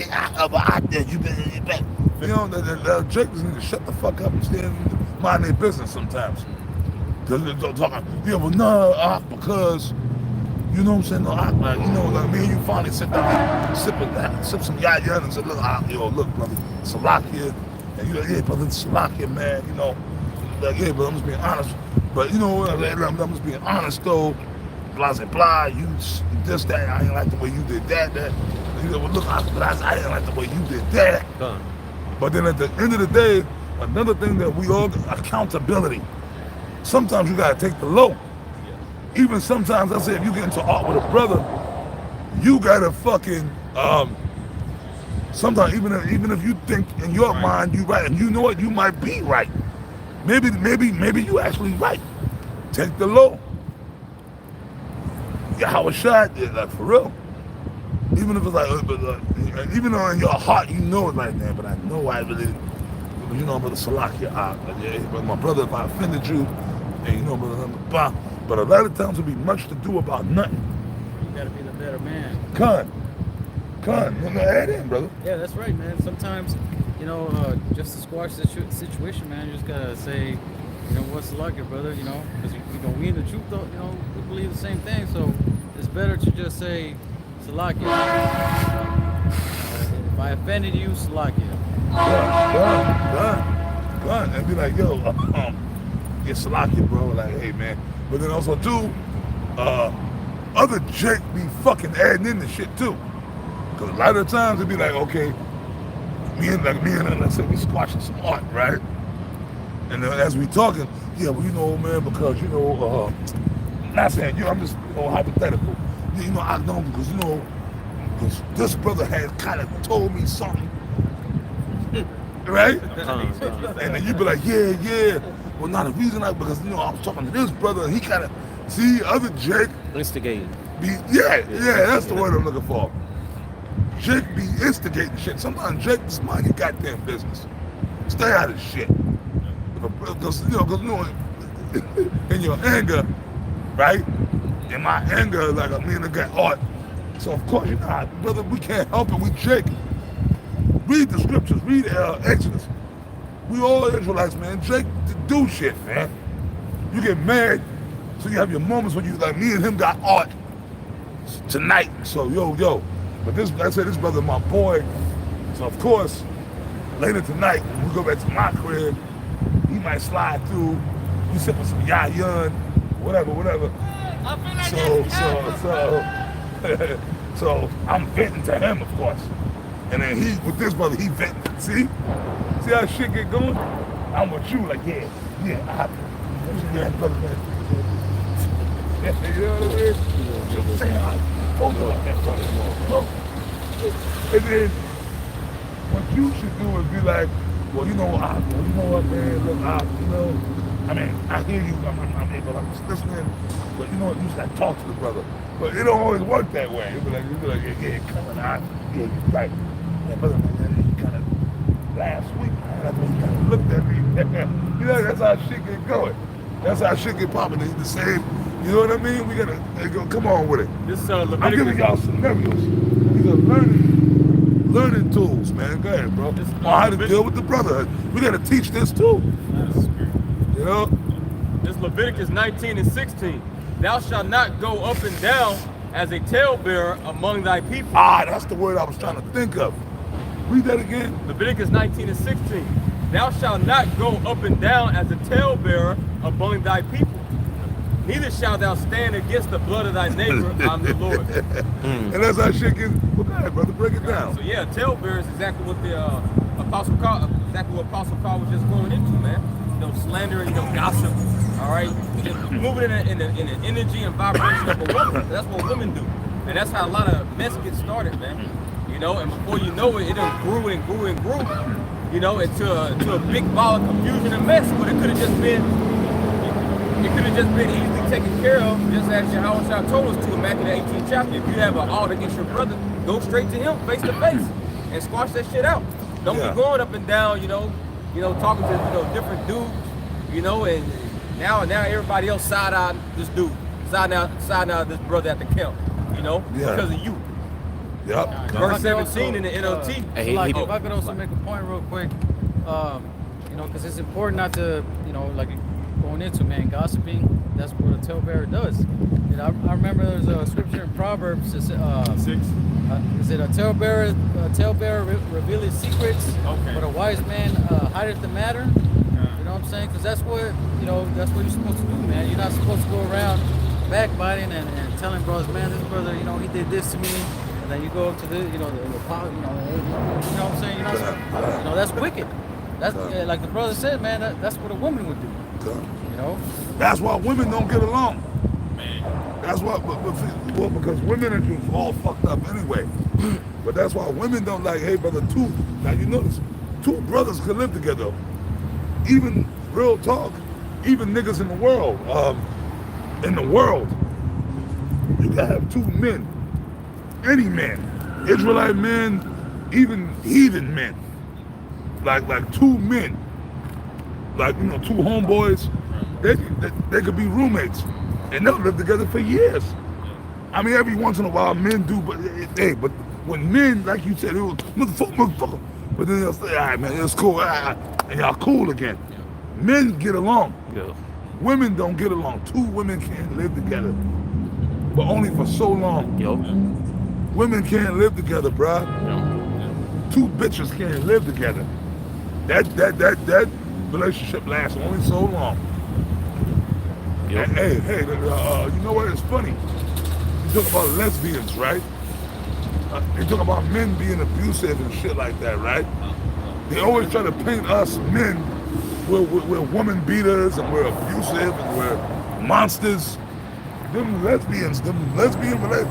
Speaker 11: You been. You know, the Jakes need to shut the fuck up and stand mind their business sometimes. They're talking, yeah, well, no, because. You know what I'm saying? No, like, you know, like me and you finally sit down, sip some yayan and say, look, look, brother, Salakia. And you like, yeah, brother, Salakia, man, you know. Like, yeah, brother, I'm just being honest. But, you know, I'm just being honest, though. Blah, blah, blah, you this, that, I didn't like the way you did that. You know, well, look, I didn't like the way you did that. But then at the end of the day, another thing that we all, accountability. Sometimes you got to take the low. Even sometimes, I say, if you get into art with a brother, you gotta fucking, sometimes even if you think in your mind you right, and you know what, you might be right. Maybe you actually right. Take the low. Yahweh Shai did, like, for real. Even if it's like, even though in your heart you know it like that, but I know I really, you know, brother Salakia, but my brother, if I offended you, and you know, brother, but a lot of times it'll be much to do about nothing.
Speaker 10: You gotta be the better man.
Speaker 11: Con, add in, brother.
Speaker 10: Yeah, that's right, man. Sometimes, you know, just to squash the situation, man, you just gotta say, you know, what's the luck, brother, you know, because, you know, we in the truth, though, you know, we believe the same thing, so it's better to just say, Salakia. If I offended you, Salakia.
Speaker 11: Done. And be like, yo, yeah, Salakia, bro. Like, hey, man. But then also, too, other Jake be fucking adding in the shit, too. Because a lot of the times it be like, okay, me and let's say we squashing some art, right? And then as we talking, yeah, well, you know, man, because, you know, not saying you, I'm just, you know, hypothetical. You know, I know because, you know, because this brother had kind of told me something, right? And then you be like, yeah. Well, not a reason, like, because, you know, I was talking to this brother, and he kind of, see, other Jake.
Speaker 5: Instigating.
Speaker 11: Yeah, that's the word I'm looking for. Jake be instigating shit. Sometimes Jake, just mind your goddamn business. Stay out of shit. Because, you know, in your anger, right? In my anger, like, me and the guy art. So, of course, you know, brother, we can't help it. We Jake. Read the scriptures. Read Exodus. We all Israelites, man. Jake do shit, man. You get mad, so you have your moments when you, like, me and him got art tonight. So, yo. But this, like I said, this brother, my boy. So, of course, later tonight, when we go back to my crib, he might slide through. We sit with some yayan, whatever. So I'm venting to him, of course. And then he, with this brother, he venting. See how shit get going? I'm with you, like, yeah, brother, man. You know what I mean? So say, hold on, that brother. And then what you should do is be like, well, you know what, man, look, you know, I mean, I hear you, I'm just listening, but you know what, you just gotta talk to the brother. But it don't always work that way. You'll be like, yeah, coming out, yeah, you're right. Yeah, brother, man, he kind of, last week, man, he kind of looked at me. You know, that's how shit get going. That's how shit get popping. It's the same. You know what I mean? We gotta come on with it.
Speaker 3: This
Speaker 11: I'm
Speaker 3: Leviticus.
Speaker 11: giving y'all scenarios. These are learning tools, man. Go ahead, bro. On how to deal with the brotherhood. We gotta teach this too. You know?
Speaker 3: This Leviticus 19 and 16. Thou shalt not go up and down as a talebearer among thy people.
Speaker 11: That's the word I was trying to think of. Read that again.
Speaker 3: Leviticus 19 and 16. Thou shalt not go up and down as a talebearer among thy people. Neither shalt thou stand against the blood of thy neighbor. I'm the Lord.
Speaker 11: And that's how shit gets. Well, go ahead, brother. Break it down.
Speaker 3: So yeah, talebearer is exactly what the Apostle Paul was just going into, man. You know, slander and gossip. All right, just moving in an energy and vibration of a woman. That's what women do, and that's how a lot of mess gets started, man. You know, and before you know it, it done grew and grew and grew. You know, into a big ball of confusion and mess. But it could have just been. It could have just been easily taken care of, just as Yahushua told us to back in the 18th chapter. If you have an ought against your brother, go straight to him, face to face, and squash that shit out. Don't be going up and down, talking to different dudes, and now everybody else side eye this dude, side eye this brother at the camp, because of you.
Speaker 11: Yep.
Speaker 3: Verse 17 in the NLT.
Speaker 10: If I could also make a point real quick, because it's important not to, going into, man, gossiping, that's what a talebearer does. And I remember there's a scripture in Proverbs, it said, 6. Is it a talebearer revealeth secrets, but a wise man hideth the matter? You know what I'm saying? Because that's what you're supposed to do, man. You're not supposed to go around backbiting and telling brothers, man, this brother, he did this to me. And then you go to the, you know what I'm saying? You're not, that's wicked. That's like the brother said, man. That's what a woman would do.
Speaker 11: That's why women don't get along. That's why, because women are just all fucked up anyway. But that's why women don't like, hey brother, now you notice, two brothers can live together. Even real talk, even niggas in the world, you can have two men, any man, Israelite men, even heathen men, like two men, two homeboys, they could be roommates, and they'll live together for years. I mean, every once in a while men do, but when men, like you said, it was motherfucker, but then they'll say, all right, man, it's cool, and y'all cool again. Men get along. Yeah. Women don't get along. Two women can't live together, but only for so long.
Speaker 5: Yo.
Speaker 11: Women can't live together, bruh. Two bitches can't live together. That relationship lasts only so long. Yep. Hey, you know what? It's funny. You talk about lesbians, right? You talk about men being abusive and shit like that, right? They always try to paint us men, we're woman beaters and we're abusive and we're monsters. Them lesbian relations.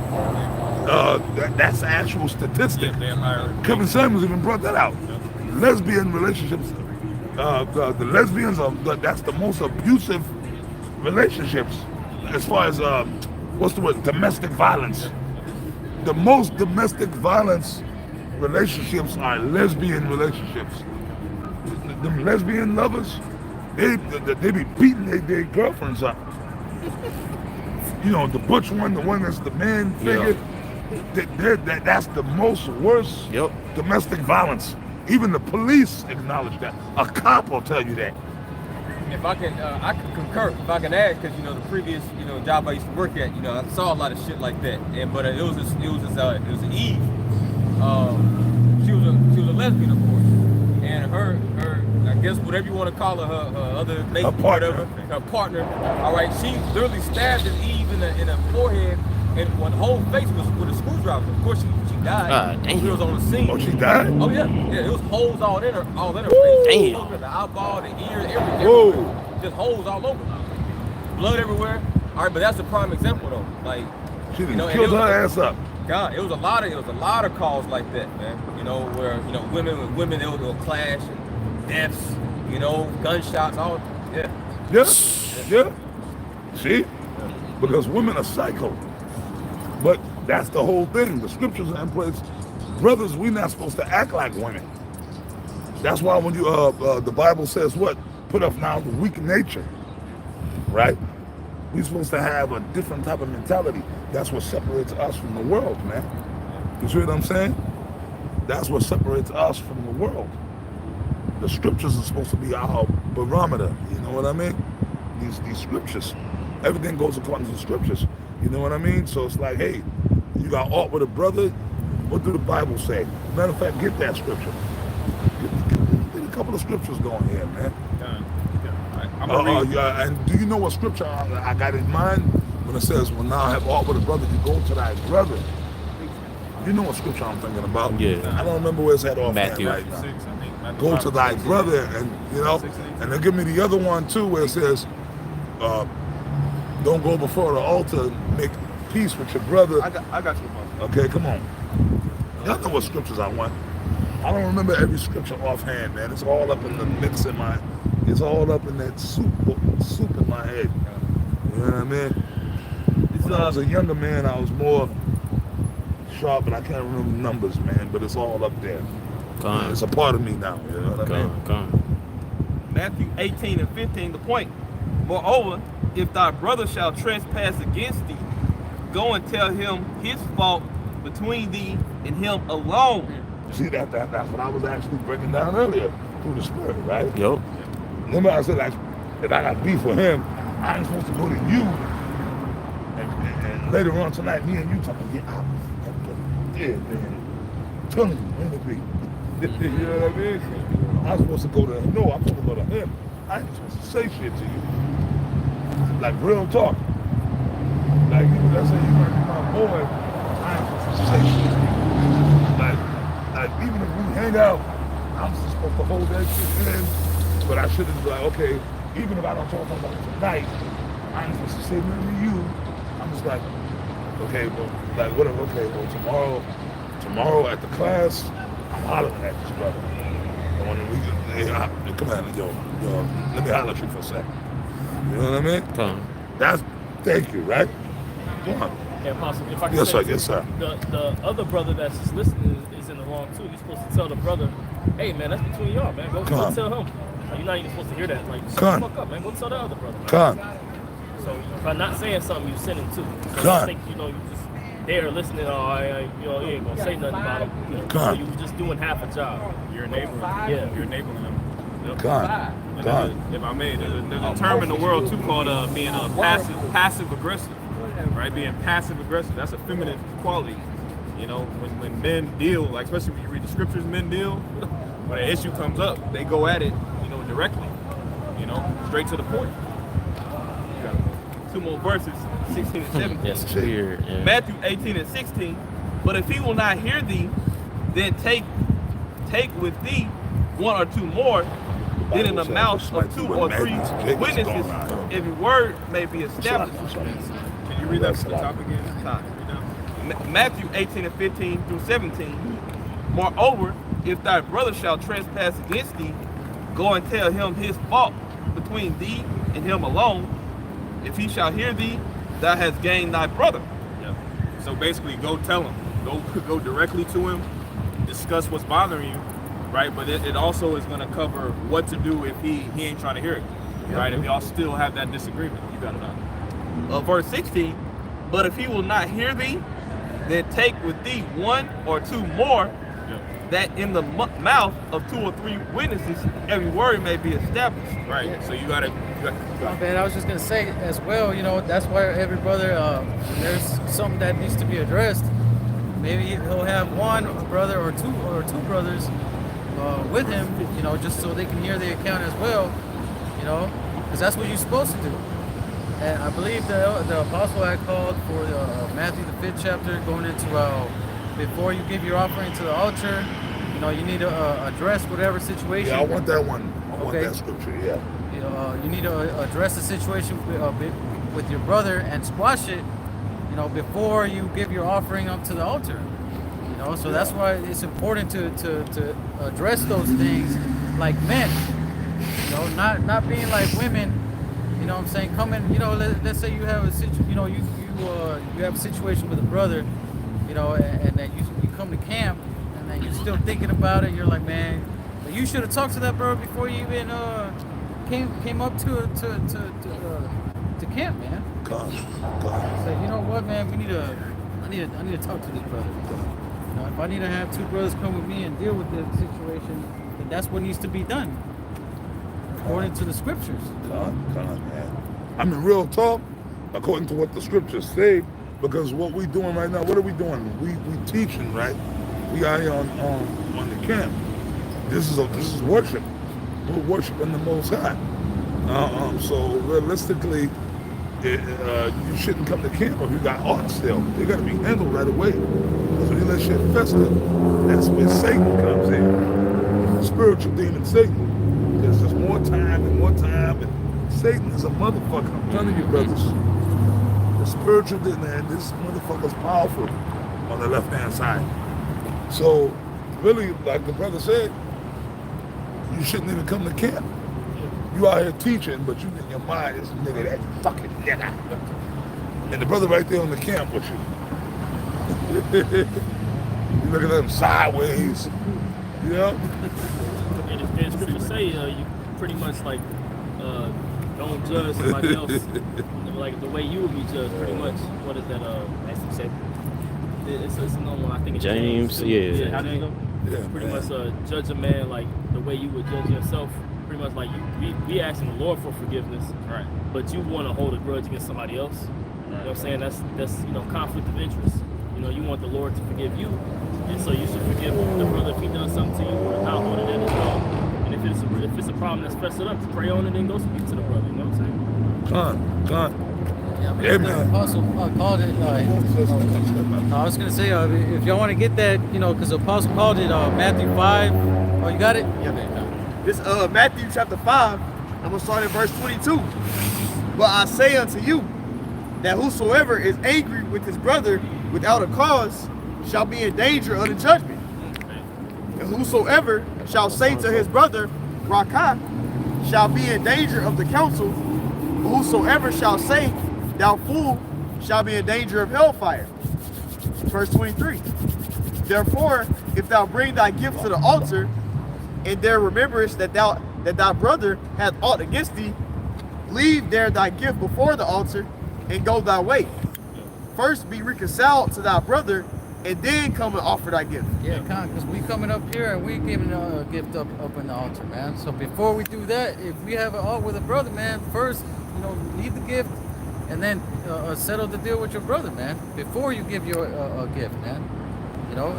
Speaker 11: That's the actual statistic. Kevin Samuels even brought that out. Lesbian relationships, the lesbians that's the most abusive relationships as far as domestic violence. The most domestic violence relationships are lesbian relationships. Them lesbian lovers, they be beating their girlfriends up. The butch one, the one that's the man figure, that's the most worst domestic violence. Even the police acknowledge that. A cop will tell you that.
Speaker 3: If I can, I can concur. If I can add, because the previous job I used to work at, I saw a lot of shit like that. But it was Eve. She was a lesbian, of course, and her I guess whatever you want to call her other mate, her partner. All right, she literally stabbed Eve in the forehead, and the whole face was with a screwdriver. Of course, she died. She was on the scene.
Speaker 11: Oh, she died?
Speaker 3: Oh yeah. It was holes all in her face.
Speaker 5: Damn.
Speaker 3: The eyeball, the ears, everything.
Speaker 11: Whoa.
Speaker 3: Just holes all over. Blood everywhere. All right, but that's a prime example though. Like,
Speaker 11: she done killed her ass up.
Speaker 3: God, it was a lot of calls like that, man. Where women with women they'll clash, and deaths, gunshots, all.
Speaker 11: Yeah. See, because women are psycho. But that's the whole thing. The scriptures are in place. Brothers, we're not supposed to act like women. That's why when you the Bible says what? put off now the weak nature, right? We're supposed to have a different type of mentality. That's what separates us from the world, man. You see what I'm saying? That's what separates us from the world. The scriptures are supposed to be our barometer. You know what I mean? These scriptures. Everything goes according to the scriptures. You know what I mean? So it's like, hey, you got aught with a brother. What do the Bible say? Matter of fact, get that scripture. Get a couple of scriptures going here, man. And do you know what scripture I got in mind when it says, "When thou have aught with a brother, you go to thy brother"? You know what scripture I'm thinking about?
Speaker 5: Yeah.
Speaker 11: I don't remember where it's at offhand
Speaker 5: Matthew.
Speaker 11: right now. Go to thy brother, and and they give me the other one too, where it says, "Don't go before the altar, make peace with your brother."
Speaker 8: I got you, bro.
Speaker 11: Okay, come on. Y'all know what scriptures I want. I don't remember every scripture offhand, man. It's all up in the mix in my. It's all up in that soup in my head. You know what I mean? When I was a younger man, I was more sharp, and I can't remember numbers, man. But it's all up there. It's a part of me now. You know what I mean?
Speaker 3: Matthew 18 and 15, the point. Moreover, if thy brother shall trespass against thee, go and tell him his fault between thee and him alone.
Speaker 11: See, that's what I was actually breaking down earlier through the Spirit, right?
Speaker 5: Yep.
Speaker 11: Remember I said, like, if I got beef with him, I ain't supposed to go to you. And later on tonight, me and you talking, get out. Yeah, man. Tell me, let me be. You know what I mean? I'm supposed to go to him. No, I'm supposed to go to him. I ain't supposed to say shit to you. Like real talk. Like, let's say you're gonna be my boy, I ain't supposed to say shit to you. Like even if we hang out, I'm just supposed to hold that shit in. But I shouldn't be like, okay, even if I don't talk about it tonight, I ain't supposed to say nothing to you. I'm just like, okay, well, like whatever, okay, well tomorrow at the class, I'm hollering at this brother. And when we come on, yo, let me holler at you for a second. You know what I mean? That's thank you, right? Come on.
Speaker 4: Yeah, Apostle, if I can
Speaker 11: Yes,
Speaker 4: say
Speaker 11: sir. Yes, sir.
Speaker 4: The other brother that's just listening is in the wrong too. You're supposed to tell the brother, hey man, that's between y'all, man. Go tell him. You're not even supposed to hear that. Like, shut the fuck up, man. Go tell the other brother. So by not saying something, you're sinning too. So I think, you just there listening, you ain't gonna say nothing about him. So you just doing half a job.
Speaker 8: You're enabling.
Speaker 4: Yeah.
Speaker 8: You're enabling them.
Speaker 11: If
Speaker 8: I may, there's a term in the world too called being passive aggressive. Right? Being passive aggressive. That's a feminine quality. You know, when men deal, like especially when you read the scriptures, men deal. When an issue comes up, they go at it, directly. Straight to the point.
Speaker 3: Two more verses, 16 and 17.
Speaker 5: That's weird. Yeah.
Speaker 3: Matthew 18 and 16. But if he will not hear thee, then take with thee one or two more, then in the mouth of 2 or 3 witnesses, every word may be established.
Speaker 8: Can you read that from the top again?
Speaker 3: Matthew 18 and 15 through 17. Moreover, if thy brother shall trespass against thee, go and tell him his fault between thee and him alone. If he shall hear thee, thou hast gained thy brother.
Speaker 8: Yeah. So basically, go tell him. Go directly to him. Discuss what's bothering you, right? But it also is going to cover what to do if he ain't trying to hear it, right? If y'all still have that disagreement, you got it on.
Speaker 3: Verse 16. But if he will not hear thee, then take with thee 1 or 2 more, that in the mouth of 2 or 3 witnesses, every word may be established.
Speaker 8: Right. So you gotta.
Speaker 10: Man, I was just gonna say as well. That's why every brother, there's something that needs to be addressed. Maybe he'll have one brother or two brothers with him, just so they can hear the account as well. Because that's what you're supposed to do. And I believe the apostle had called for Matthew the 5th chapter, going into before you give your offering to the altar, you need to address whatever situation.
Speaker 11: Yeah, I want that one. I want that scripture, yeah.
Speaker 10: You need to address the situation with your brother and squash it, before you give your offering up to the altar. So that's why it's important to address those things like men, not being like women. You know what I'm saying? Coming, let's say you have a you have a situation with a brother, and then you come to camp, and then you're still thinking about it. You're like, man, you should have talked to that bro before you even came up to camp, man.
Speaker 11: God.
Speaker 10: Said, you know what, man, I need to talk to this brother. You know, if I need to have two brothers come with me and deal with the situation, then that's what needs to be done, according to the scriptures.
Speaker 11: God, man. I mean, real talk, according to what the scriptures say, because what we doing right now, what are we doing? We teaching, right? We are here on the camp. This is worship. We're worshiping the Most High. So realistically, you shouldn't come to camp if you got art still. They got to be handled right away. Because when you let shit fester, that's where Satan comes in. The spiritual demon Satan. There's just more time, and Satan is a motherfucker. I'm telling you, brothers. The spiritual demon, man, this motherfucker's powerful on the left-hand side. So, really, like the brother said, you shouldn't even come to camp. You out here teaching, but you in your mind is nigga, that fucking nigga. And the brother right there on the camp with you. You looking at him sideways. You know?
Speaker 4: And scriptures say you pretty much like don't judge somebody else like the way you would be judged. Pretty much. What is that? That's what said. It's another one. I think it's
Speaker 5: James. Yeah.
Speaker 4: How do you go?
Speaker 11: Yeah,
Speaker 4: pretty much judge a man like the way you would judge yourself. Pretty much like we asking the Lord for forgiveness,
Speaker 3: Right.
Speaker 4: but you want to hold a grudge against somebody else. You know what I'm saying? That's conflict of interest. You want the Lord to forgive you, and so you should forgive the brother if he does something to you or not holding that as well. And if it's a problem that's festered up, pray on it and go speak to the brother. You know what I'm saying?
Speaker 11: Con.
Speaker 10: Yeah, I mean, the apostle called it. I was gonna say, if y'all want to get that, because the apostle called it Matthew 5. Oh, you got it?
Speaker 13: Yeah, man. This Matthew chapter 5. I'm gonna start at verse 22. But I say unto you that whosoever is angry with his brother without a cause shall be in danger of the judgment. And whosoever shall say to his brother, Rakah, shall be in danger of the council. But whosoever shall say, thou fool, shall be in danger of hellfire. Verse 23. Therefore, if thou bring thy gift to the altar, and there rememberest that thy brother hath aught against thee, leave there thy gift before the altar, and go thy way. First be reconciled to thy brother, and then come and offer thy gift.
Speaker 10: Yeah, because we coming up here and we giving a gift up in the altar, man. So before we do that, if we have an art with a brother, man, first, leave the gift, and then settle the deal with your brother, man, before you give your gift, man. Go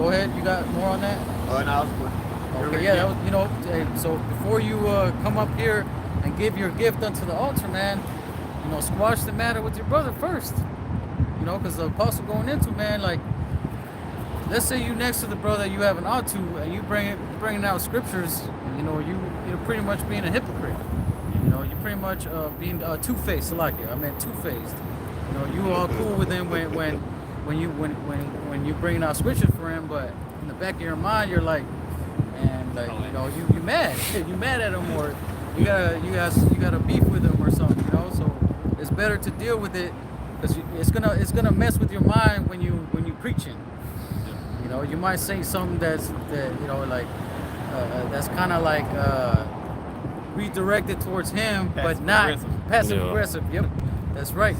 Speaker 10: ahead. You got more on that? Okay, yeah, that was, so before you come up here and give your gift unto the altar, man, squash the matter with your brother first. Because the apostle going into, man, like, let's say you next to the brother you have an ought to, and you bringing out scriptures, you're pretty much being a hypocrite. You're pretty much being two-faced, two-faced. You all cool with him when you bring out scriptures for him, but in the back of your mind, you're like, man, like, you mad. You mad at him, or you got a beef with him or something, So it's better to deal with it, because it's gonna mess with your mind when you preaching. You might say something that's kind of like redirected towards him, but not passive aggressive. Yep, that's right.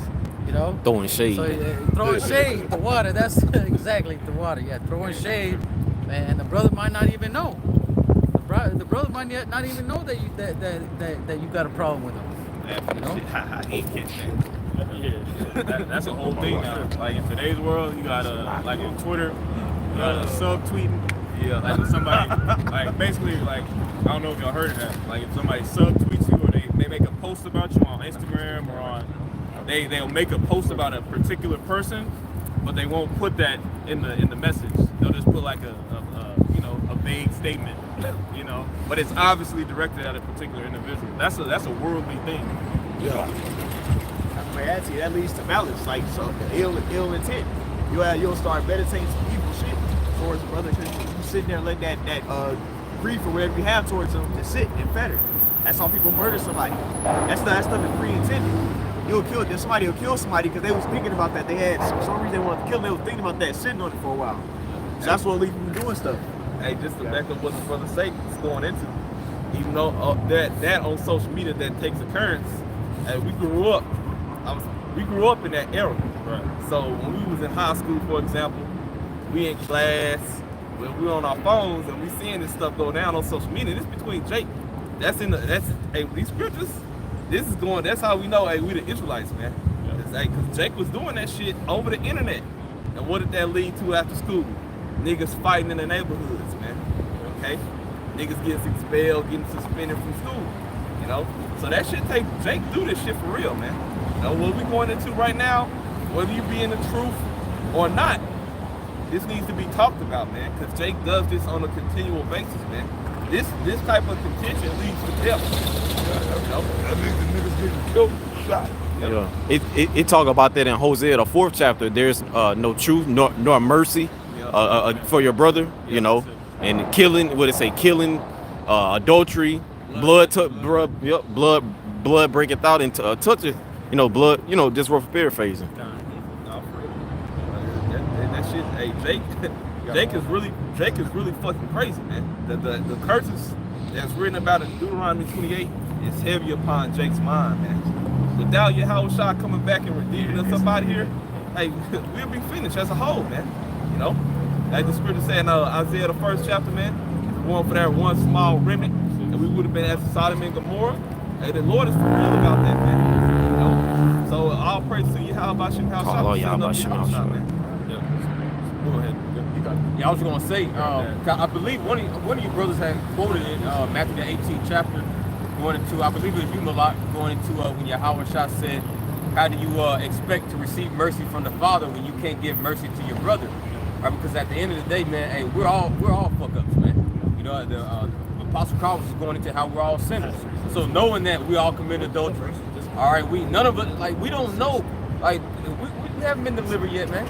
Speaker 5: Throwing shade.
Speaker 10: So throwing shade, the water. That's exactly the water. Yeah, throwing shade, and the brother might not even know. The brother might not even know that you got a problem with him.
Speaker 8: I hate catching. Yeah, that's a whole thing now. Like in today's world, you gotta like in Twitter, you gotta subtweeting. Yeah, like if somebody, like basically, like I don't know if y'all heard of that. Like if somebody subtweets you or they make a post about you on Instagram or on, they'll make a post about a particular person, but they won't put that in the message. They'll just put like a vague statement, but it's obviously directed at a particular individual. That's a worldly thing.
Speaker 11: Yeah.
Speaker 13: That leads to malice, like so ill intent. You'll start meditating some evil shit towards the brother, because you sitting there and let that grief or whatever you have towards them to sit and fetter. That's how people murder somebody. That stuff is pre-intended. Somebody will kill somebody because they was thinking about that. They had some reason they wanted to kill them. They was thinking about that, sitting on it for a while. So that's what leads them to doing stuff.
Speaker 8: Hey, just to back up what the brother say, it's going into.
Speaker 5: even though that on social media that takes occurrence, and we grew up in that era. Right. So when we was in high school, for example, we in class, when we on our phones and we seeing this stuff go down on social media. This between Jake. Hey, these scriptures. This is going. That's how we know. Hey, we the Israelites, man. Hey, cause Jake was doing that shit over the internet. And what did that lead to after school? Niggas fighting in the neighborhoods, man. Okay? Niggas getting expelled, getting suspended from school. You know? So that shit take Jake do this shit for real, man. You know what we going into right now, whether you be in the truth or not, this needs to be talked about, man. Cause Jake does this on a continual basis, man. This type of contention leads to death. You know?
Speaker 11: That means the niggas getting killed, shot.
Speaker 5: Yeah.
Speaker 14: It talk about that in Hosea, the 4th chapter. There's no truth nor mercy for your brother, you know, and killing. What it say? Killing, adultery, blood breaketh out into toucheth. You know, blood. You know, just rough paraphrasing.
Speaker 5: That shit. Hey, Jake is really fucking crazy, man. The curses that's written about in Deuteronomy 28 is heavy upon Jake's mind, man. Without Yahushua coming back and redeeming us up out of here, hey, we'll be finished as a whole, man. You know, like the scripture saying, Isaiah the 1st chapter, man. If it weren't for that one small remnant, and we would have been as Sodom and Gomorrah. Hey, the Lord is for real about that, man. You know, so all praise to Yahushua, man. Yeah. Go ahead.
Speaker 3: Yeah, I was gonna say, I believe one of you brothers had quoted in Matthew the 18th chapter, going into, I believe it was you, Malak, going into when Yahushua said, how do you expect to receive mercy from the Father when you can't give mercy to your brother? Right? Because at the end of the day, man, hey, we're all fuck ups, man. You know, the Apostle Paul was going into how we're all sinners. So knowing that we all commit adultery, all right, none of us, like, we don't know, like, we haven't been delivered yet, man.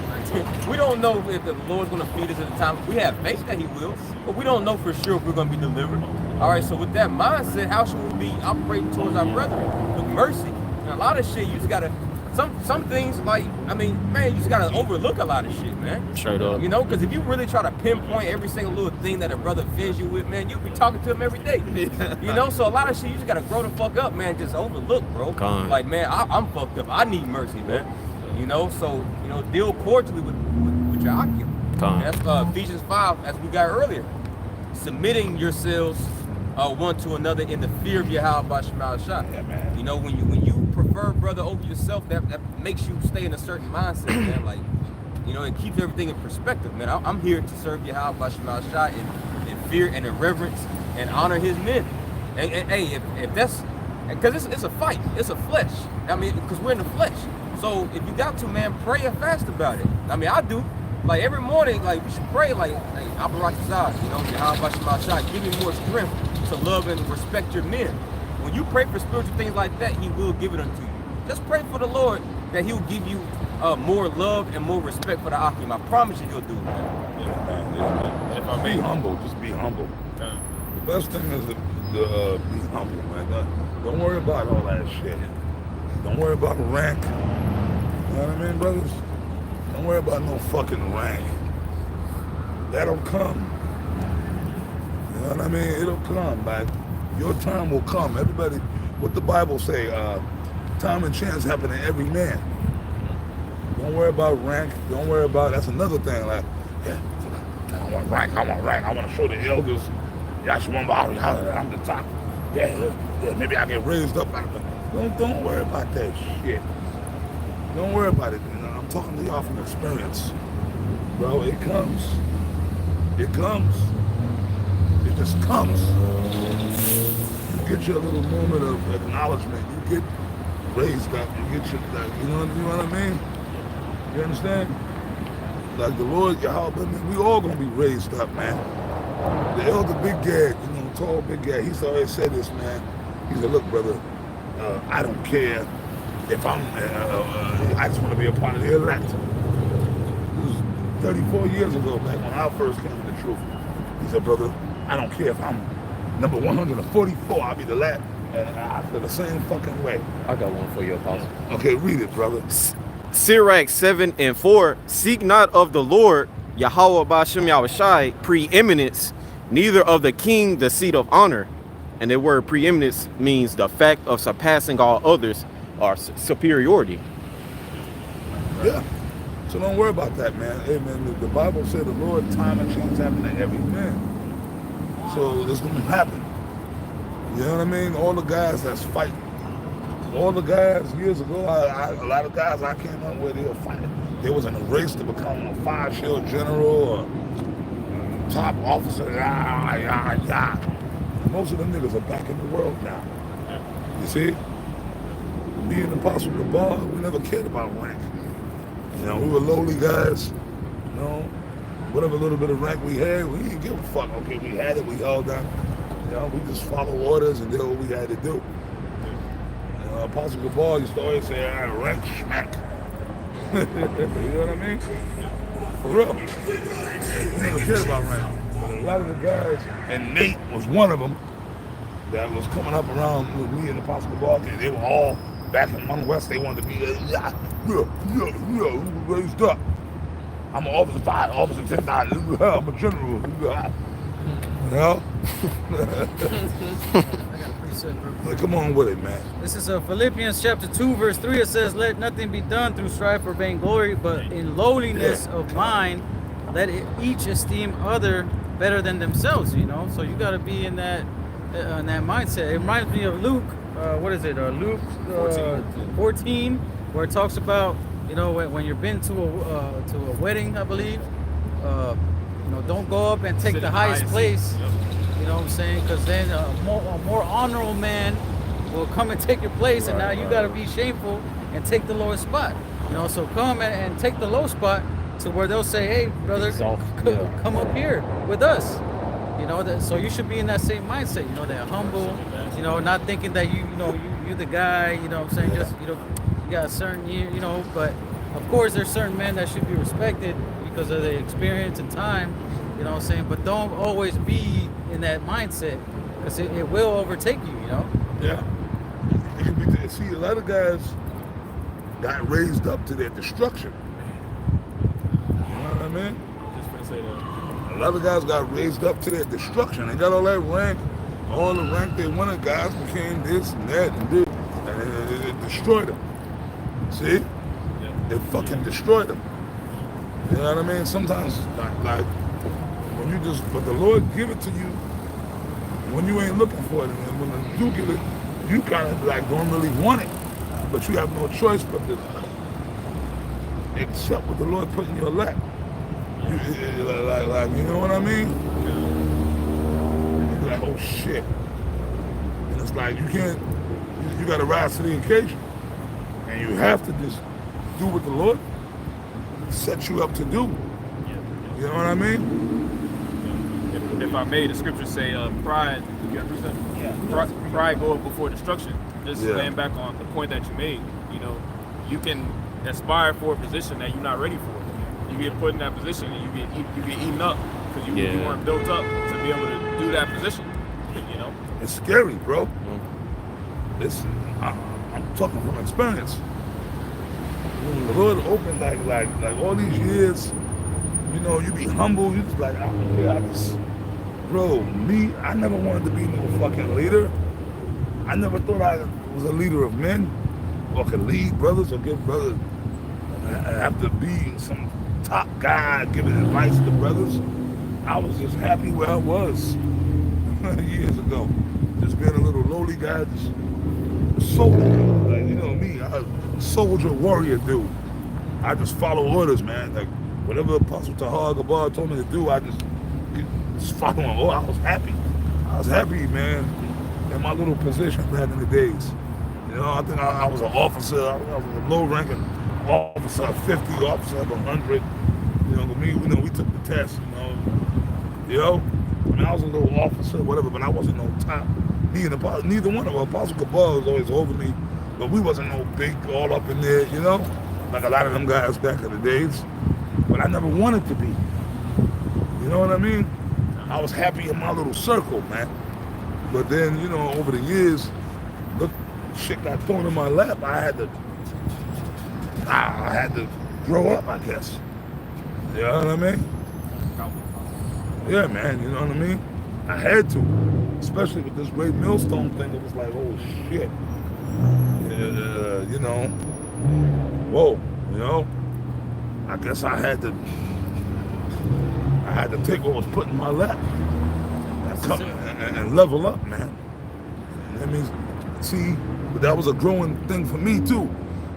Speaker 3: We don't know if the Lord's going to feed us at the time. We have faith that He will, but we don't know for sure if we're going to be delivered. All right, so with that mindset, how should we be operating towards our brethren? With mercy. And a lot of shit, you just got to, some things, like, I mean, man, you just got to overlook a lot of shit, man.
Speaker 14: Straight up.
Speaker 3: You know, because if you really try to pinpoint every single little thing that a brother offends you with, man, you'll be talking to him every day. You know, so a lot of shit, you just got to grow the fuck up, man. Just overlook, bro. Like, man, I'm fucked up. I need mercy, man. You know, so, you know, deal cordially with your occupant. That's Ephesians 5, as we got earlier. Submitting yourselves one to another in the fear of Yahweh Shema Shah. You know, when you prefer brother over yourself, that makes you stay in a certain mindset, man. Like, you know, it keeps everything in perspective, man. I'm here to serve Yahweh Shema Shah in fear and in reverence and honor His men. And hey, if that's, because it's a fight, it's a flesh. I mean, because we're in the flesh. So if you got to, man, pray and fast about it. I mean, I do. Like every morning, like we should pray, like Abarakazah, you know, Yahweh Shema Shah, give me more strength to love and respect your men. When you pray for spiritual things like that, He will give it unto you. Just pray for the Lord that He'll give you more love and more respect for the Akim. I promise you He'll do it, man.
Speaker 11: Yeah, man. If I be humble, just be humble. The best thing is to be humble, man. Don't worry about all that shit. Don't worry about rank. You know what I mean, brothers? Don't worry about no fucking rank. That'll come. You know what I mean? It'll come, man. Your time will come. Everybody, what the Bible say, time and chance happen to every man. Don't worry about rank. Don't worry about, that's another thing. Like, yeah, I want rank. I want to show the elders. I'm the top. Yeah, maybe I get raised up. Don't worry about that shit. Don't worry about it. You know, I'm talking to y'all from experience. Bro, it comes. It comes. It just comes. You get your little moment of acknowledgement. You get raised up. You get your, like, you know what I mean? You understand? Like the Lord, Yahweh, we all gonna be raised up, man. The elder Big Gad, you know, tall Big Gad, he's always said this, man. He said, look, brother, I don't care if I just want to be a part of the elect. It was 34 years ago, back when I first came to the truth. He said, brother, I don't care if I'm number 144, I'll be the last. And I feel the same fucking way.
Speaker 14: I got one for you, Apostle.
Speaker 11: Okay, read it, brother.
Speaker 14: Sirach 7:4, seek not of the Lord, Yahweh Ba'ashem Yahushai, preeminence, neither of the king the seat of honor. And the word preeminence means the fact of surpassing all others or superiority.
Speaker 11: Yeah. So don't worry about that, man. Hey, man, the Bible said the Lord time and chance happen to every man. So it's going to happen. You know what I mean? All the guys that's fighting. All the guys years ago, a lot of guys I came up with, they were fighting. They was in a race to become a 5-star general or top officer. Most of them niggas are back in the world now. You see? Me and Apostle Gabar, we never cared about rank. You know, we were lowly guys. You know, whatever little bit of rank we had, we didn't give a fuck. Okay, we had it, we held down. You know, we just follow orders and did what we had to do. You know, Apostle Gabar used to always say, rank schmack. You know what I mean? For real. We never cared about rank. But a lot of the guys, and Nate was one of them, that was coming up around with me and Apostle Gabar, and they were all back in Mountain West. They wanted to be raised up. I'm an officer 5, officer 10, I'm a general. You know? Come on with it, man.
Speaker 10: This is Philippians chapter 2, verse 3. It says, let nothing be done through strife or vainglory, but in lowliness of mind, let each esteem other better than themselves, you know? So you got to be in that mindset. It reminds me of Luke, Luke 14, where it talks about, you know, when you've been to a wedding, I believe, you know, don't go up and take the highest place. You know what I'm saying? Because then a more honorable man will come and take your place, and now you got to be shameful and take the lowest spot. You know, so come and take the low spot to where they'll say, hey, brother, come up here with us. You know, so you should be in that same mindset. You know, that humble. You know, not thinking that you're the guy. You know what I'm saying? Just, you know, you got a certain year. You know, but of course there's certain men that should be respected because of their experience and time. You know what I'm saying? But don't always be in that mindset, because it will overtake you, you know?
Speaker 11: Yeah. See, a lot of guys got raised up to their destruction. You know what I mean?
Speaker 1: Just gonna say that.
Speaker 11: A lot of guys got raised up to their destruction. They got all that rank, all the rank they wanted. Guys became this and that and this, and it destroyed them. See? Yeah. It fucking destroyed them. You know what I mean? Sometimes, like when you but the Lord give it to you when you ain't looking for it, and when you give it, you kind of like don't really want it, but you have no choice but to accept what the Lord put in your lap. You know what I mean? You're like, oh shit. And it's like you got to rise to the occasion. And you have to just do what the Lord set you up to do. You know what I mean?
Speaker 1: If I may, the scriptures say pride go up before destruction. Just laying back on the point that you made, you know, you can aspire for a position that you're not ready for. You get put in that position and you get eaten up because you weren't built up to be able to do that position. You know,
Speaker 11: it's scary, bro. I'm talking from experience. When the Lord opened like all these years, you know, you be humble. You just like, bro, I never wanted to be no fucking leader. I never thought I was a leader of men or could lead brothers or give brothers. I have to be some top guy giving advice to brothers. I was just happy where I was years ago. Just being a little lowly guy, just soldier. Like, you know me, I soldier warrior dude. I just follow orders, man. Like whatever Apostle Tahar Gabar told me to do, I just following. Oh, I was happy. I was happy, man, in my little position back in the days. You know, I think I was an officer. I was a low-ranking officer of 50, officer of 100. You know, we took the test. You know, I mean, I was a little officer, whatever, but I wasn't no top. Neither one of them. Apostle Gabar was always over me, but we wasn't no big all up in there. You know, like a lot of them guys back in the days. But I never wanted to be. You know what I mean? I was happy in my little circle, man. But then, you know, over the years, look, shit got thrown in my lap. I had to grow up, I guess. You know what I mean? Yeah, man, you know what I mean? I had to. especially with this great millstone thing, it was like, oh shit. You know, whoa, you know. I guess I had to take what was put in my lap and level up, man. That means, see, but that was a growing thing for me too.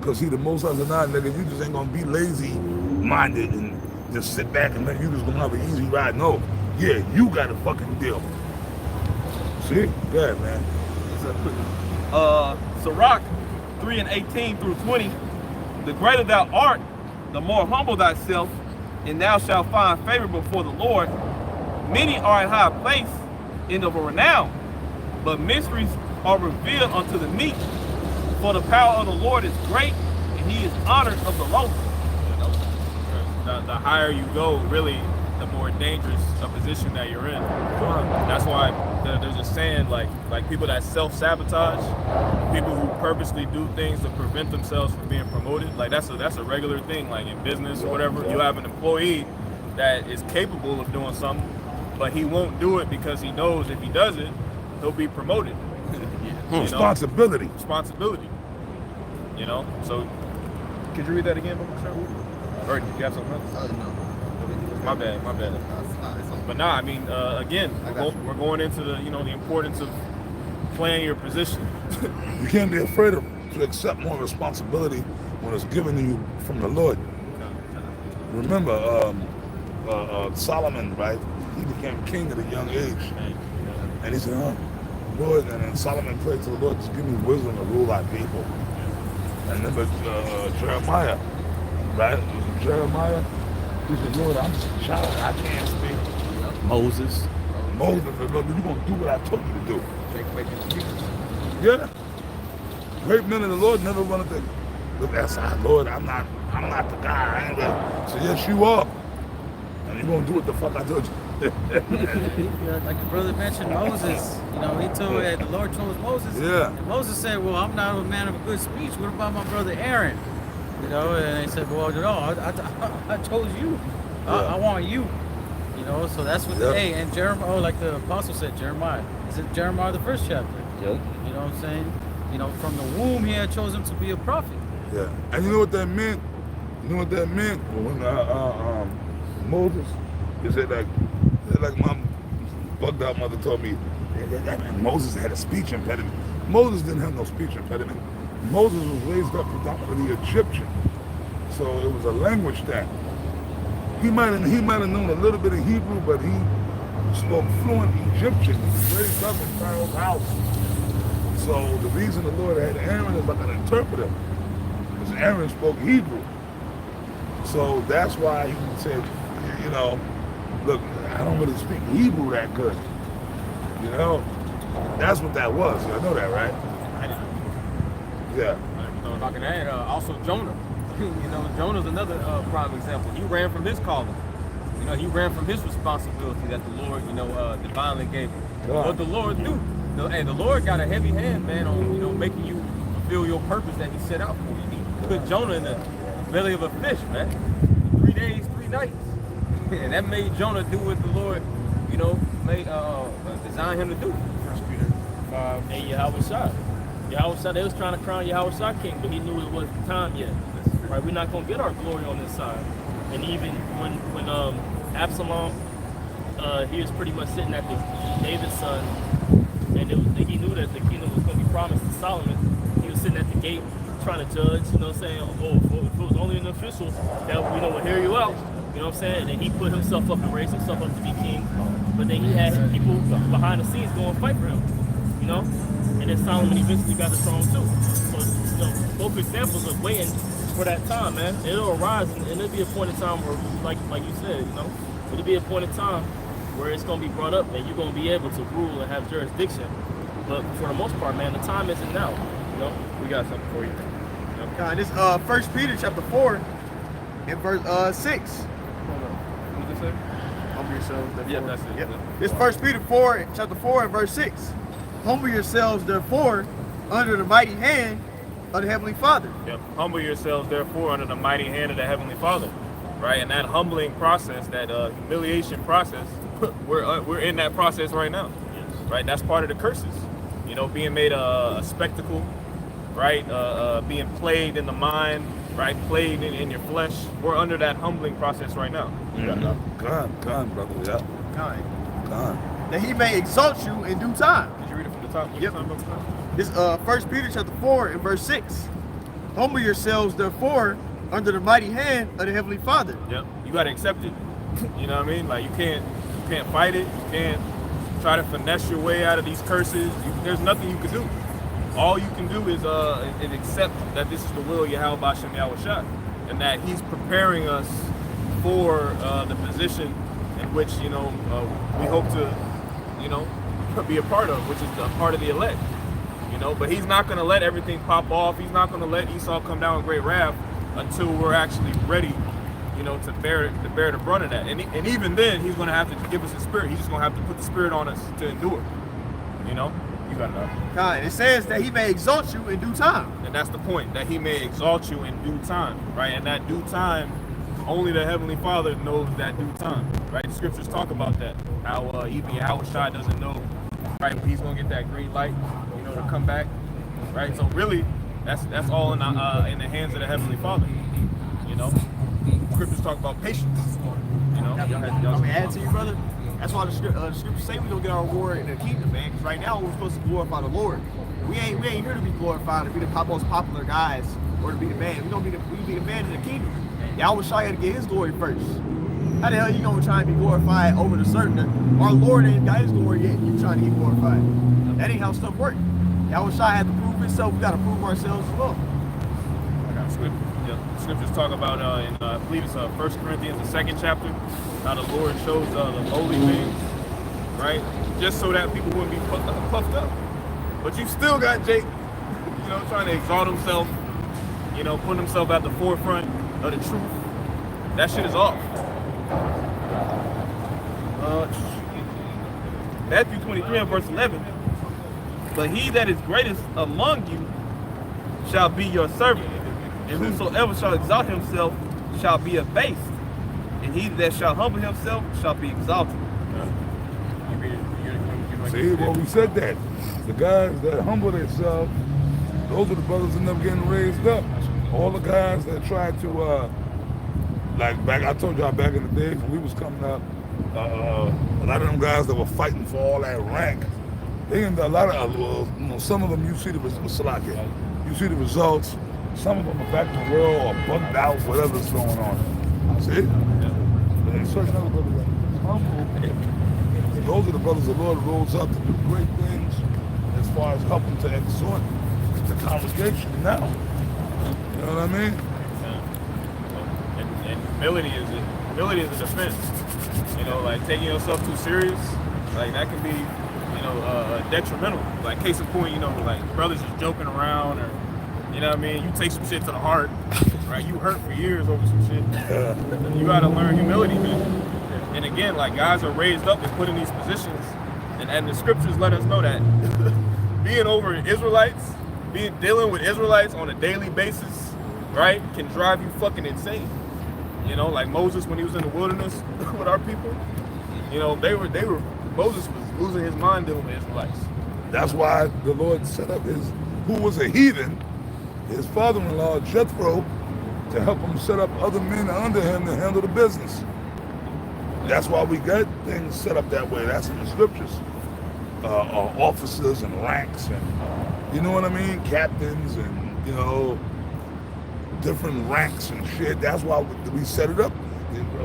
Speaker 11: Cause see, the most I said, nah, nigga, you just ain't gonna be lazy-minded and just sit back and think you just gonna have an easy ride. No, yeah, you got a fucking deal. See, go ahead, man.
Speaker 5: Sirach 3:18-20. The greater thou art, the more humble thyself, and thou shalt find favor before the Lord. Many are in high place and of renown, but mysteries are revealed unto the meek. For the power of the Lord is great, and he is honored of the lowly.
Speaker 8: You know, the higher you go, really, the more dangerous a position that you're in. That's why there's a saying like people that self-sabotage, people who purposely do things to prevent themselves from being promoted. Like that's a regular thing. Like in business or whatever, you have an employee that is capable of doing something, but he won't do it because he knows if he does it, he'll be promoted.
Speaker 11: Responsibility.
Speaker 8: Responsibility. You know. So, could you read that again, or do you have something else?
Speaker 13: No.
Speaker 8: My bad. But nah, I mean, again, we're going into the the importance of playing your position.
Speaker 11: You can't be afraid to accept more responsibility when it's given to you from the Lord. Remember, Solomon, right? He became king at a young age, and he said, "Oh, Lord," and then Solomon prayed to the Lord, "Just give me wisdom to rule our people." And then Jeremiah, right? Was it Jeremiah? He said, "Lord, I'm just a child. I can't speak."
Speaker 14: Moses,
Speaker 11: said, "Lord, you're gonna do what I told you to do." Yeah. Great men of the Lord never want to think, "Look, that's Lord. I'm not the guy." I ain't ready. So yes, you are, and you're gonna do what the fuck I told you.
Speaker 10: Like the brother mentioned, Moses. He told the Lord chose Moses.
Speaker 11: Yeah.
Speaker 10: And Moses said, "Well, I'm not a man of a good speech. What about my brother Aaron?" And they said, "Well, I chose you. I want you." So that's what. Hey, and Jeremiah, like the apostle said, Jeremiah. Is it Jeremiah the 1st chapter?
Speaker 14: Yep.
Speaker 10: You know what I'm saying? From the womb, he had chosen to be a prophet.
Speaker 11: Yeah. And you know what that meant? When Moses, he said like my bugged out mother told me that Moses had a speech impediment. Moses didn't have no speech impediment. Moses was raised up predominantly Egyptian, so it was a language thing. He might have known a little bit of Hebrew, but he spoke fluent Egyptian. He was raised up in Pharaoh's house. So the reason the Lord had Aaron as like an interpreter, because Aaron spoke Hebrew. So that's why he said, look, I don't really speak Hebrew that good. That's what that was. I know that, right? Yeah.
Speaker 3: If I can add, also Jonah. Jonah's another prime example. He ran from his calling. He ran from his responsibility that the Lord, divinely gave him. What the Lord knew. The Lord got a heavy hand, man, on making you fulfill your purpose that He set out for you. He put Jonah in the belly of a fish, man. 3 days, 3 nights. And that made Jonah do what the Lord, designed him to do.
Speaker 4: 1 Peter 5. And Yahweh Shai, they was trying to crown Yahweh Shai king, but he knew it wasn't time yet. Right? We're not going to get our glory on this side. And even when Absalom, he was pretty much sitting at David's son, and he knew that the kingdom was going to be promised to Solomon. He was sitting at the gate trying to judge, saying, "Oh, if it was only an official that would hear you out." You know what I'm saying? And then he put himself up and raised himself up to be king. But then he had people behind the scenes go and fight for him. And then Solomon eventually got the throne too. So both examples of waiting for that time, man. It'll arise and it'll be a point in time where, like you said, it'll be a point in time where it's gonna be brought up and you're gonna be able to rule and have jurisdiction. But for the most part, man, the time isn't now. We got something for you.
Speaker 13: God, this 1 Peter chapter 4 and verse 6.
Speaker 8: What does it say?
Speaker 13: Humble yourselves, therefore.
Speaker 8: Yeah, that's it.
Speaker 13: Yep. This 1 Peter 4, chapter 4 and verse 6. Humble yourselves, therefore, under the mighty hand of the Heavenly Father.
Speaker 8: Yep. Humble yourselves, therefore, under the mighty hand of the Heavenly Father. Right? And that humbling process, that humiliation process, we're in that process right now. right? That's part of the curses, you know, being made a spectacle, right? Being plagued in the mind, right? Plagued in your flesh. We're under that humbling process right now.
Speaker 11: Gone, brother, yeah. Gone.
Speaker 13: That he may exalt you in due time.
Speaker 8: Did you read it from the top?
Speaker 13: Yep. This 1 Peter chapter 4 and verse 6. Humble yourselves, therefore, under the mighty hand of the Heavenly Father.
Speaker 8: Yep. You gotta accept it. You know what I mean? Like you can't fight it. You can't try to finesse your way out of these curses. There's nothing you can do. All you can do is accept that this is the will of Yahweh Bashem Yahushua, and that He's preparing us for the position in which we hope to be a part of, which is a part of the elect. But He's not going to let everything pop off. He's not going to let Esau come down with great wrath until we're actually ready, to bear the brunt of that. And even then, He's going to have to give us a spirit. He's just going to have to put the spirit on us to endure. You got enough.
Speaker 13: It says that He may exalt you in due time.
Speaker 8: And that's the point, that He may exalt you in due time, right? And that due time, only the Heavenly Father knows that due time, right? The scriptures talk about that, how even Yahushua doesn't know, right, when He's going to get that green light, to come back, right? So really, that's all in the hands of the Heavenly Father. Scriptures talk about patience.
Speaker 13: I'm gonna add to you, brother. That's why the scriptures say we don't get our reward in the kingdom, man. Because right now we're supposed to glorify the Lord. We ain't here to be glorified, to be the most popular guys, or to be the man. We be the man in the kingdom. Y'all was trying to get His glory first. How the hell you gonna try and be glorified over the certain? Our Lord ain't got His glory yet. You trying to get glorified? That ain't how stuff works. Yahushua had to prove Himself. We got to prove ourselves as well.
Speaker 8: Scriptures talk about I believe it's 1 Corinthians, the 2nd chapter, how the Lord shows the lowly things, right? Just so that people wouldn't be puffed up. But you still got Jake, trying to exalt himself, putting himself at the forefront of the truth. That shit is off. Matthew 23 and verse 11. But he that is greatest among you shall be your servant, and whosoever shall exalt himself shall be abased, and he that shall humble himself shall be exalted.
Speaker 11: See, well, we said that. The guys that humble themselves, those are the brothers that never getting raised up. All the guys that tried to, I told y'all back in the days when we was coming up, a lot of them guys that were fighting for all that rank, they ended a lot of, some of them you see the results. Some of them are back in the world or bugged out, whatever's going on. See? But then certain other brothers that humble, those are the brothers the Lord rose up to do great things as far as helping to exhort the congregation now. You know what I mean?
Speaker 8: And humility is a defense. Like taking yourself too serious, like that can be, detrimental. Like case in point, like brothers just joking around, or you take some shit to the heart, right? You hurt for years over some shit. You gotta learn humility, man. And again, like guys are raised up and put in these positions, and the scriptures let us know that being over Israelites, dealing with Israelites on a daily basis, right, can drive you fucking insane. Like Moses when he was in the wilderness with our people, Moses was losing his mind dealing with Israelites.
Speaker 11: That's why the Lord set up who was a heathen, his father-in-law Jethro, to help him set up other men under him to handle the business. That's why we got things set up that way. That's in the scriptures. Officers and ranks and, you know what I mean? Captains and, different ranks and shit. That's why we set it up.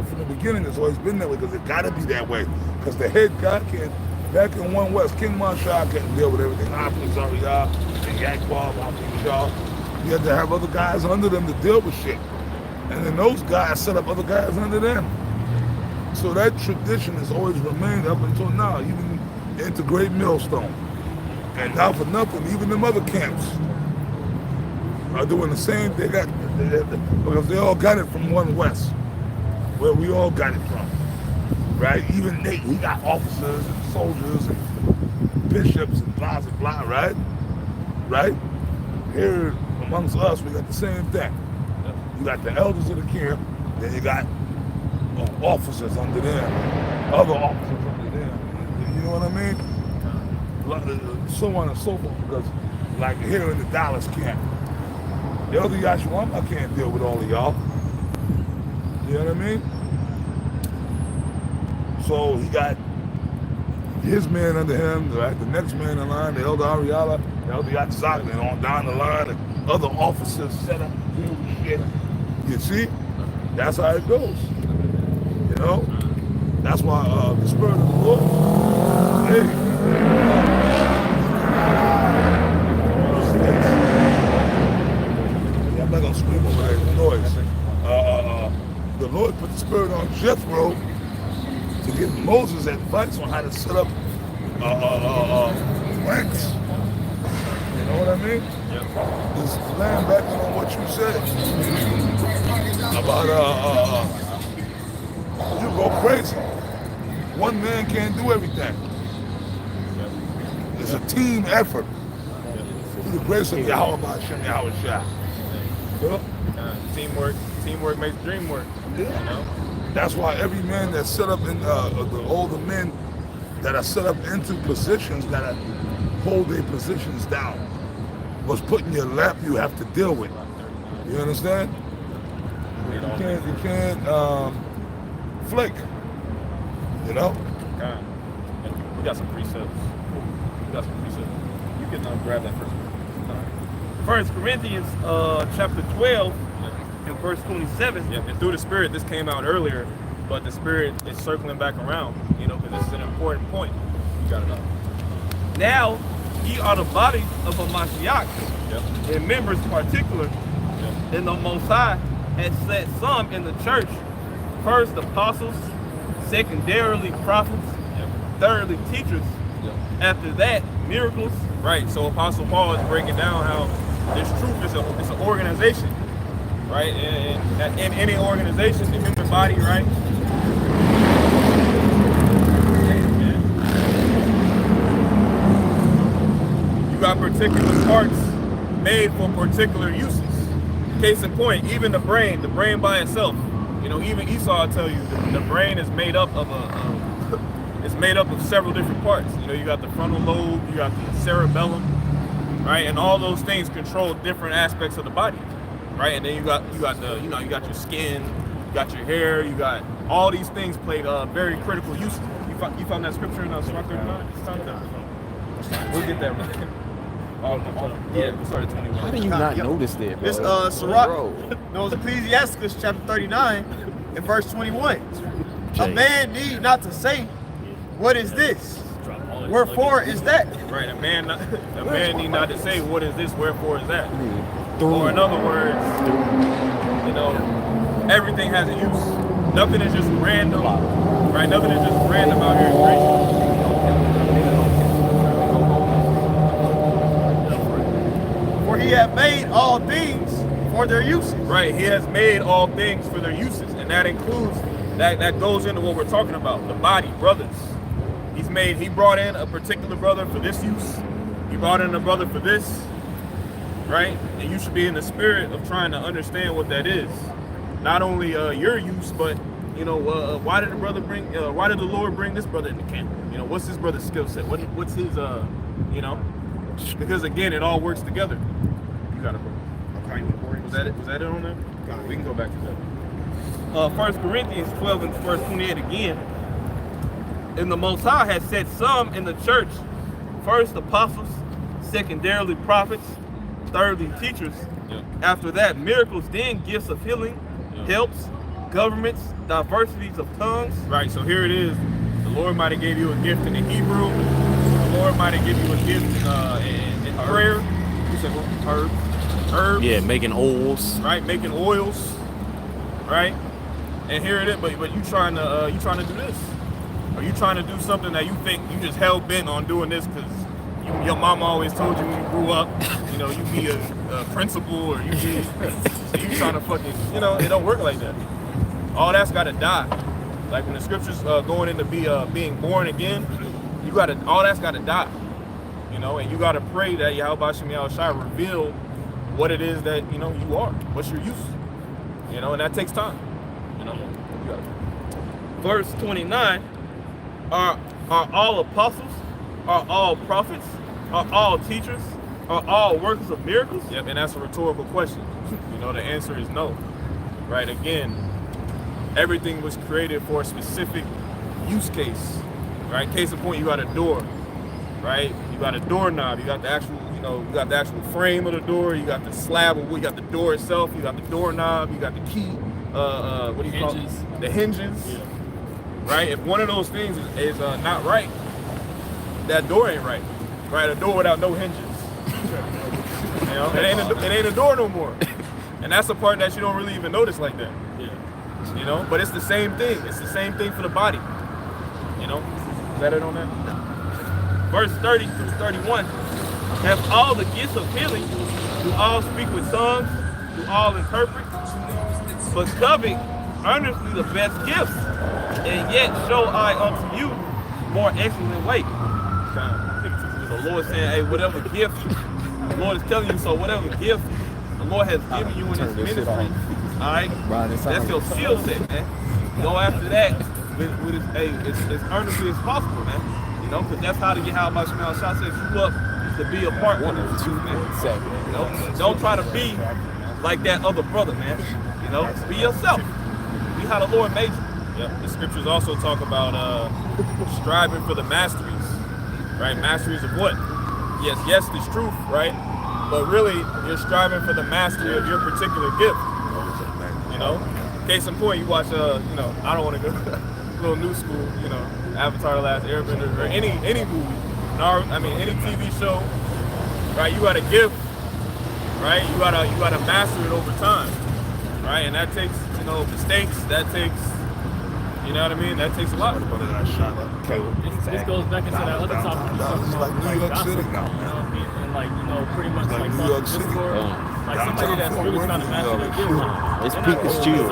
Speaker 11: From the beginning, it's always been that way because it got to be that way. Because the head guy back in One West, King Marshall couldn't deal with everything. Zariyah and Yakbal, you had to have other guys under them to deal with shit. And then those guys set up other guys under them. So that tradition has always remained up until now, even into Great Millstone. And now for nothing, even them other camps are doing the same thing. Because they all got it from One West, where we all got it from, right? Even Nate, he got officers and soldiers and bishops and blah, blah, blah, right? Right? Here amongst us, we got the same thing. You got the elders of the camp, then you got officers under them, other officers under them. You know what I mean? so on and so forth. Because, like here in the Dallas camp, the other Yahshua, I can't deal with all of y'all. You know what I mean? So he got his man under him, right? The next man in line, the Elder Ariala, the Elder Yatzak, and on down the line, and other officers set up shit. You see? That's how it goes. You know? That's why the Spirit of the Lord, hey, I'm not gonna scream over that noise. The Lord put the Spirit on Jethro to give Moses advice on how to set up ranks. You know what I mean? Just laying back on what you said about you go crazy. One man can't do everything. It's a team effort. Through the grace of Yahweh B'Hashem Yahweh Shah.
Speaker 8: Teamwork makes the dream work. You know?
Speaker 11: That's why every man that's set up in the older men that are set up into positions gotta hold their positions down. What's put in your lap, you have to deal with. You understand? You can't flake. You know?
Speaker 8: We got some precepts. You can grab that first.
Speaker 1: First Corinthians chapter 12 and verse 27.
Speaker 8: Yeah, and through the Spirit, this came out earlier, but the Spirit is circling back around, you know, because this is an important point. You got it up.
Speaker 1: Now ye are the body of a Mashiach, and members particular, and the Most High has set some in the church, first apostles, secondarily prophets, thirdly teachers, after that miracles.
Speaker 8: Right, so Apostle Paul is breaking down how this truth is it's an organization, right? And in any organization, the human body, right? You got particular parts made for particular uses. Case in point, even the brain by itself. You know, even Esau will tell you the brain is made up of it's made up of several different parts. You know, you got the frontal lobe, you got the cerebellum, right? And all those things control different aspects of the body, right? And then you got the, you know, you got your skin, you got your hair, you got all these things played very critical uses. You found that scripture in Sirach 39? We'll get that right. Yeah, we started 21.
Speaker 14: How do you not notice that, bro?
Speaker 13: This Sirach, no, it's Ecclesiasticus chapter 39 and verse 21. A man need not to say, what is this? Wherefore is that?
Speaker 8: Right, a man need not to say, what is this? Wherefore is that? Or in other words, you know, everything has a use. Nothing is just random, right? Nothing is just random out here in creation.
Speaker 13: For he hath made all things for their uses.
Speaker 8: Right, he has made all things for their uses, and that includes that goes into what we're talking about, the body, brothers. He brought in a particular brother for this use. He brought in a brother for this, right? And you should be in the spirit of trying to understand what that is. Not only your use, but you know, why did the Lord bring this brother into camp? You know, what's this brother's skill set? What's his you know? Because again, it all works together. You got it, bro. Was that it on there? We can go back to that.
Speaker 1: 1 Corinthians 12 and verse 28 again. And the Most High has set some in the church, first apostles, secondarily prophets, thirdly teachers. After that, miracles, then gifts of healing, helps, governments, diversities of tongues.
Speaker 8: Right, so here it is. The Lord might have gave you a gift in the Hebrew. The Lord might have given you a gift in prayer. You said what? Herbs.
Speaker 14: Yeah, making oils.
Speaker 8: Right, making oils. Right, and here it is. But you trying to do this? Are you trying to do something that you think you just hell bent on doing this because your mama always told you when you grew up, you know, you be a principal or you be, so you trying to fucking, you know, it don't work like that. All that's got to die. Like when the scriptures going into being born again, all that's got to die. You know, and you got to pray that Yahweh B'Shem Yahweh Shai reveal what it is that, you know, you are, what's your use. You know, and that takes time. You know,
Speaker 1: verse 29. Are all apostles?
Speaker 8: Are all prophets? Are all teachers? Are all workers of miracles?
Speaker 1: Yep, and that's a rhetorical question. You know, the answer is no. Right? Again, everything was created for a specific use case. Right? Case in point, you got a door. Right? You got a doorknob. You got the actual, you got the actual frame of the door. You got the slab of wood. You got the door itself. You got the doorknob. You got the key. What do you call it? The hinges. Yeah. Right? If one of those things is not right, that door ain't right. Right? A door without no hinges. You know, it ain't a door no more. And that's the part that you don't really even notice like that. Yeah. You know, but it's the same thing. It's the same thing for the body. You know, is that it on that? Verse 30 through 31. Have all the gifts of healing, do all speak with tongues, do all interpret, but covet earnestly the best gifts, and yet show I unto you more excellent way. The Lord saying, hey, whatever gift the Lord is telling you, so whatever gift the Lord has given you in this ministry, all right, that's your skill set, man. Go after that with as earnestly as possible, man. You know, because that's how to get how much Shemel Shah sets you up to be a part of the truth, man. You know, don't try to be like that other brother, man. You know, be yourself. Be how the Lord made you. Yep. The scriptures also talk about striving for the masteries, right? Masteries of what? Yes, it's truth, right? But really, you're striving for the mastery of your particular gift. You know, case in point, you watch, I don't want to go a little new school, Avatar: The Last Airbender, or any movie, any TV show, right? You got a gift, right? You gotta master it over time, right? And that takes, mistakes. That takes, you know what I mean? That takes a lot.
Speaker 4: This goes back into that other topic.
Speaker 11: It's like New York City now,
Speaker 4: and pretty much like New York City. Like somebody that's really trying to master their gift.
Speaker 14: It's peak as chill.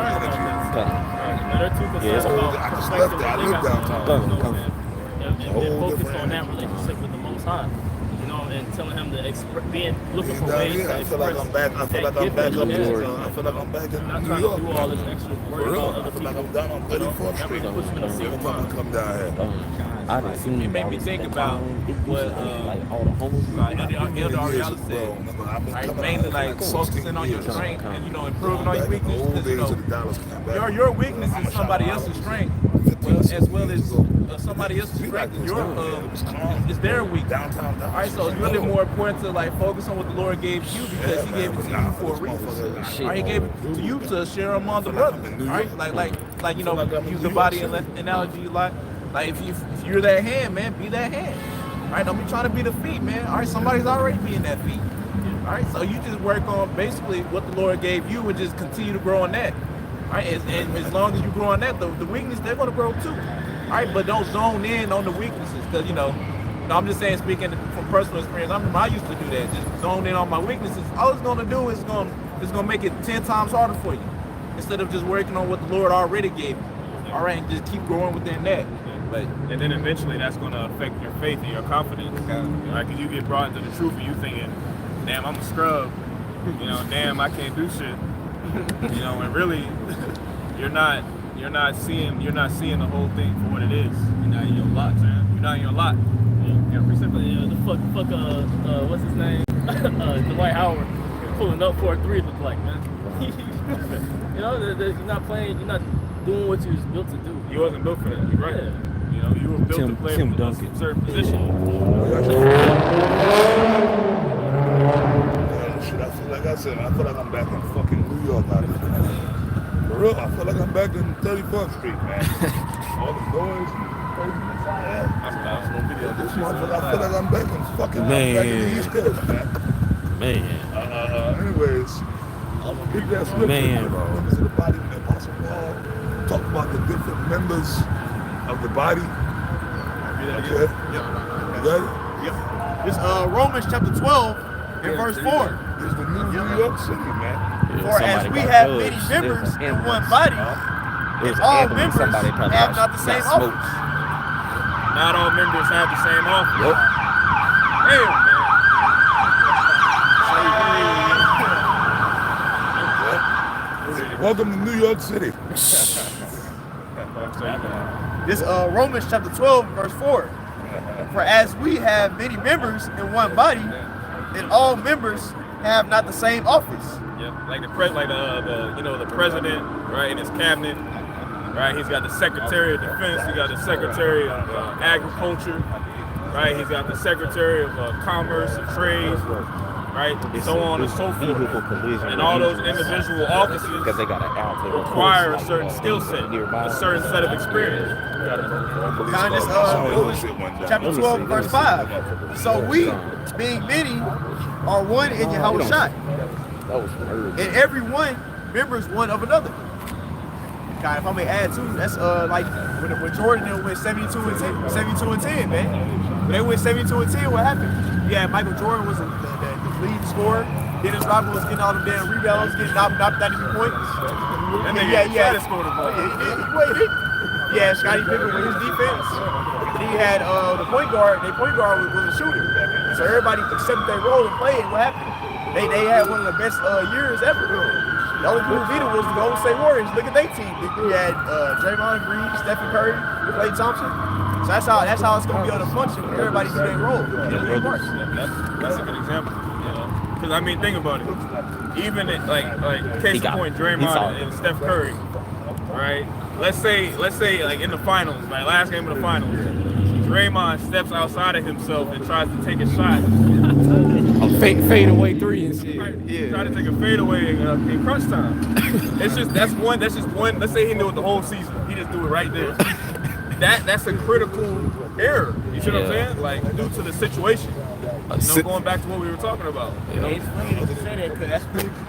Speaker 4: They're too concerned about
Speaker 11: I just left there. I live downtown.
Speaker 4: They're focused on that relationship with the Most High. And telling him to looking for ways to
Speaker 11: I feel like I'm back. I feel like I'm back up here. I feel like I'm back in
Speaker 4: not
Speaker 11: New
Speaker 4: trying
Speaker 11: York.
Speaker 4: to do all this extra work about other
Speaker 11: I feel like
Speaker 4: people.
Speaker 11: I'm down on 34th Street. Every time I come down here.
Speaker 14: I done seen
Speaker 8: It made me think about what Elder Ariella said. Right? Mainly like focusing on your strength and improving on your weakness. Your weakness is somebody else's strength, as well as somebody else's strength. Is their weakness. All right, so it's really more important to focus on what the Lord gave you, because He gave it to you for a reason. Right? He gave it to you to share among the brothers. All right, use the body analogy a lot. Like if you're that hand, man, be that hand. All right, don't be trying to be the feet, man. All right, somebody's already being that feet. All right, so you just work on basically what the Lord gave you and just continue to grow on that. All right, and as long as you grow on that, the weakness, they're going to grow too. All right, but don't zone in on the weaknesses, because I'm just saying, speaking from personal experience, I used to do that. Just zone in on my weaknesses. All it's going to do is going to make it 10 times harder for you, instead of just working on what the Lord already gave you. All right, and just keep growing within that.
Speaker 1: And then eventually that's going to affect your faith and your confidence. Right? Because you get brought into the truth and you thinking, damn, I'm a scrub. Damn, I can't do shit. And really, you're not seeing the whole thing for what it is. You're not in your lot, man. You're not in your lot.
Speaker 4: What's his name? Dwight Howard pulling up for a 3 look like, man. You're not playing. You're not doing what you was built to do.
Speaker 1: You wasn't built for that. You're right.
Speaker 4: Yeah.
Speaker 1: You were built to play a certain position.
Speaker 11: Like I said, I feel like I'm back in fucking New York out here. For real, I feel like I'm back in 34th Street, man. All the noise and craziness I had. I feel like I'm back in fucking back in the East Coast, man. Anyways, I'm gonna keep that scripture. Members of the body, when the Apostle Paul talk about the different members of the body. Okay.
Speaker 13: Yep. Yep. It's Romans chapter 12 and verse 4.
Speaker 11: It's the New York City, man.
Speaker 13: For as we have many members in one body, all members have not the same office.
Speaker 1: Not all members have the same office.
Speaker 14: Yep.
Speaker 11: Damn, man. Welcome to New York City.
Speaker 13: This Romans chapter 12 verse 4. For as we have many members in one body, and all members have not the same office.
Speaker 8: Yeah, like the president, right, in his cabinet, right. He's got the Secretary of Defense. He got the Secretary of Agriculture, right. He's got the Secretary of Commerce and Trade, right, so on and so forth. And all those individual offices require a certain skill set, a certain set of experience.
Speaker 13: Chapter 12, verse 5. So we, being many, are one in Yahushua, and every one members one of another. God, if I may add too, that's like when Jordan went 72 and 10, man. When they went 72 and 10, what happened? Yeah, Michael Jordan was the lead scorer. Dennis Rodman was getting all the damn rebounds, getting knocked 90 points. Yeah, Scottie Pippen with his defense. And he had the point guard. Their point guard was a shooter. So everybody accepted their role and played. What happened? They had one of the best years ever. The only people who beat it was the Golden State Warriors. Look at their team. We had Draymond Green, Stephen Curry, Klay Thompson. So that's how it's going to be able to function when everybody do their role.
Speaker 8: That's a good example. Because I mean, think about it. Even like case in point, Draymond and Steph Curry, right? Let's say like in the finals, like last game of the finals, Draymond steps outside of himself and tries to take a shot.
Speaker 5: A fade away three and shit.
Speaker 8: Try to take a fade away in crunch time. That's just one. Let's say he knew it the whole season. He just do it right there. That's a critical error. You see what I'm saying? Like due to the situation. Going back to what we were talking about.
Speaker 9: It's funny that you say that because that's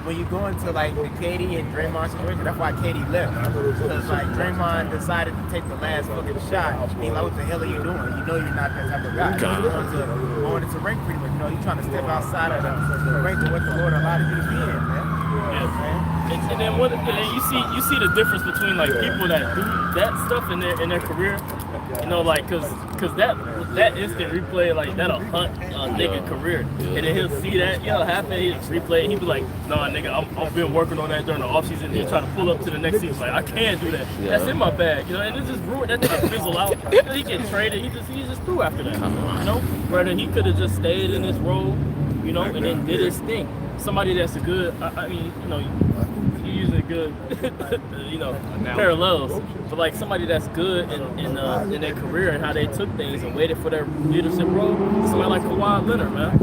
Speaker 9: when you go into like the KD and Draymond situation. That's why KD left, because like Draymond decided to take the last fucking shot. He's like, what the hell are you doing? You know you're not that type of guy. You're going into rank pretty much. You know, you're trying to step outside of the rank of what the Lord allowed you to be in, man.
Speaker 4: And then you see the difference between like people that do that stuff in their career, you know, like cause that instant replay, like that'll hunt a nigga career, and then he'll see that, you know, happen, he'll replay, he'll be like, nah nigga, I've been working on that during the offseason. He'll try to pull up to the next season, like I can't do that. That's in my bag, you know, and it just ruined that nigga fizzle out. He get traded, he just threw after that, you know. Rather he could have just stayed in his role, you know, and then did his thing. Somebody that's a good, I mean, you know, you're using good, you know, parallels, but like somebody that's good in their career and how they took things and waited for their leadership role. Somebody like Kawhi Leonard, man.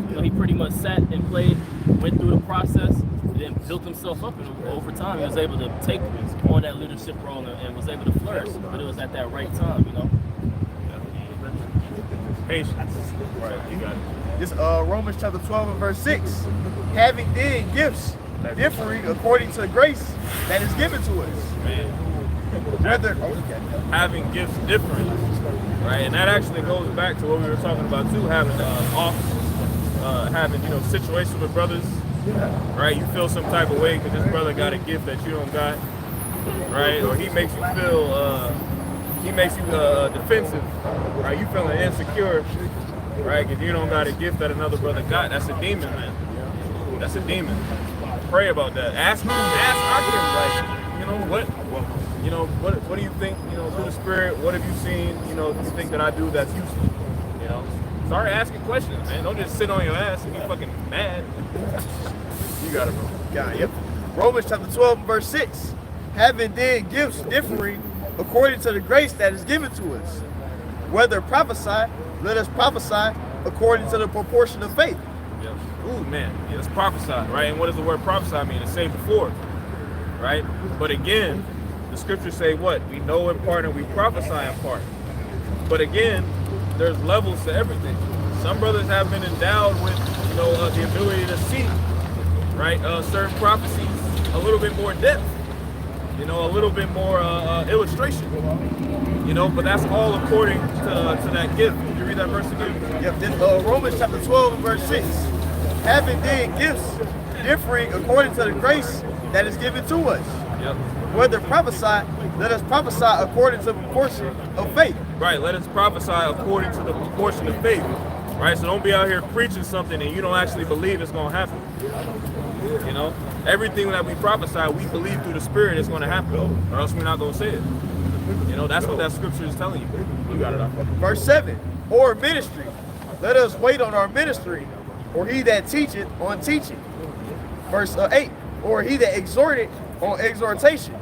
Speaker 4: You know, he pretty much sat and played, went through the process, and then built himself up, and over time he was able to take on that leadership role and was able to flourish. But it was at that right time, you know.
Speaker 8: Patience. Right, you got it.
Speaker 13: This Romans chapter 12 and verse 6. Having then gifts differing according to the grace that is given to us.
Speaker 8: Having gifts different, right? And that actually goes back to what we were talking about too, having offices, having, you know, situations with brothers, right? You feel some type of way because this brother got a gift that you don't got, right? Or he makes you feel, defensive, right? You feeling insecure, right? Because you don't got a gift that another brother got. That's a demon, man. That's a demon. Pray about that. Ask him, like, you know, what do you think, you know, through the Spirit, what have you seen, you know, you think that I do that's useful, you know? Start asking questions, man. Don't just sit on your ass and be fucking mad. You got it, bro.
Speaker 13: Yeah, yep. Romans chapter 12 verse 6. Having then gifts differing according to the grace that is given to us. Whether prophesy, let us prophesy according to the proportion of faith.
Speaker 8: Yep. Ooh, man. Yeah, let's prophesy, right? And what does the word prophesy mean? It's say before, right? But again, the scriptures say what? We know in part and we prophesy in part. But again, there's levels to everything. Some brothers have been endowed with, you know, the ability to see, right? Certain prophecies, a little bit more depth, you know, a little bit more illustration, you know, but that's all according to that gift. Can you read that verse again?
Speaker 13: Yep, this, Romans chapter 12 verse 6. Having then gifts differing according to the grace that is given to us.
Speaker 8: Yep.
Speaker 13: Whether prophesy, let us prophesy according to the proportion of faith.
Speaker 8: Right, let us prophesy according to the proportion of faith. Right, so don't be out here preaching something and you don't actually believe it's going to happen. You know, everything that we prophesy, we believe through the Spirit it's going to happen, or else we're not going to say it. You know, that's what that scripture is telling you. You got it off.
Speaker 13: Verse 7. or ministry, let us wait on our ministry, or he that teacheth on teaching. Verse 8, or he that exhorteth on exhortation.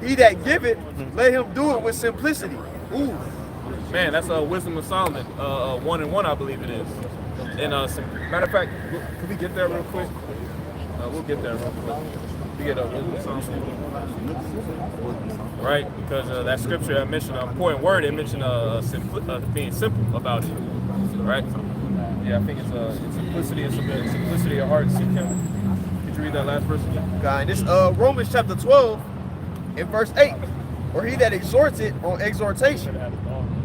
Speaker 13: He that giveth, let him do it with simplicity. Ooh.
Speaker 8: Man, that's a Wisdom of Solomon, 1:1, I believe it is. And matter of fact, can we get there real quick? We'll get there real quick. We get Wisdom of Solomon. Right, because that scripture I mentioned an important word. It mentioned being simple about it. Right? Yeah, I think it's simplicity. It's simplicity of heart. Seek Him. Could you read that last verse again?
Speaker 13: God, this Romans chapter 12, in verse 8, or he that exhorteth on exhortation.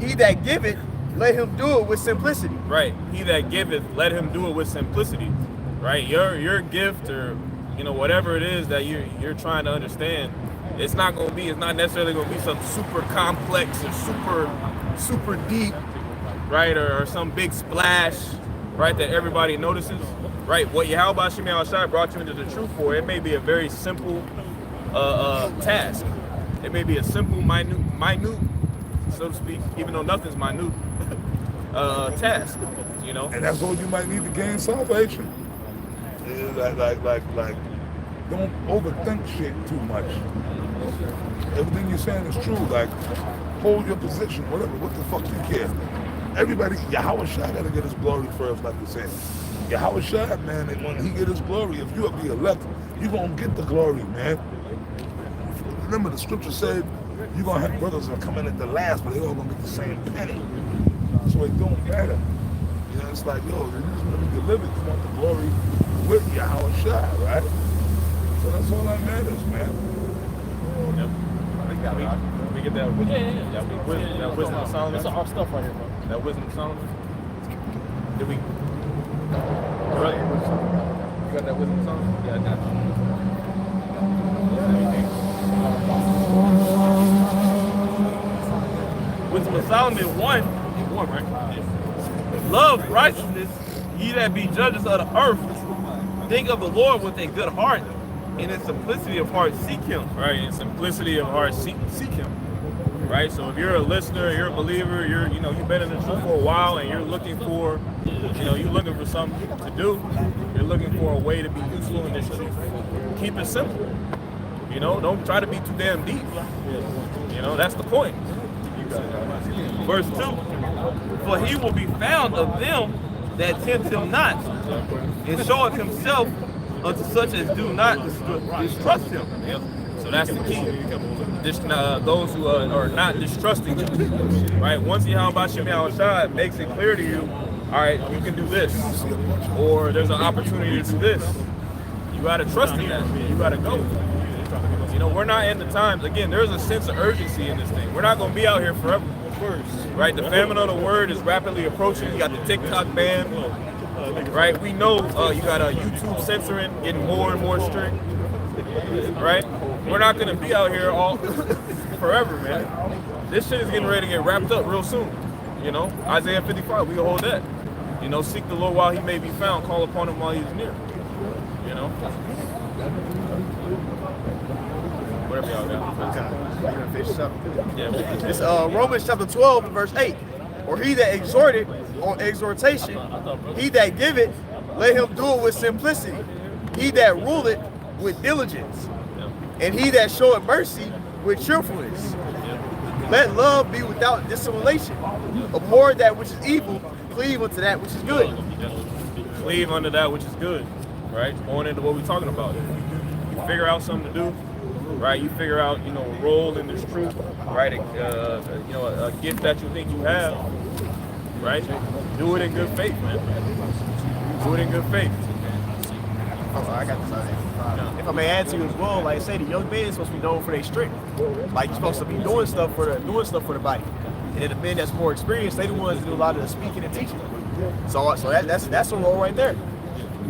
Speaker 13: He that giveth, let him do it with simplicity.
Speaker 8: Right. He that giveth, let him do it with simplicity. Right. Your gift, or whatever it is that you're trying to understand, it's not necessarily gonna be something super complex or super deep, right? Or some big splash, right, that everybody notices. Right. What Yahweh Shemel Shai brought you into the truth for, it may be a very simple task. It may be a simple, minute, so to speak, even though nothing's minute, task,
Speaker 11: And that's all you might need to gain salvation. Like, don't overthink shit too much. Everything you're saying is true. Like, hold your position, whatever. What the fuck you care? Everybody, Yahweh Shai gotta get his glory first, like we said. Yahweh Shai, man, and when he get his glory, if you are the elect, you gonna get the glory, man. Remember, the scripture said you're gonna have brothers that come in at the last, but they all gonna get the same penny. So it don't matter. It's like, yo, you're just gonna be delivered. You want the glory with Yahweh Shai, right? So that's all that matters, man.
Speaker 8: Yep. We get that. That Wisdom of Solomon.
Speaker 6: That's our stuff right here, bro.
Speaker 8: That Wisdom of Solomon. Did we? Right. You got that Wisdom of Solomon? Yeah, I got you.
Speaker 4: Wisdom of Solomon 1, right? Love righteousness, ye that be judges of the earth. Think of the Lord with a good heart, and in simplicity of heart seek Him.
Speaker 8: Right, in simplicity of heart seek Him. Right, so if you're a listener, you're a believer, you've been in the truth for a while, and you're looking for, you're looking for something to do. You're looking for a way to be useful in this truth. Keep it simple. Don't try to be too damn deep. That's the point.
Speaker 4: Verse 2, for he will be found of them that tempt him not, and showeth himself unto such as do not distrust him.
Speaker 8: So that's the key. Those who are not distrusting you, right? Once Yahweh Shemel Shai makes it clear to you, all right, you can do this, or there's an opportunity to do this. You gotta trust in that. You gotta go. We're not in the times. Again, there's a sense of urgency in this thing. We're not gonna be out here forever. Right? The famine of the word is rapidly approaching. You got the TikTok ban. Right? We know you got YouTube censoring getting more and more strict. Right? We're not gonna be out here all forever, man. This shit is getting ready to get wrapped up real soon. Isaiah 55, we can hold that. Seek the Lord while he may be found, call upon him while he's near. Whatever y'all got.
Speaker 13: Yeah. It's Romans chapter 12 and verse 8. Or he that exhorteth on exhortation, he that giveth, let him do it with simplicity. He that ruleth with diligence, and he that showeth mercy with cheerfulness. Let love be without dissimulation. Abhor that which is evil, cleave unto that which is good.
Speaker 8: Cleave unto that which is good, right? Going into what we're talking about. You figure out something to do, right? You figure out, a role in this truth, right? A gift that you think you have, right? Do it in good faith, man. Do it in good faith.
Speaker 9: I got this. If I may add to you as well, like I say, the young men are supposed to be known for their strength. Like you're supposed to be doing stuff for the body. And then the men that's more experienced, they the ones that do a lot of the speaking and teaching. So that's a role right there.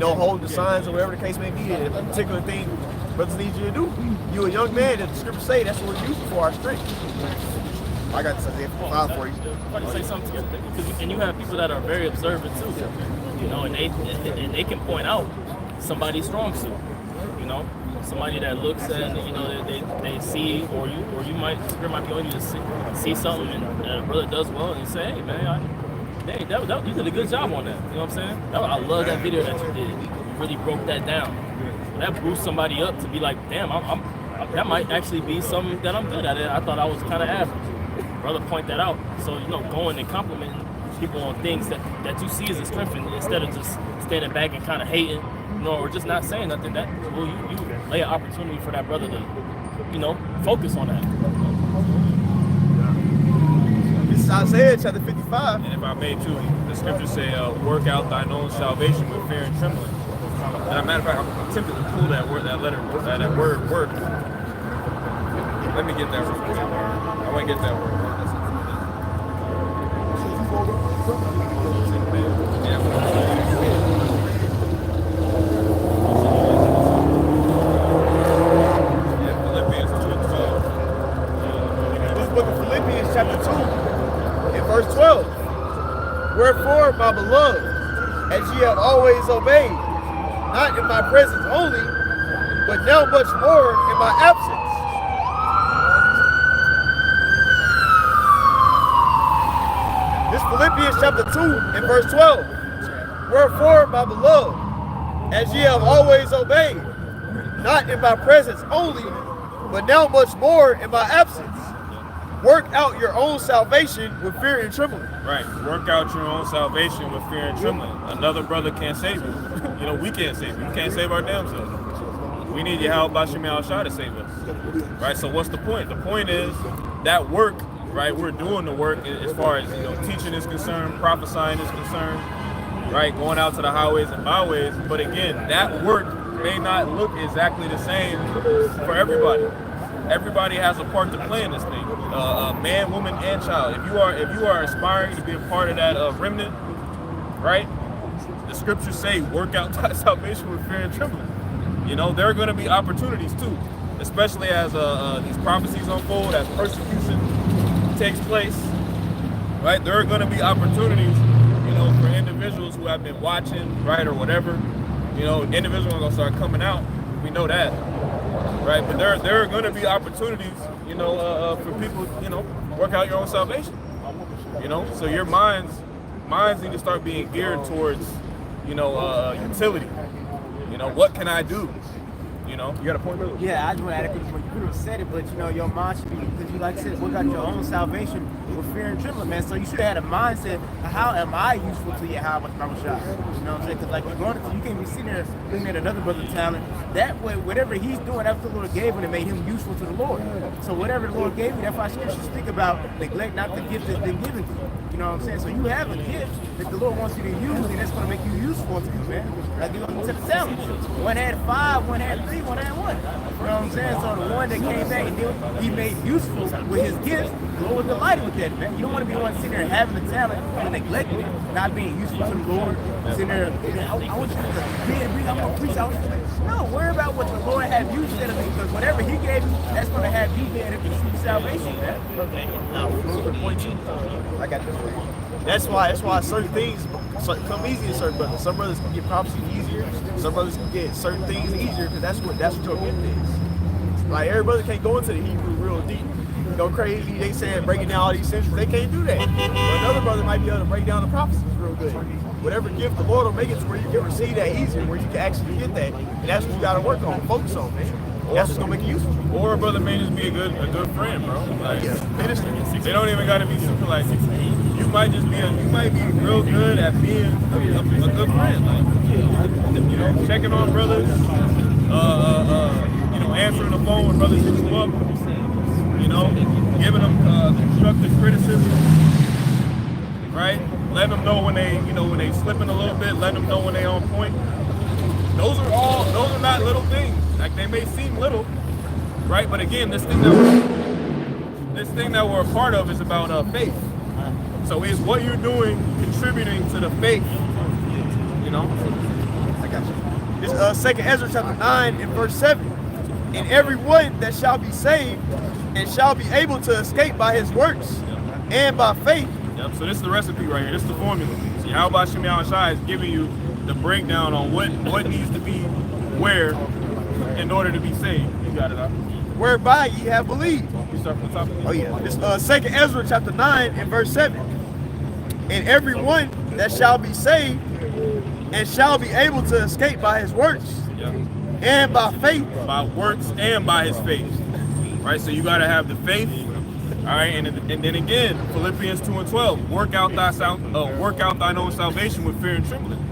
Speaker 9: Hold the signs or whatever the case may be. A particular thing brothers need you to do. You a young man, and the scriptures say that's what we're using for our strength. I got this Isaiah 5 for you.
Speaker 4: If I can say something to you, and you have people that are very observant too, and they can point out somebody's strong suit, somebody that looks and they see, or you might, the spirit might be on you to see something and a brother does well, and you say, hey man, Dang, you did a good job on that. You know what I'm saying? I love that video that you did. You really broke that down. That boosts somebody up to be like, damn, that might actually be something that I'm good at. I thought I was kind of average. Brother point that out. So, you know, going and complimenting people on things that you see as a strength, instead of just standing back and kind of hating, you know, or just not saying nothing. That you lay an opportunity for that brother to, you know, focus on that.
Speaker 13: This is Isaiah chapter 55.
Speaker 8: And if I may too, the scriptures say, work out thine own salvation with fear and trembling. And as a matter of fact, I'm tempted to pull that word, that word, work. Let me get that real quick. I want to get that word.
Speaker 13: Philippians 2:12. This book of Philippians chapter 2 and verse 12. Wherefore, my beloved, as ye have always obeyed, not in my presence only, but now much more in my absence. This Philippians chapter 2 and verse 12. Wherefore, my beloved, as ye have always obeyed, not in my presence only, but now much more in my absence. Work out your own salvation with fear and trembling.
Speaker 8: Right. Work out your own salvation with fear and trembling. Another brother can't save you. You know, we can't save you. We can't save our damn selves. We need Yahweh Bashim Al-Shah to save us. Right? So what's the point? The point is that work, right? We're doing the work as far as, you know, teaching is concerned, prophesying is concerned, right? Going out to the highways and byways. But again, that work may not look exactly the same for everybody. Everybody has a part to play in this thing. Man, woman, and child. If you are aspiring to be a part of that remnant, right? The scriptures say, work out thy salvation with fear and trembling. You know, there are going to be opportunities too, especially as these prophecies unfold, as persecution takes place, right? There are going to be opportunities, you know, for individuals who have been watching, right, or whatever. You know, individuals are going to start coming out. We know that. Right, but there are going to be opportunities, you know, for people, you know, work out your own salvation. You know, so your minds need to start being geared towards, you know, utility. You know, what can I do? You know, you got a point, brother?
Speaker 15: Yeah, I just want to add a quick point. You could have said it, but you know, your mind should be, because you like I said, work out your own salvation with fear and trembling, man. So you should have had a mindset, how am I useful to Yahweh Bashim? You know what I'm saying? Because like you're going to, you can't be sitting there looking at another brother's talent. That way, whatever he's doing, that's what the Lord gave him and made him useful to the Lord. So whatever the Lord gave you, that's why scriptures speak about neglect not the gift that's been given to you. You know what I'm saying? So you have a gift that the Lord wants you to use, and that's going to make you useful to you, man. Like you to the talent. One had 5, one had 3, one had 1. You know what I'm saying? So the one that came back and he made useful with his gifts, the Lord was delighted with that, man. You don't want to be the one sitting there having the talent and neglecting it, not being useful to the Lord. Sitting there, I want you to be, I'm going to preach out. No, worry about what the Lord have you instead of me, because whatever he gave you, that's going to have you being able to receive salvation, man.
Speaker 13: I got this. That's why certain things come easy to certain brothers. Some brothers can get prophecy easier. Some brothers can get certain things easier because that's what your gift is. Like every brother can't go into the Hebrew real deep, go crazy. They saying breaking down all these scriptures. They can't do that. But another brother might be able to break down the prophecies real good. Whatever gift the Lord will make it to where you can receive that easier, where you can actually get that, and that's what you got to work on, focus on, man. That's what's gonna make you useful.
Speaker 8: Or a brother may just be a good friend, bro. Like they don't even gotta be super like you might just be you might be real good at being a good friend. Like you know, checking on brothers, you know, answering the phone when brothers hit you up, you know, giving them constructive criticism, right? Letting them know when they slipping a little bit, letting them know when they on point. Those are not little things. Like they may seem little, right? But again, this thing that we're a part of is about faith. So is what you're doing contributing to the faith? You know?
Speaker 13: I got you. This 2nd Ezra chapter 9 and verse 7. And everyone that shall be saved and shall be able to escape by his works and by faith.
Speaker 8: Yep. So this is the recipe right here. This is the formula. See, how about Shemi Al-Shai is giving you the breakdown on what needs to be where in order to be saved. You got it up.
Speaker 13: Whereby ye have believed.
Speaker 8: You start from the top.
Speaker 13: Oh yeah. This 2nd Ezra chapter 9 and verse 7. and every one that shall be saved and shall be able to escape by his works and by faith.
Speaker 8: By works and by his faith. Right? So you got to have the faith. All right, and then again, Philippians 2:12, work out thine own salvation with fear and trembling.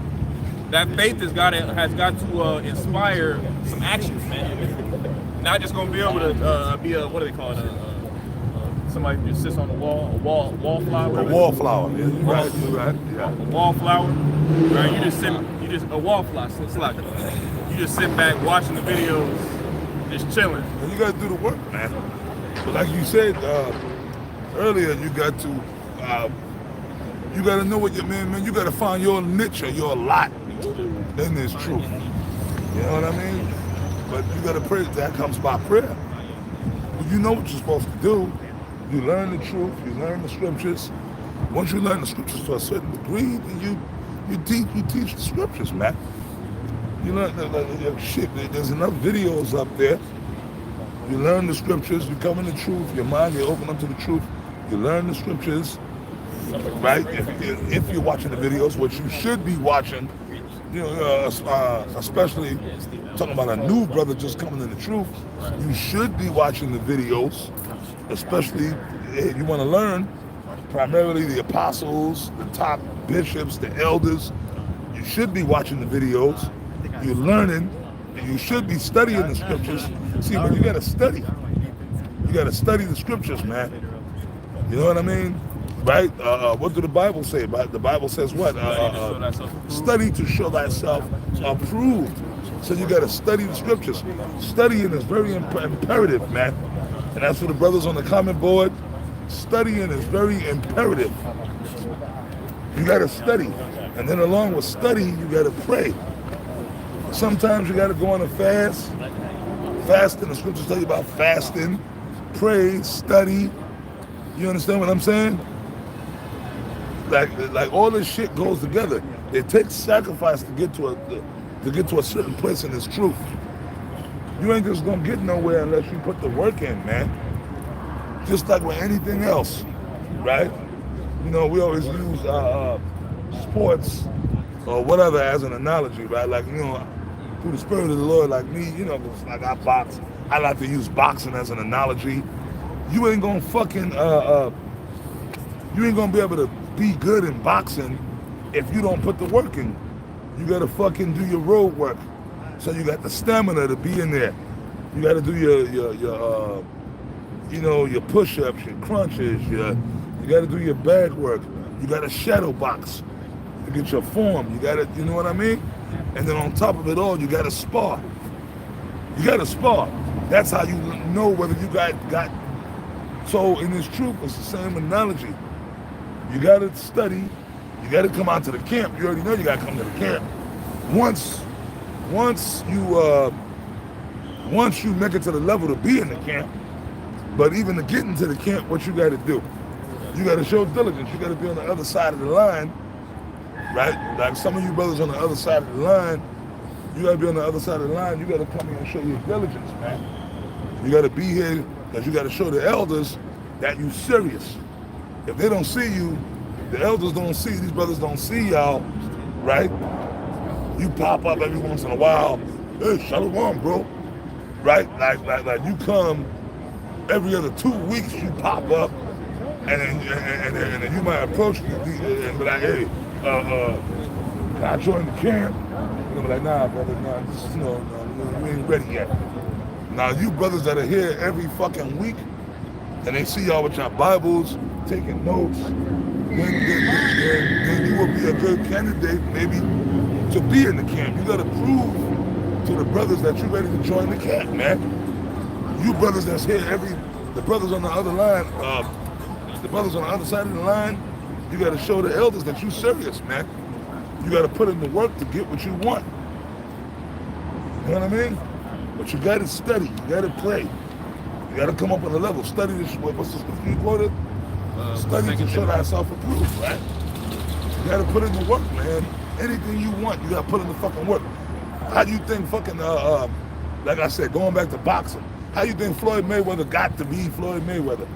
Speaker 8: That faith has got to inspire some actions, man. Not just gonna be able to be a, what do they call it? Somebody who just sits on the wall, a wallflower.
Speaker 11: A wallflower, yeah, you're right, yeah.
Speaker 8: A wallflower, right? A wallflower, so it's like you just sit back watching the videos, just chilling.
Speaker 11: And you gotta do the work, man. But like you said earlier, you got to know what your man. You got to find your niche or your lot in this truth. You know what I mean? But you got to pray. That comes by prayer. Well, you know what you're supposed to do. You learn the truth. You learn the scriptures. Once you learn the scriptures to a certain degree, then you teach the scriptures, man. You learn shit. There's enough videos up there. You learn the scriptures, you come in the truth, your mind, you open up to the truth, you learn the scriptures, right? If you're watching the videos, which you should be watching, you know, especially talking about a new brother just coming in the truth, you should be watching the videos, especially if you want to learn, primarily the apostles, the top bishops, the elders. You should be watching the videos, you're learning, and you should be studying the scriptures. See, but you gotta study. You gotta study the scriptures, man. You know what I mean? Right? What do the Bible say? The Bible says what? Study to show thyself approved. So you gotta study the scriptures. Studying is very imperative, man. And that's for the brothers on the comment board. Studying is very imperative. You gotta study. And then along with studying, you gotta pray. Sometimes you gotta go on a fast. Fasting, the scriptures tell you about fasting, pray, study. You understand what I'm saying? Like all this shit goes together. It takes sacrifice to get to a certain place in this truth. You ain't just gonna get nowhere unless you put the work in, man. Just like with anything else, right? You know, we always use sports or whatever as an analogy, right? Like, you know, through the spirit of the Lord, like me, you know, like I box. I like to use boxing as an analogy. You ain't gonna fucking, you ain't gonna be able to be good in boxing if you don't put the work in. You gotta fucking do your road work. So you got the stamina to be in there. You gotta do your you know, your push-ups, your crunches, you gotta do your bag work. You gotta shadow box to get your form. You gotta, you know what I mean? And then on top of it all, you gotta spar. You gotta spar. That's how you know whether you got. So in this truth, it's the same analogy. You gotta study. You gotta come out to the camp. You already know you gotta come to the camp. Once you make it to the level to be in the camp, but even to get into the camp, what you gotta do? You gotta show diligence. You gotta be on the other side of the line. Right? Like some of you brothers on the other side of the line, you gotta be on the other side of the line, you gotta come here and show your diligence, man. You gotta be here because you gotta show the elders that you serious. If they don't see you, the elders don't see, these brothers don't see y'all, right? You pop up every once in a while, hey, shalom, bro. Right? Like you come every other 2 weeks, you pop up, and then you might approach me and be like, hey, can I join the camp? You're gonna be like, nah, brother, nah, just, you know, we ain't ready yet. Now, you brothers that are here every fucking week, and they see y'all with your Bibles, taking notes, then you will be a good candidate, maybe, to be in the camp. You gotta prove to the brothers that you're ready to join the camp, man. You brothers that's here the brothers on the other line, the brothers on the other side of the line, you got to show the elders that you're serious, man. You got to put in the work to get what you want. You know what I mean? But you got to study. You got to pray. You got to come up on the level. Study this. What's the scripture you quoted? Study to show thyself approved, right? You got to put in the work, man. Anything you want, you got to put in the fucking work. How do you think fucking, like I said, going back to boxing, how you think Floyd Mayweather got to be Floyd Mayweather?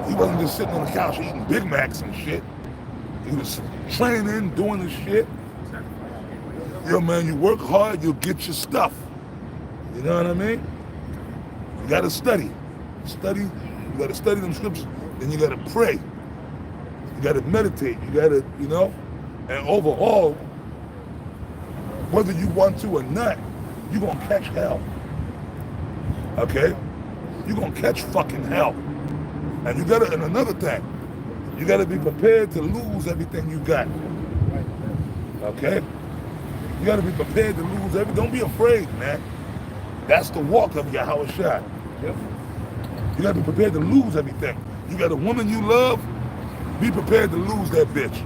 Speaker 11: He wasn't just sitting on the couch eating Big Macs and shit. He was training, doing the shit. Yo, man, you work hard, you'll get your stuff. You know what I mean? You gotta study. You gotta study them scriptures. Then you gotta pray. You gotta meditate. You gotta, you know? And overall, whether you want to or not, you're gonna catch hell. Okay? You're gonna catch fucking hell. And and another thing, you gotta be prepared to lose everything you got. Okay? You gotta be prepared to lose everything. Don't be afraid, man. That's the walk of Yahweh Shai. You gotta be prepared to lose everything. You got a woman you love, be prepared to lose that bitch.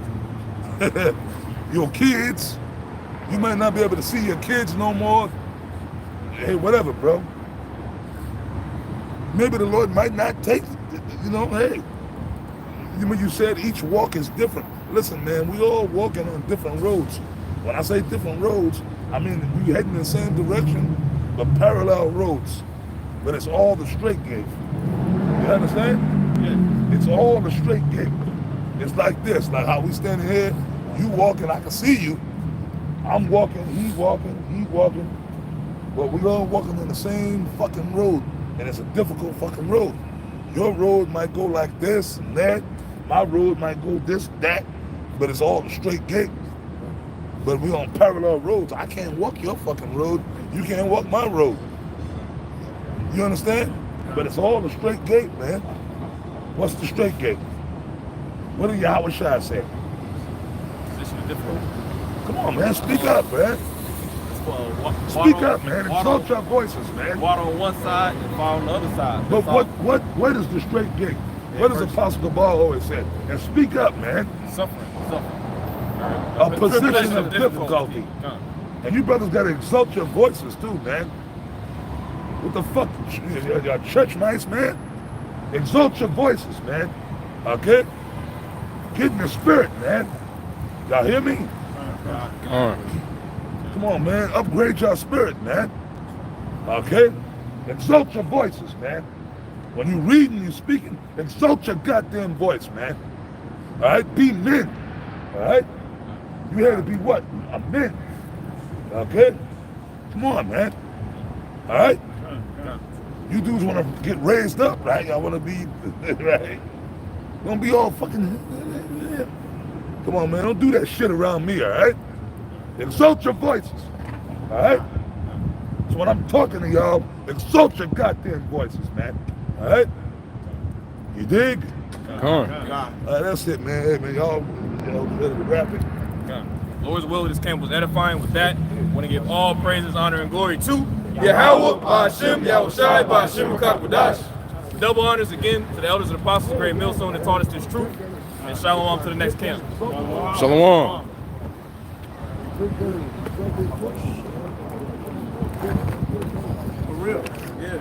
Speaker 11: Your kids, you might not be able to see your kids no more. Hey, whatever, bro. Maybe the Lord might not take, you know, hey. When you said each walk is different. Listen, man, we all walking on different roads. When I say different roads, I mean we heading in the same direction, but parallel roads. But it's all the straight gate. You understand? Yeah. It's all the straight gate. It's like this, like how we standing here, you walking, I can see you. I'm walking, he walking. But we all walking on the same fucking road. And it's a difficult fucking road. Your road might go like this and that. My road might go this, that. But it's all the straight gate. But we on parallel roads. I can't walk your fucking road. You can't walk my road. You understand? But it's all the straight gate, man. What's the straight gate? What did Yahweh Shai say?
Speaker 8: Position of difficulty.
Speaker 11: Come on, man. Speak up, man. Speak up, man. Exalt your voices, man.
Speaker 8: Water on one side and fire on the other side.
Speaker 11: But what is the straight gate? What does Apostle Gabar always say? And speak up, man.
Speaker 8: Suffering.
Speaker 11: A position of difficulty. And you brothers got to exalt your voices too, man. What the fuck? Your church mice, man? Exalt your voices, man. Okay? Get in the spirit, man. Y'all hear me? Come on, man. Upgrade your spirit, man. Okay? Exalt your voices, man. When you reading, you speaking, exalt your goddamn voice, man. All right? Be men. All right? You here to be what? A man. Okay? Come on, man. All right? You dudes want to get raised up, right? Y'all want to be, right? Don't be all fucking, come on, man. Don't do that shit around me, all right? Exalt your voices, all right? So when I'm talking to y'all, exalt your goddamn voices, man, all right? You dig? All right, that's it, man. Hey, man, y'all ready to wrap it?
Speaker 1: Lord's will, this camp was edifying. With that, I want to give all praises, honor, and glory to
Speaker 3: Yahweh, Ba'ashem, Yahushai, Ba'ashem, Kakwadash.
Speaker 1: Double honors again to the elders and apostles, great millstone that taught us this truth. And shalom to the next camp.
Speaker 5: Shalom.
Speaker 2: For real. Yeah.